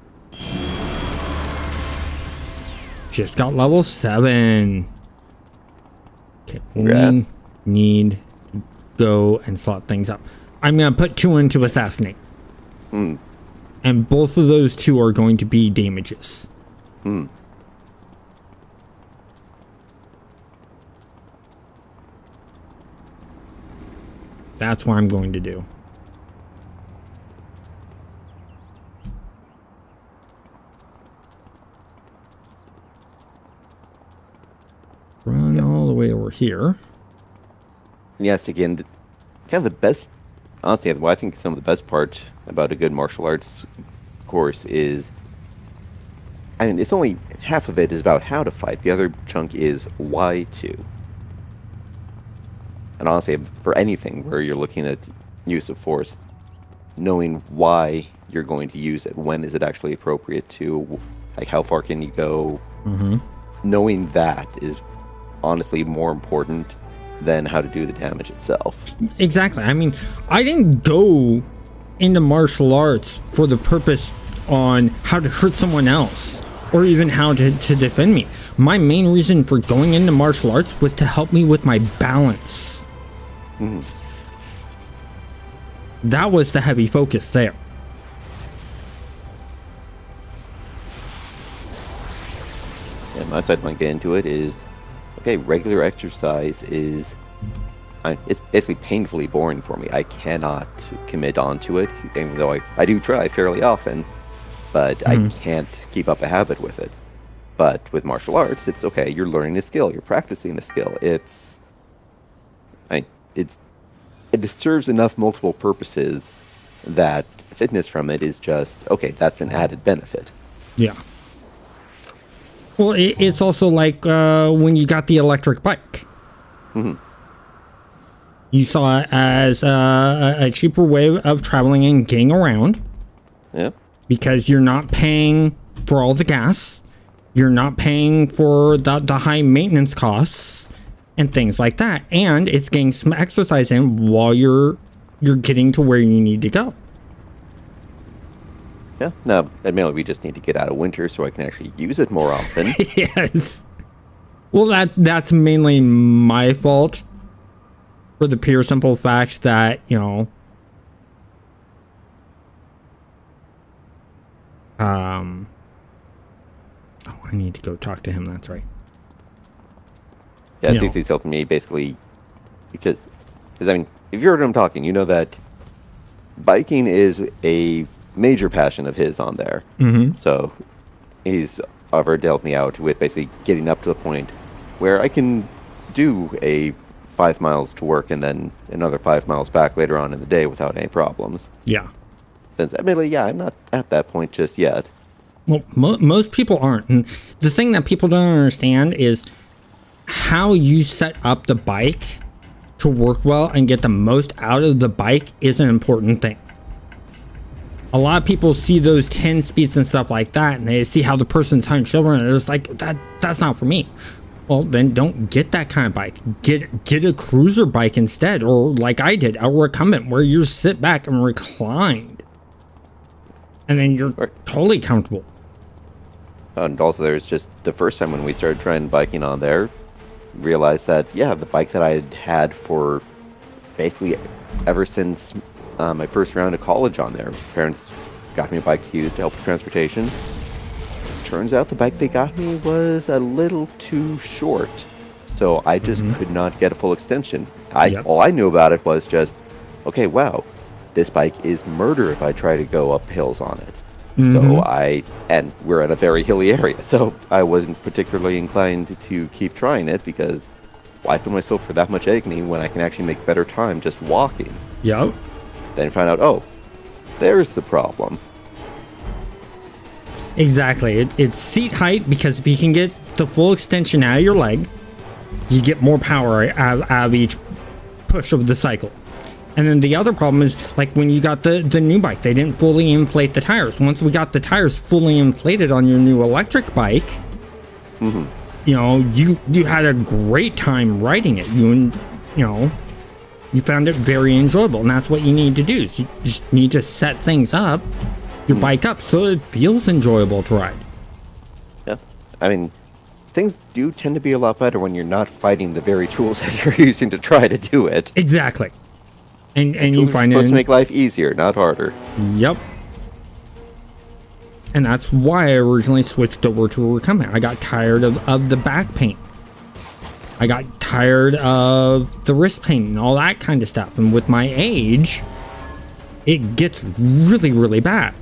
Just got level 7. Okay, we need to go and slot things up. I'm going to put 2 into assassinate. And both of those 2 are going to be damages. That's what I'm going to do. Run all the way over here. Yes, again, kind of the best, honestly, well, I think some of the best part about a good martial arts course is, I mean, it's only half of it is about how to fight. The other chunk is why to. And honestly, for anything where you're looking at use of force, knowing why you're going to use it, when is it actually appropriate to, like how far can you go, knowing that is honestly more important than how to do the damage itself. Exactly. I mean, I didn't go into martial arts for the purpose on how to hurt someone else or even how to defend me. My main reason for going into martial arts was to help me with my balance. That was the heavy focus there. And my side might get into it is, okay, regular exercise is, it's basically painfully boring for me. I cannot commit onto it, even though I do try fairly often, but I can't keep up a habit with it. But with martial arts, it's okay, you're learning a skill, you're practicing a skill. It serves enough multiple purposes that fitness from it is just, okay, that's an added benefit. Yeah. Well, it's also like when you got the electric bike. You saw it as a cheaper way of traveling and getting around. Yeah. Because you're not paying for all the gas. You're not paying for the high maintenance costs and things like that. And it's getting some exercise in while you're getting to where you need to go. Yeah. Now, admittedly, we just need to get out of winter so I can actually use it more often. Yes. Well, that's mainly my fault. For the pure simple fact that, you know, oh, I need to go talk to him. That's right. Yeah, You know. CC's helping me basically because I mean, if you heard him talking, you know that biking is a major passion of his on there. So he's offered to help me out with basically getting up to the point where I can do a 5 miles to work and then another 5 miles back later on in the day without any problems. Yeah. Since admittedly, yeah, I'm not at that point just yet. Well, most people aren't. And the thing that people don't understand is how you set up the bike to work well and get the most out of the bike is an important thing. A lot of people see those 10 speeds and stuff like that, and they see how the person's hunched over, and it's like, that's not for me. Well, then don't get that kind of bike. Get a cruiser bike instead, or like I did, a recumbent, where you sit back and reclined. And then you're totally comfortable. And also there's just the first time when we started trying biking on there, realized that, yeah, the bike that I had for basically ever since my first round of college on there, parents got me a bike to use to help with transportation. Turns out the bike they got me was a little too short, so I just could not get a full extension. All I knew about it was just, okay, wow, this bike is murder if I try to go up hills on it. So and we're in a very hilly area, so I wasn't particularly inclined to keep trying it because why put myself for that much agony when I can actually make better time just walking? Yep. Then find out, oh, there's the problem. Exactly. It's seat height, because if you can get the full extension out of your leg, you get more power out of each push of the cycle. And then the other problem is, like, when you got the new bike, they didn't fully inflate the tires. Once we got the tires fully inflated on your new electric bike, you know, you had a great time riding it. You found it very enjoyable, and that's what you need to do. Is you just need to set things up, your bike up, so it feels enjoyable to ride. Yeah, I mean, things do tend to be a lot better when you're not fighting the very tools that you're using to try to do it. Exactly. And you Tools are find supposed it. to make life easier, not harder. Yep. And that's why I originally switched over to Recumbent. I got tired of the back pain. I got tired of the wrist pain and all that kind of stuff. And with my age, it gets really, really bad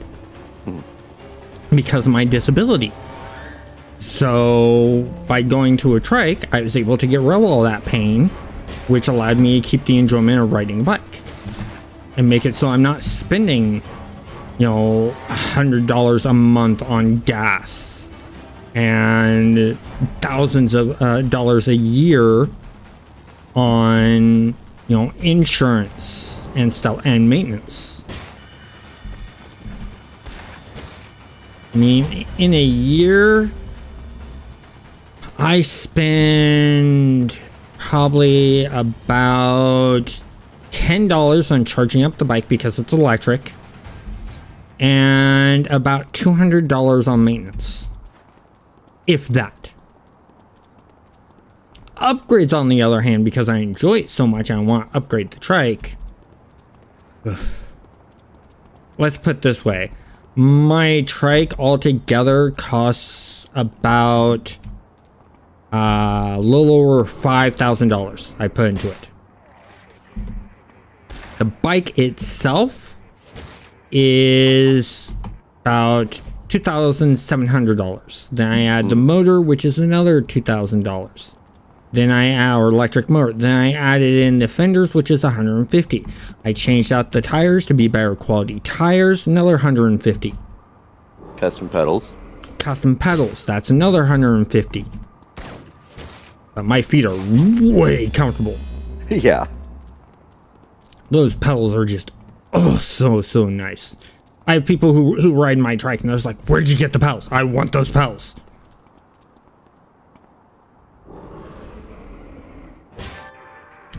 because of my disability. So by going to a trike, I was able to get rid of all that pain, which allowed me to keep the enjoyment of riding a bike and make it so I'm not spending, you know, $100 a month on gas and thousands of dollars a year on, you know, insurance and stuff and maintenance. I mean, in a year, I spend probably about $10 on charging up the bike because it's electric, and about $200 on maintenance, if that. Upgrades, on the other hand, because I enjoy it so much, I want to upgrade the trike. Let's put it this way. My trike altogether costs about a little over $5,000 I put into it. The bike itself is about $2,700. Then I add the motor, which is another $2,000. Then I add our electric motor. Then I added in the fenders, which is $150. I changed out the tires to be better quality tires, another $150. Custom pedals. Custom pedals, that's another $150. But my feet are way comfortable. Yeah. Those pedals are just, oh, so nice. I have people who ride my trike and they're just like, where'd you get the pedals? I want those pedals.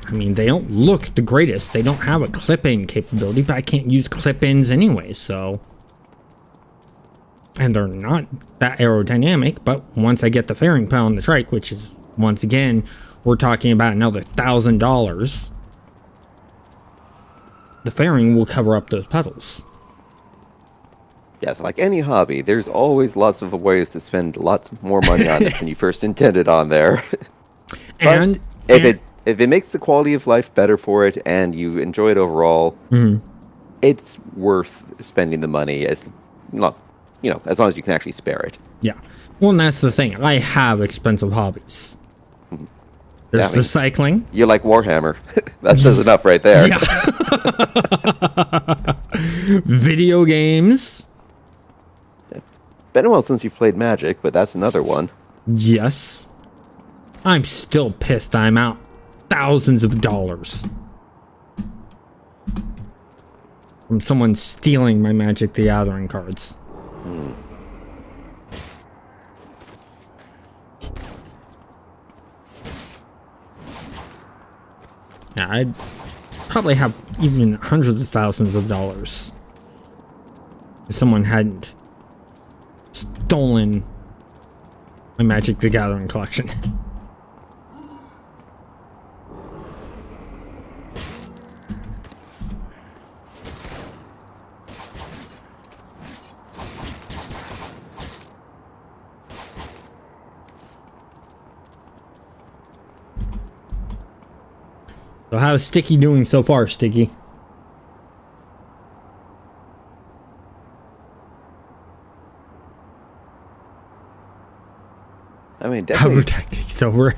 I mean, they don't look the greatest. They don't have a clip-in capability, but I can't use clip-ins anyway, so. And they're not that aerodynamic, but once I get the fairing pad on the trike, which is, once again, we're talking about another $1,000, the fairing will cover up those pedals. Yes, like any hobby, there's always lots of ways to spend lots more money on it than you first intended on there. And if it makes the quality of life better for it and you enjoy it overall, it's worth spending the money as long as you can actually spare it. yeah. Well, and that's the thing. I have expensive hobbies. There's the cycling. You like Warhammer. That says enough right there. Yeah. Video games. Been a while since you've played Magic, but that's another one. Yes. I'm still pissed I'm out thousands of dollars from someone stealing my Magic the Gathering cards. Yeah, I'd probably have even hundreds of thousands of dollars if someone hadn't stolen my Magic the Gathering collection. So how's Sticky doing so far, Sticky? I mean, definitely. Tactics over.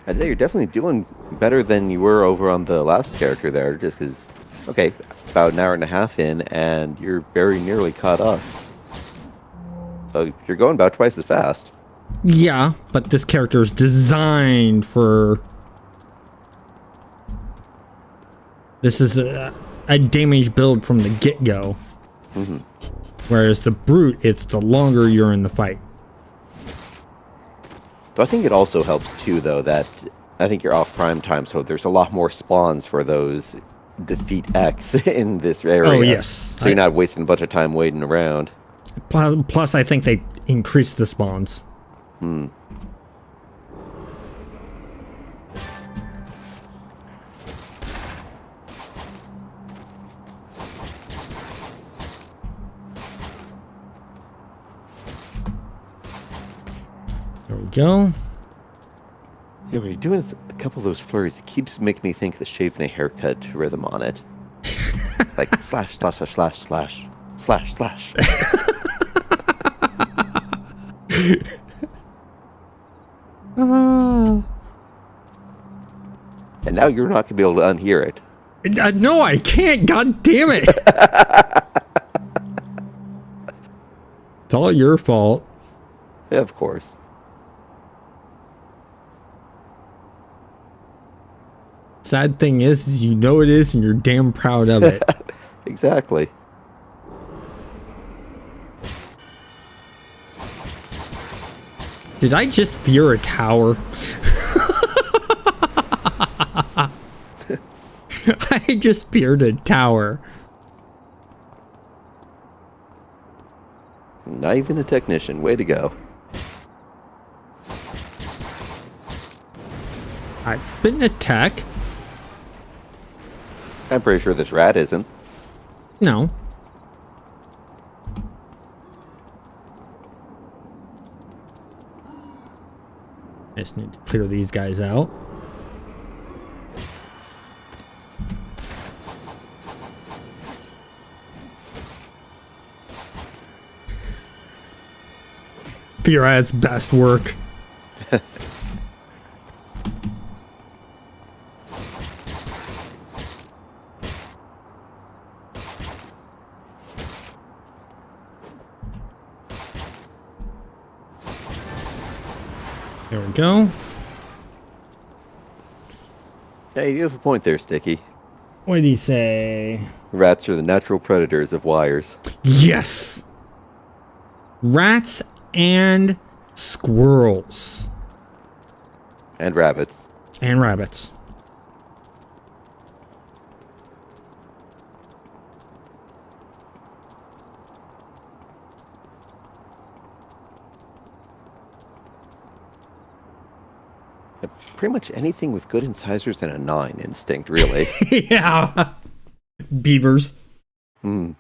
I'd say you're definitely doing better than you were over on the last character there, just because, okay, about an hour and a half in, and you're very nearly caught up. So you're going about twice as fast. Yeah, but this character is designed for This is a damage build from the get-go. Mm-hmm. Whereas the brute, it's the longer you're in the fight. But I think it also helps too, though, that I think you're off prime time, so there's a lot more spawns for those defeat X in this area. Oh, yes. So you're not wasting a bunch of time waiting around. Plus, I think they increased the spawns. Hmm. There we go. Yeah, when you're doing a couple of those flurries, it keeps making me think the shaving a haircut rhythm on it. Like slash, slash, slash, slash, slash, slash, slash. And now you're not going to be able to unhear it. No, I can't. God damn it. It's all your fault. Yeah, of course. Sad thing is you know it is and you're damn proud of it. Exactly. Did I just fear a tower? I just feared a tower. Not even a technician. Way to go. I've been a tech. I'm pretty sure this rat isn't. No. I just need to clear these guys out. Fear at its best work. There we go. Hey, you have a point there, Sticky. What did he say? Rats are the natural predators of wires. Yes! Rats and squirrels. And rabbits. And rabbits. Pretty much anything with good incisors and a 9 instinct, really. Yeah. Beavers. Hmm.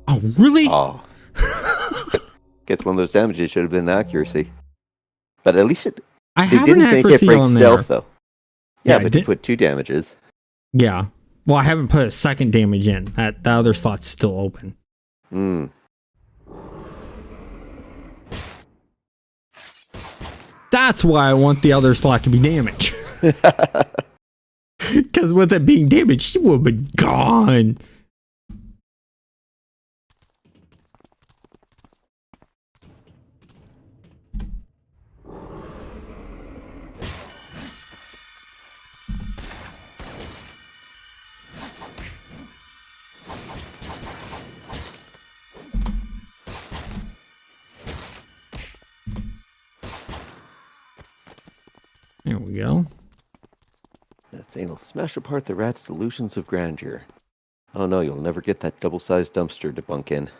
Oh, really? Oh. Guess one of those damages should have been accuracy. But at least I they have an didn't make it accuracy break on stealth, there. though. Yeah, Yeah, but you put 2 damages. Yeah. Well, I haven't put a second damage in. The other slot's still open. Hmm. That's why I want the other slot to be damaged. Because with it being damaged, she would have been gone. There we go. That thing will smash apart the rat's delusions of grandeur. Oh no, you'll never get that double-sized dumpster to bunk in.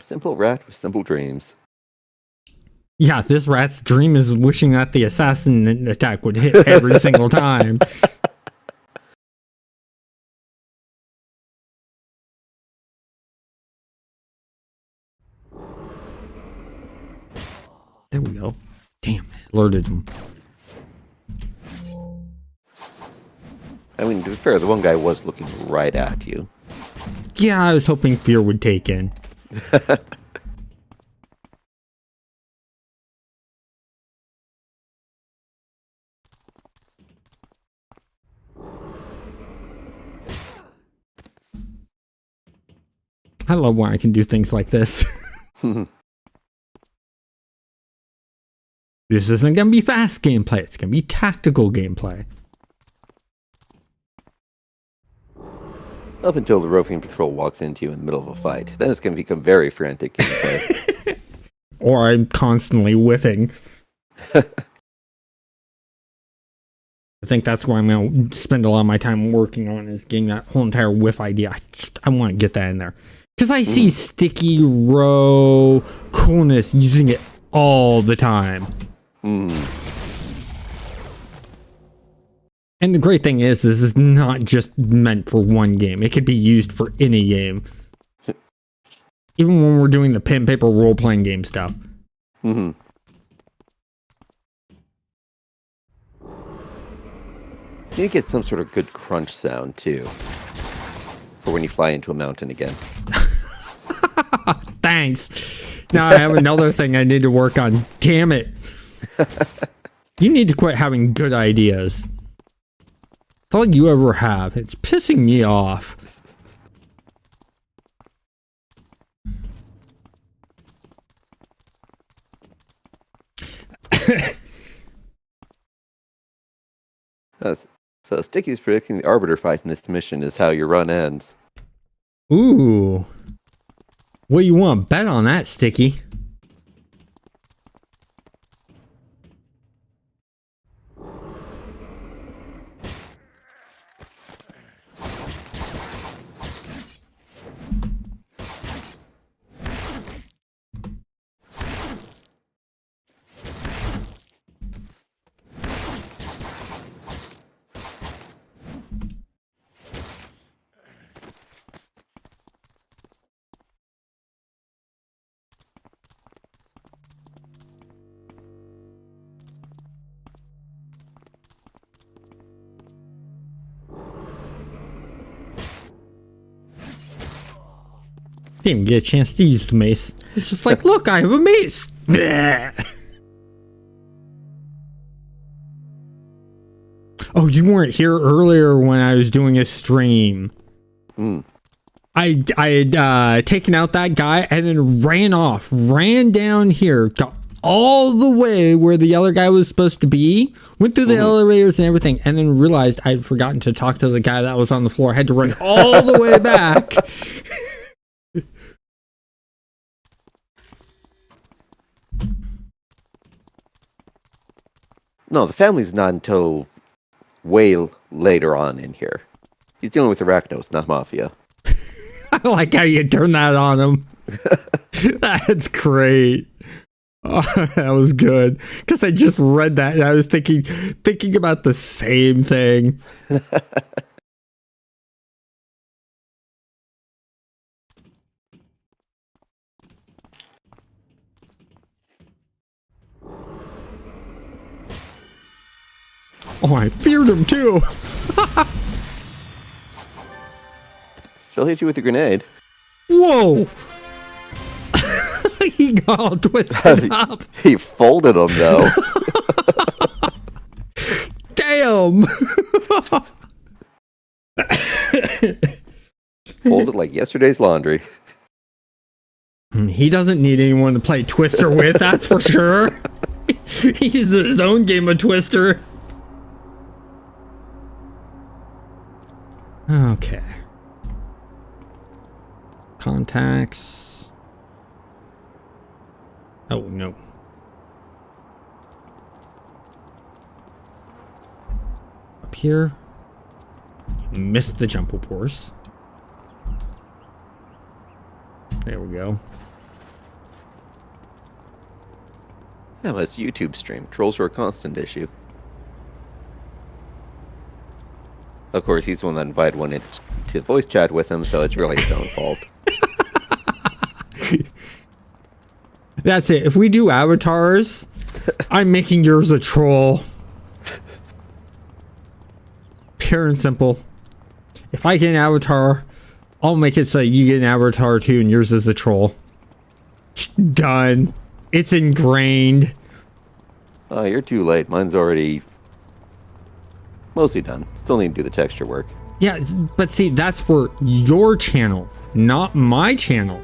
Simple rat with simple dreams. Yeah, this rat's dream is wishing that the assassin attack would hit every single time. There we go. Damn, alerted him. I mean, to be fair, the one guy was looking right at you. Yeah, I was hoping fear would take in. I love when I can do things like this. This isn't going to be fast gameplay. It's going to be tactical gameplay. Up until the roving patrol walks into you in the middle of a fight. Then it's going to become very frantic gameplay. Or I'm constantly whiffing. I think that's what I'm going to spend a lot of my time working on, is getting that whole entire whiff idea. I want to get that in there. Because I see sticky row coolness using it all the time. And the great thing is, this is not just meant for one game. It could be used for any game. Even when we're doing the pen and paper role-playing game stuff. You need to get some sort of good crunch sound, too. For when you fly into a mountain again. Thanks. Now I have another thing I need to work on. Damn it. You need to quit having good ideas. It's all you ever have. It's pissing me off. So Sticky's predicting the Arbiter fight in this mission is how your run ends. Ooh. What you want to bet on that, Sticky? Didn't even get a chance to use the mace. It's just like, look, I have a mace. Oh, you weren't here earlier when I was doing a stream. I had taken out that guy and then ran down here, got all the way where the other guy was supposed to be, went through the elevators and everything, and then realized I'd forgotten to talk to the guy that was on the floor. I had to run all the way back. No, the family's not until way later on in here. He's dealing with Arachnos, not Mafia. I like how you turn that on him. That's great. Oh, that was good. Because I just read that and I was thinking about the same thing. Oh, I feared him too. Still hit you with a grenade. Whoa! He got all twisted up. He folded him though. Damn! Folded like yesterday's laundry. He doesn't need anyone to play Twister with, that's for sure. He's his own game of Twister. Okay. Contacts. Oh, no. Up here. You missed the jump, of course. There we go. Yeah, but it's a YouTube stream. Trolls are a constant issue. Of course, he's the one that invited one to voice chat with him, so it's really his own fault. That's it. If we do avatars, I'm making yours a troll. Pure and simple. If I get an avatar, I'll make it so you get an avatar too, and yours is a troll. Done. It's ingrained. Oh, you're too late. Mine's already mostly done. Still need to do the texture work. Yeah, but see, that's for your channel. not my channel.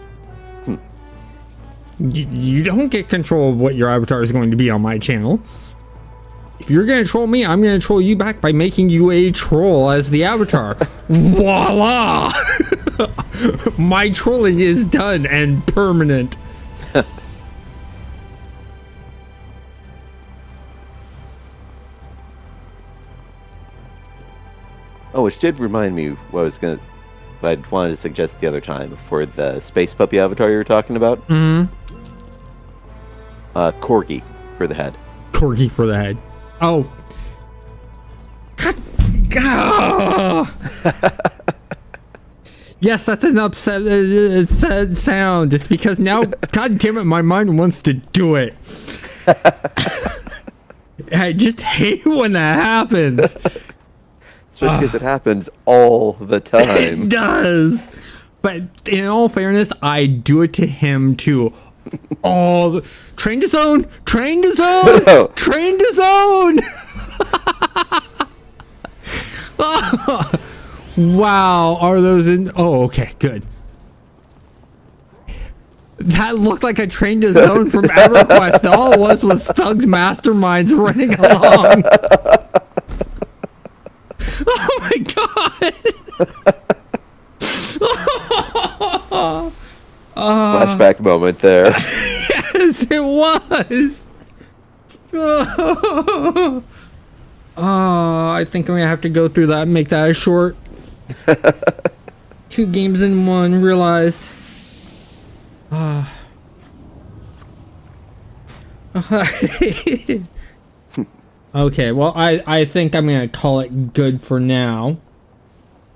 You don't get control of what your avatar is going to be on my channel. If you're going to troll me, I'm going to troll you back by making you a troll as the avatar. Voila! My trolling is done and permanent. Oh, which did remind me what I wanted to suggest the other time for the space puppy avatar you were talking about. Corgi for the head. Corgi for the head. Oh. Yes, that's an upset sad sound. It's because now, god damn it, my mind wants to do it. I just hate when that happens. Especially because it happens all the time. It does. But in all fairness, I do it to him too. Train to zone, train to zone, train to zone. Wow, are those in? Oh, okay, good. That looked like a train to zone from EverQuest. All it was thugs masterminds running along. Oh my god! Flashback moment there. Yes, it was. I think I'm gonna have to go through that and make that a short. 2 games in 1, realized. Okay, well, I think I'm gonna call it good for now.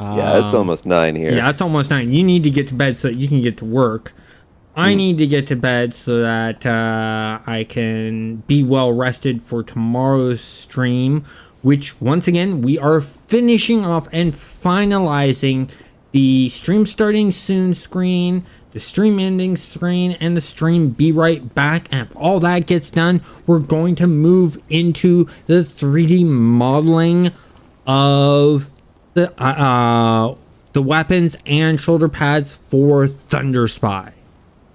Yeah, it's almost 9 here. Yeah, it's almost 9. You need to get to bed so that you can get to work. I need to get to bed so that I can be well rested for tomorrow's stream, which, once again, we are finishing off and finalizing the stream starting soon screen, the stream ending screen, and the stream be right back. And if all that gets done, we're going to move into the 3D modeling of the weapons and shoulder pads for Thunder Spy.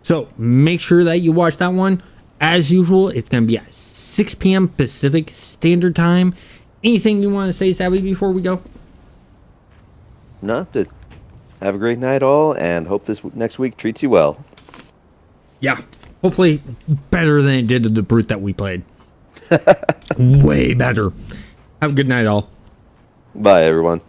So make sure that you watch that one. As usual, it's going to be at 6 p.m. Pacific Standard Time. Anything you want to say, Savvy, before we go? No, just have a great night all, and hope this next week treats you well. Yeah, hopefully better than it did to the brute that we played. Way better. Have a good night all. Bye, everyone.